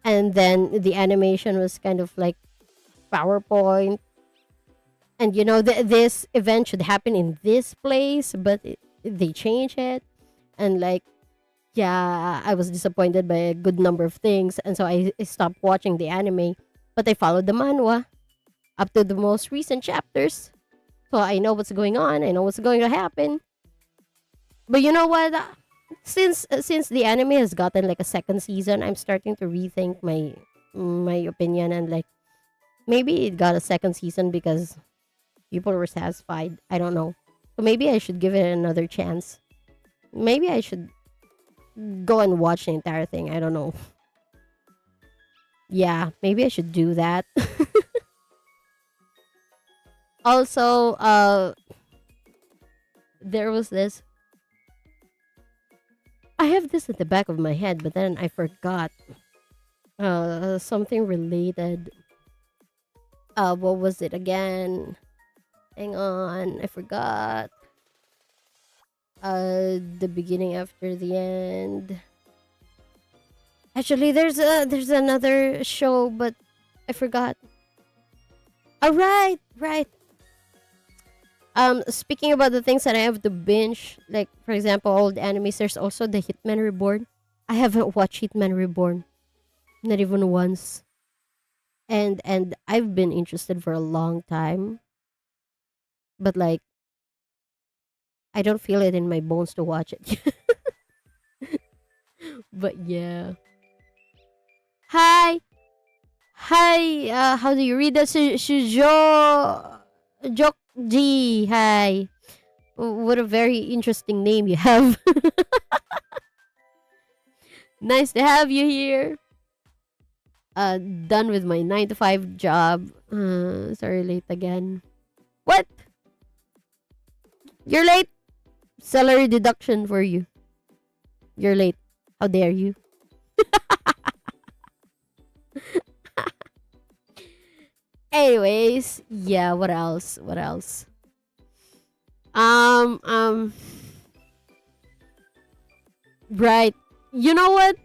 And then the animation was kind of like PowerPoint. And this event should happen in this place, but they change it. And like, yeah, I was disappointed by a good number of things, and so I stopped watching the anime. But I followed the manhwa up to the most recent chapters, so I know what's going on. I know what's going to happen. But you know what? Since the anime has gotten like a second season, I'm starting to rethink my opinion, and like maybe it got a second season because people were satisfied. I don't know. So maybe I should give it another chance. Maybe I should go and watch the entire thing. I don't know. Yeah, maybe I should do that. Also, there was this. I have this at the back of my head, but then I forgot. Something related. What was it again? Hang on, I forgot. The beginning after the end. Actually, there's another show, but I forgot. All right, right. Speaking about the things that I have to binge, like for example, old animes. There's also the Hitman Reborn. I haven't watched Hitman Reborn, not even once, and I've been interested for a long time, but like I don't feel it in my bones to watch it. But yeah. Hi, hi. How do you read that? Shujo Jokji. Hi. What a very interesting name you have. Nice to have you here. done with my 9 to 5 job. Sorry, late again. What? You're late. Salary deduction for you. You're late. How dare you? Anyways, yeah. What else? What else? Um, um. Right. You know what?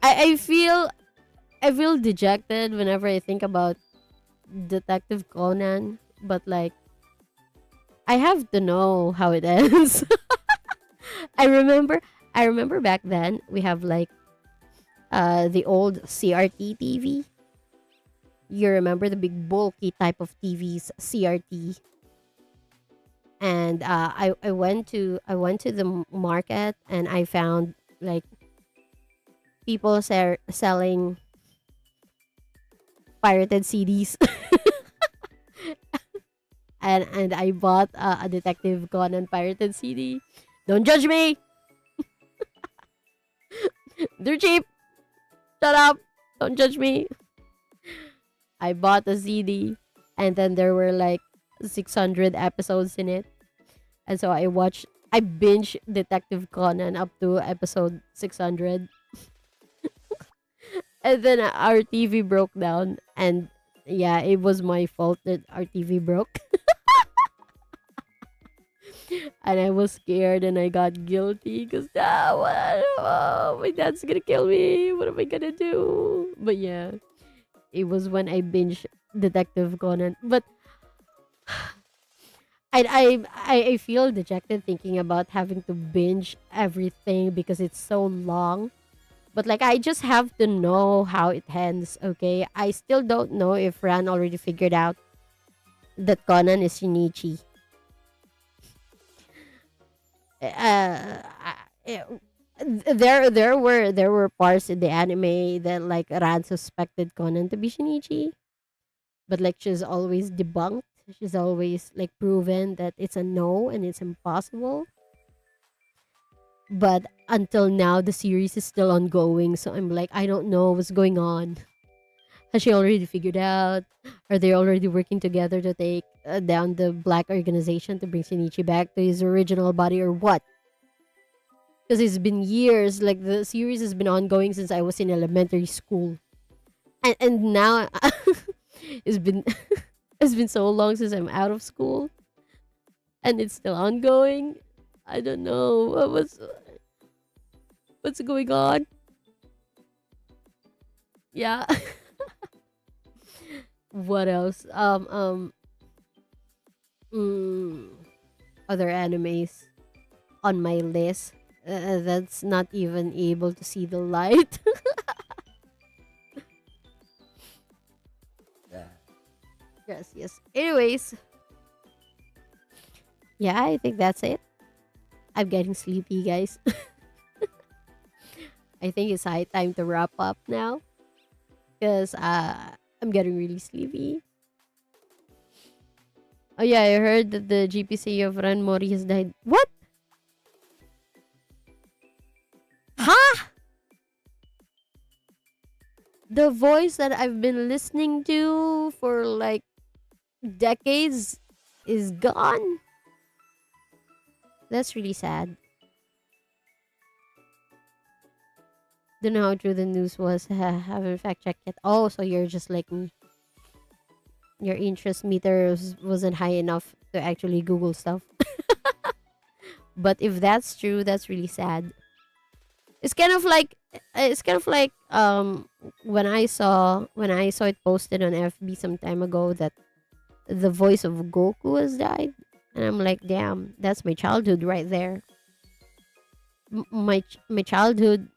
I feel dejected whenever I think about Detective Conan, but like I have to know how it ends. I remember I remember back then we have like the old CRT TV. You remember the big bulky type of TVs, CRT. And I went to the market and I found like people selling pirated CDs. And I bought a Detective Conan pirated CD. Don't judge me. They're cheap. Shut up. Don't judge me. I bought a CD, and then there were like 600 episodes in it. And so I binge Detective Conan up to episode 600. And then our TV broke down. And yeah, it was my fault that our TV broke. And I was scared and I got guilty because my dad's gonna kill me. What am I gonna do? But yeah, it was when I binged Detective Conan. But I feel dejected thinking about having to binge everything because it's so long. But like I just have to know how it ends, okay? I still don't know if Ran already figured out that Conan is Shinichi. Uh, there were parts in the anime that like Ran suspected Conan to be Shinichi, but like she's always debunked. She's always like proven that it's a no and it's impossible. But until now, the series is still ongoing, so I'm like, I don't know what's going on. Has she already figured out? Are they already working together to take down the black organization to bring Shinichi back to his original body, or what? Because it's been years. Like the series has been ongoing since I was in elementary school, and now it's been it's been so long since I'm out of school, and it's still ongoing. I don't know what's going on. Yeah. What else? Mm, Other animes on my list that's not even able to see the light. Yes, yes. Anyways, yeah, I think that's it. I'm getting sleepy, guys. I think it's high time to wrap up now because I'm getting really sleepy. Oh yeah, I heard that the GPC of Ranmori has died. What? Huh? The voice that I've been listening to for like decades is gone. That's really sad. Don't know how true the news was. Haven't fact checked yet. Oh, so you're just like me. Your interest meter wasn't high enough to actually Google stuff. But if that's true, that's really sad. It's kind of like when I saw it posted on FB some time ago that the voice of Goku has died, and I'm like, damn, that's my childhood right there. My childhood.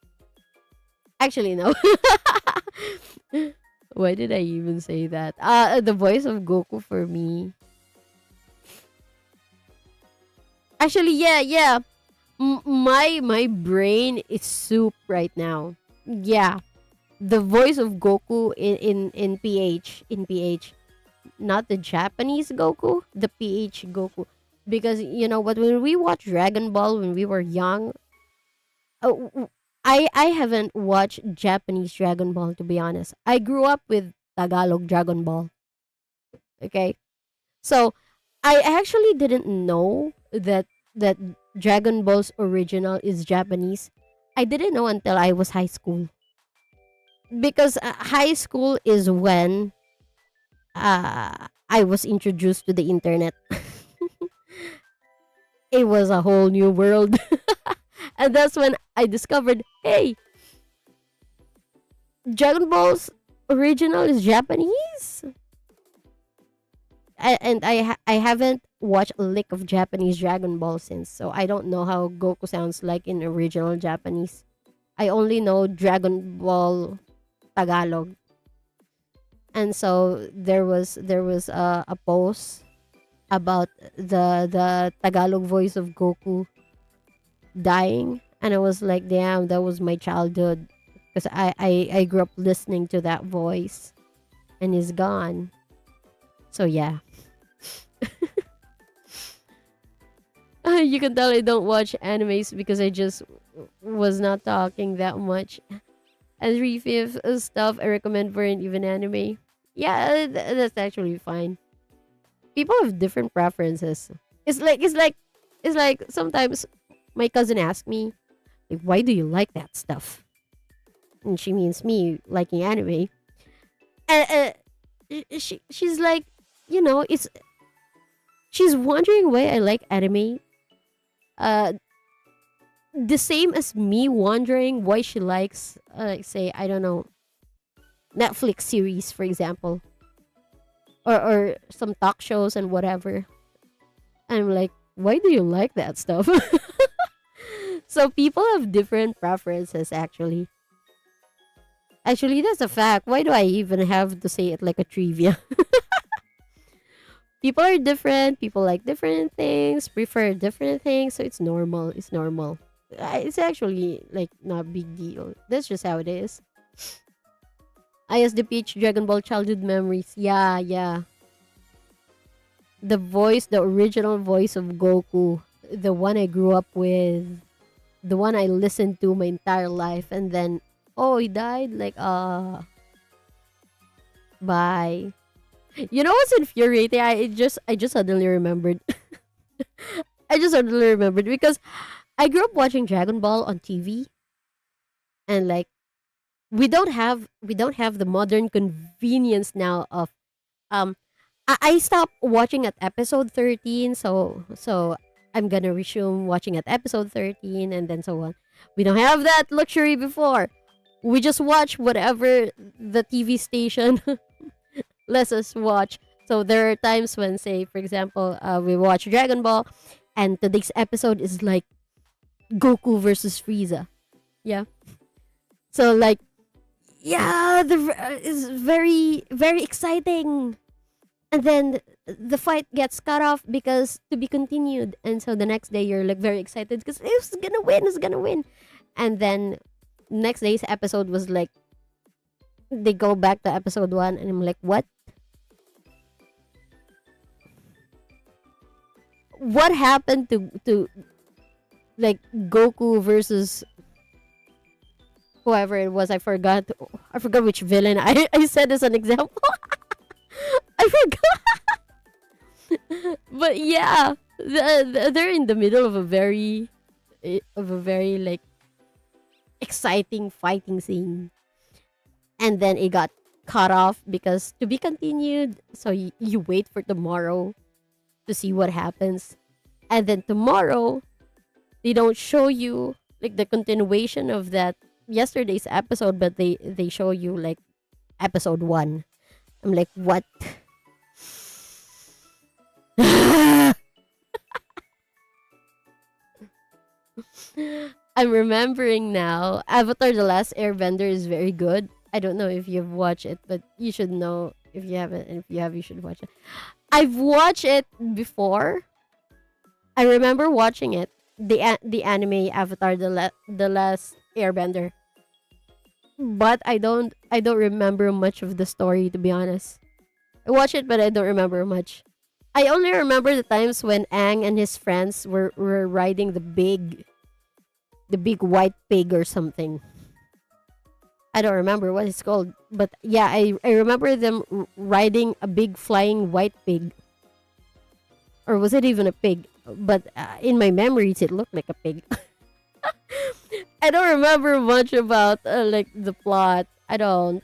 Actually, no. Why did I even say that? The voice of Goku for me. Actually, yeah, yeah. My brain is soup right now. Yeah, the voice of Goku in PH, not the Japanese Goku, the PH Goku. Because you know what, when we watched Dragon Ball when we were young, uh, w- I haven't watched Japanese Dragon Ball, to be honest. I grew up with Tagalog Dragon Ball. Okay, so I actually didn't know that Dragon Ball's original is Japanese. I didn't know until I was high school, because high school is when I was introduced to the internet. It was a whole new world. And that's when I discovered, hey, Dragon Ball's original is Japanese. I haven't watched a lick of Japanese Dragon Ball since, so I don't know how Goku sounds like in original Japanese. I only know Dragon Ball Tagalog. And so there was a post about the Tagalog voice of Goku dying, and I was like, damn, that was my childhood, because I grew up listening to that voice, and he's gone. So yeah. You can tell I don't watch animes because I just was not talking that much. And 3/5 stuff I recommend for an even anime. Yeah, that's actually fine. People have different preferences. It's like sometimes my cousin asks me, like, why do you like that stuff? And she means me liking anime. And she's like, it's she's wondering why I like anime. Uh, the same as me wondering why she likes, say, I don't know, Netflix series, for example, or some talk shows and whatever. I'm like, why do you like that stuff? So people have different preferences, actually. Actually, that's a fact. Why do I even have to say it like a trivia? People are different. People like different things, prefer different things. So it's normal. It's normal. It's actually like not a big deal. That's just how it is. ISDPH Dragon Ball childhood memories. Yeah, yeah. The voice, the original voice of Goku, the one I grew up with, the one I listened to my entire life, and then, oh, he died. Like, bye. You know what's infuriating? I just suddenly remembered. I just suddenly remembered because I grew up watching Dragon Ball on TV, and like we don't have the modern convenience now of um I stopped watching at episode 13, so I'm gonna resume watching at episode 13, and then so on. We don't have that luxury before. We just watch whatever the TV station lets us watch. So there are times when, say, for example, we watch Dragon Ball, and today's episode is like Goku versus Frieza. Yeah. So like, yeah, the is very very exciting. And then the fight gets cut off because to be continued. And so the next day you're like very excited because it's gonna win, it's gonna win. And then next day's episode was like they go back to episode 1, and I'm like, what happened to like Goku versus whoever it was? I forgot which villain I said as an example. I forgot. But yeah, they're in the middle of a very like exciting fighting scene, and then it got cut off because to be continued. So you wait for tomorrow to see what happens, and then tomorrow they don't show you like the continuation of that yesterday's episode, but they show you like episode 1. I'm like, what? I'm remembering now. Avatar: The Last Airbender is very good. I don't know if you've watched it, but you should know if you haven't. And if you have, you should watch it. I've watched it before. I remember watching it. The anime Avatar: The Last Airbender. But I don't remember much of the story, to be honest. I watched it, but I don't remember much. I only remember the times when Aang and his friends were riding The big white pig or something. I don't remember what it's called, but yeah, I remember them riding a big flying white pig, or was it even a pig? But in my memories, it looked like a pig. I don't remember much about like the plot. I don't.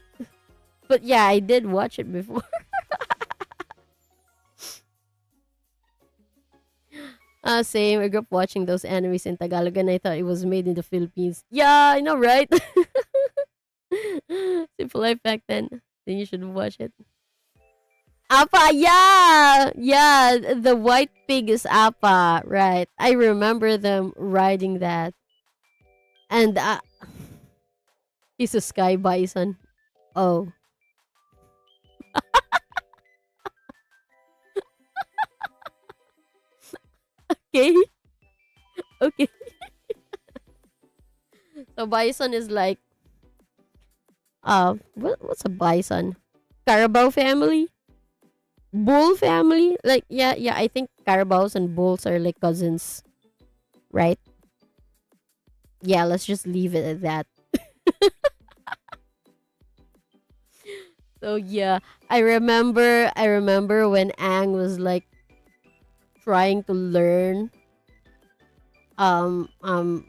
But yeah, I did watch it before. Same. I grew up watching those animes in Tagalog, and I thought it was made in the Philippines. Yeah, I know, right? Simple life back then. Then you should watch it. Appa, yeah, yeah. The white pig is Appa, right? I remember them riding that, and he's a sky bison. Oh, okay, okay. So bison is like, what's a bison? Carabao family, bull family. Like, yeah, yeah. I think carabaos and bulls are like cousins, right? Yeah, let's just leave it at that. So yeah, I remember when Ang was like trying to learn um um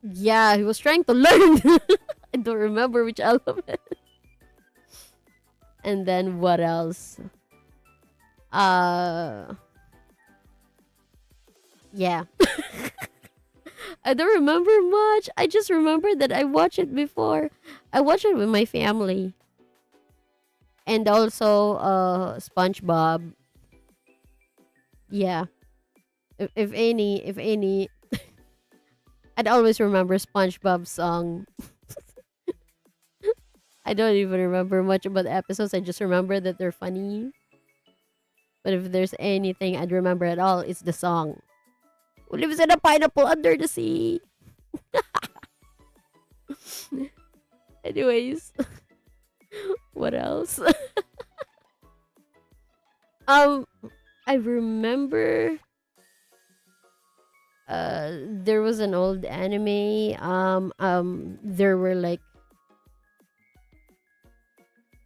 yeah, he was trying to learn. I don't remember which element. And then what else? Uh yeah. I don't remember much. I just remember that I watched it before. I watched it with my family. And also SpongeBob. Yeah. If any I'd always remember SpongeBob's song. I don't even remember much about the episodes. I just remember that they're funny. But if there's anything I'd remember at all, it's the song. Who lives in a pineapple under the sea? Anyways, what else? um, I remember there was an old anime. There were like,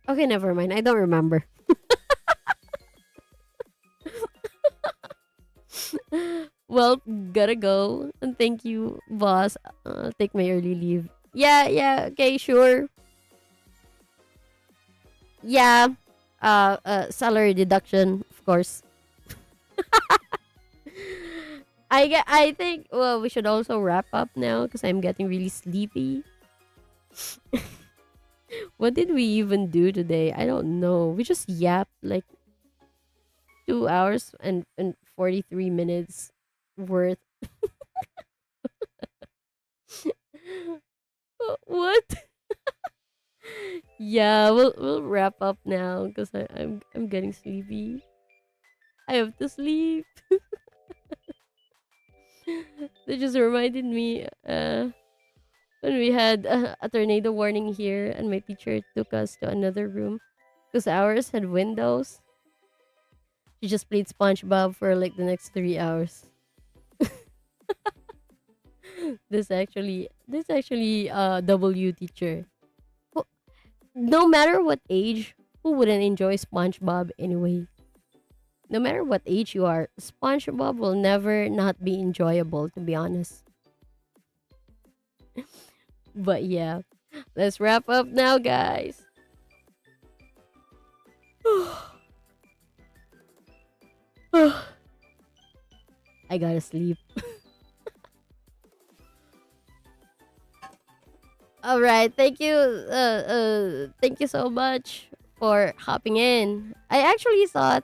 okay, never mind. I don't remember. Well, gotta go. And thank you, boss. Take my early leave. Yeah, yeah. Okay, sure. Yeah. Salary deduction, of course. I think well we should also wrap up now because I'm getting really sleepy. What did we even do today? I don't know. We just yapped like 2 hours and 43 minutes worth. What? Yeah, we'll wrap up now because I'm getting sleepy. I have to sleep. That just reminded me when we had a tornado warning here and my teacher took us to another room because ours had windows. She just played SpongeBob for like the next 3 hours. This actually W teacher. Who- No matter what age, who wouldn't enjoy SpongeBob anyway? No matter what age you are, SpongeBob will never not be enjoyable, to be honest. But yeah, let's wrap up now, guys. I gotta sleep. All right, thank you so much for hopping in. I actually thought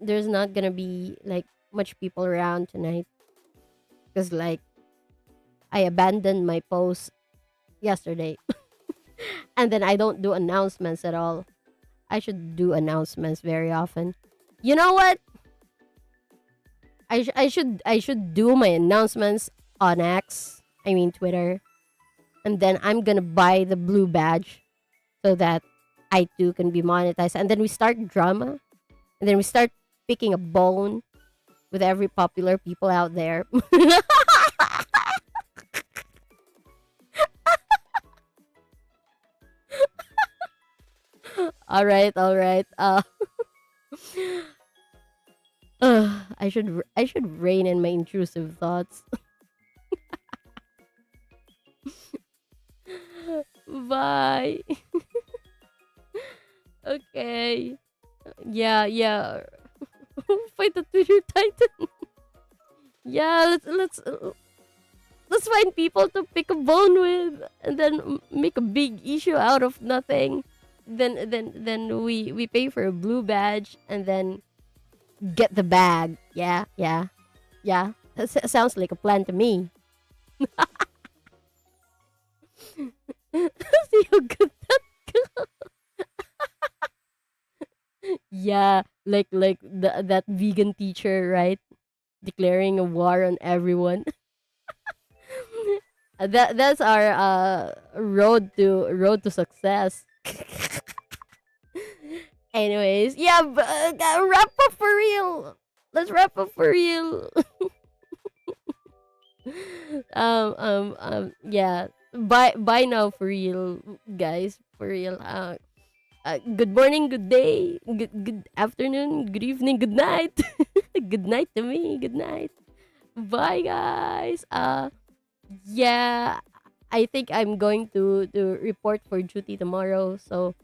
there's not gonna be like much people around tonight because like I abandoned my post yesterday and then I don't do announcements at all. I should do announcements very often. You know what? I should do my announcements on X. I mean Twitter, and then I'm gonna buy the blue badge so that I too can be monetized. And then we start drama, and then we start picking a bone, with every popular people out there. All right, all right. I should rein in my intrusive thoughts. Bye. Okay. Yeah, yeah. Fight the Twitter Titan. Yeah, let's find people to pick a bone with, and then make a big issue out of nothing. Then we pay for a blue badge, and then get the bag. Yeah, yeah, yeah. Sounds like a plan to me. See how good that goes. Yeah, like that vegan teacher, right? Declaring a war on everyone. That's our road to success. Anyways, yeah, wrap up for real. Let's wrap up for real. Yeah. Bye now for real, guys. For real. Good morning, good day, good afternoon, good evening, good night. Good night to me. Good night. Bye, guys. Yeah, I think I'm going to report for duty tomorrow. So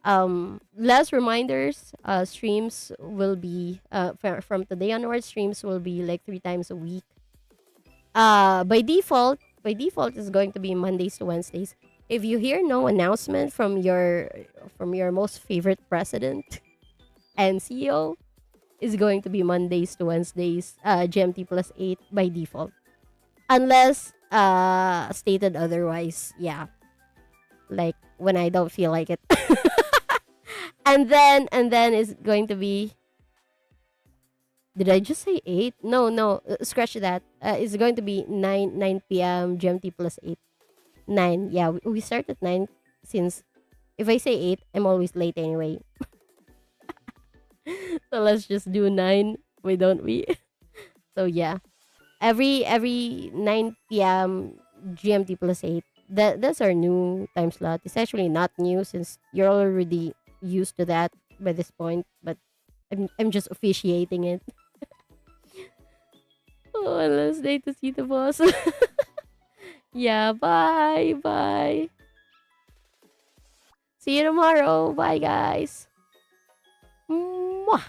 last reminders, streams will be from today onwards, streams will be like 3 times a week. By default is going to be Mondays to Wednesdays. If you hear no announcement from your most favorite president and CEO, is going to be Mondays to Wednesdays, GMT plus 8 by default. Unless stated otherwise. Yeah. Like when I don't feel like it. And then it's going to be, did I just say 8? No, no, scratch that. It's going to be 9 p.m. GMT plus 8. 9. Yeah, we start at 9 since if I say 8, I'm always late anyway. So let's just do 9. Why don't we? So yeah. Every 9 p.m. GMT plus 8. That's our new time slot. It's actually not new since you're already used to that by this point, but I'm just officiating it. Oh, let's day to see the boss. Yeah, bye. Bye. See you tomorrow. Bye, guys. Mwah.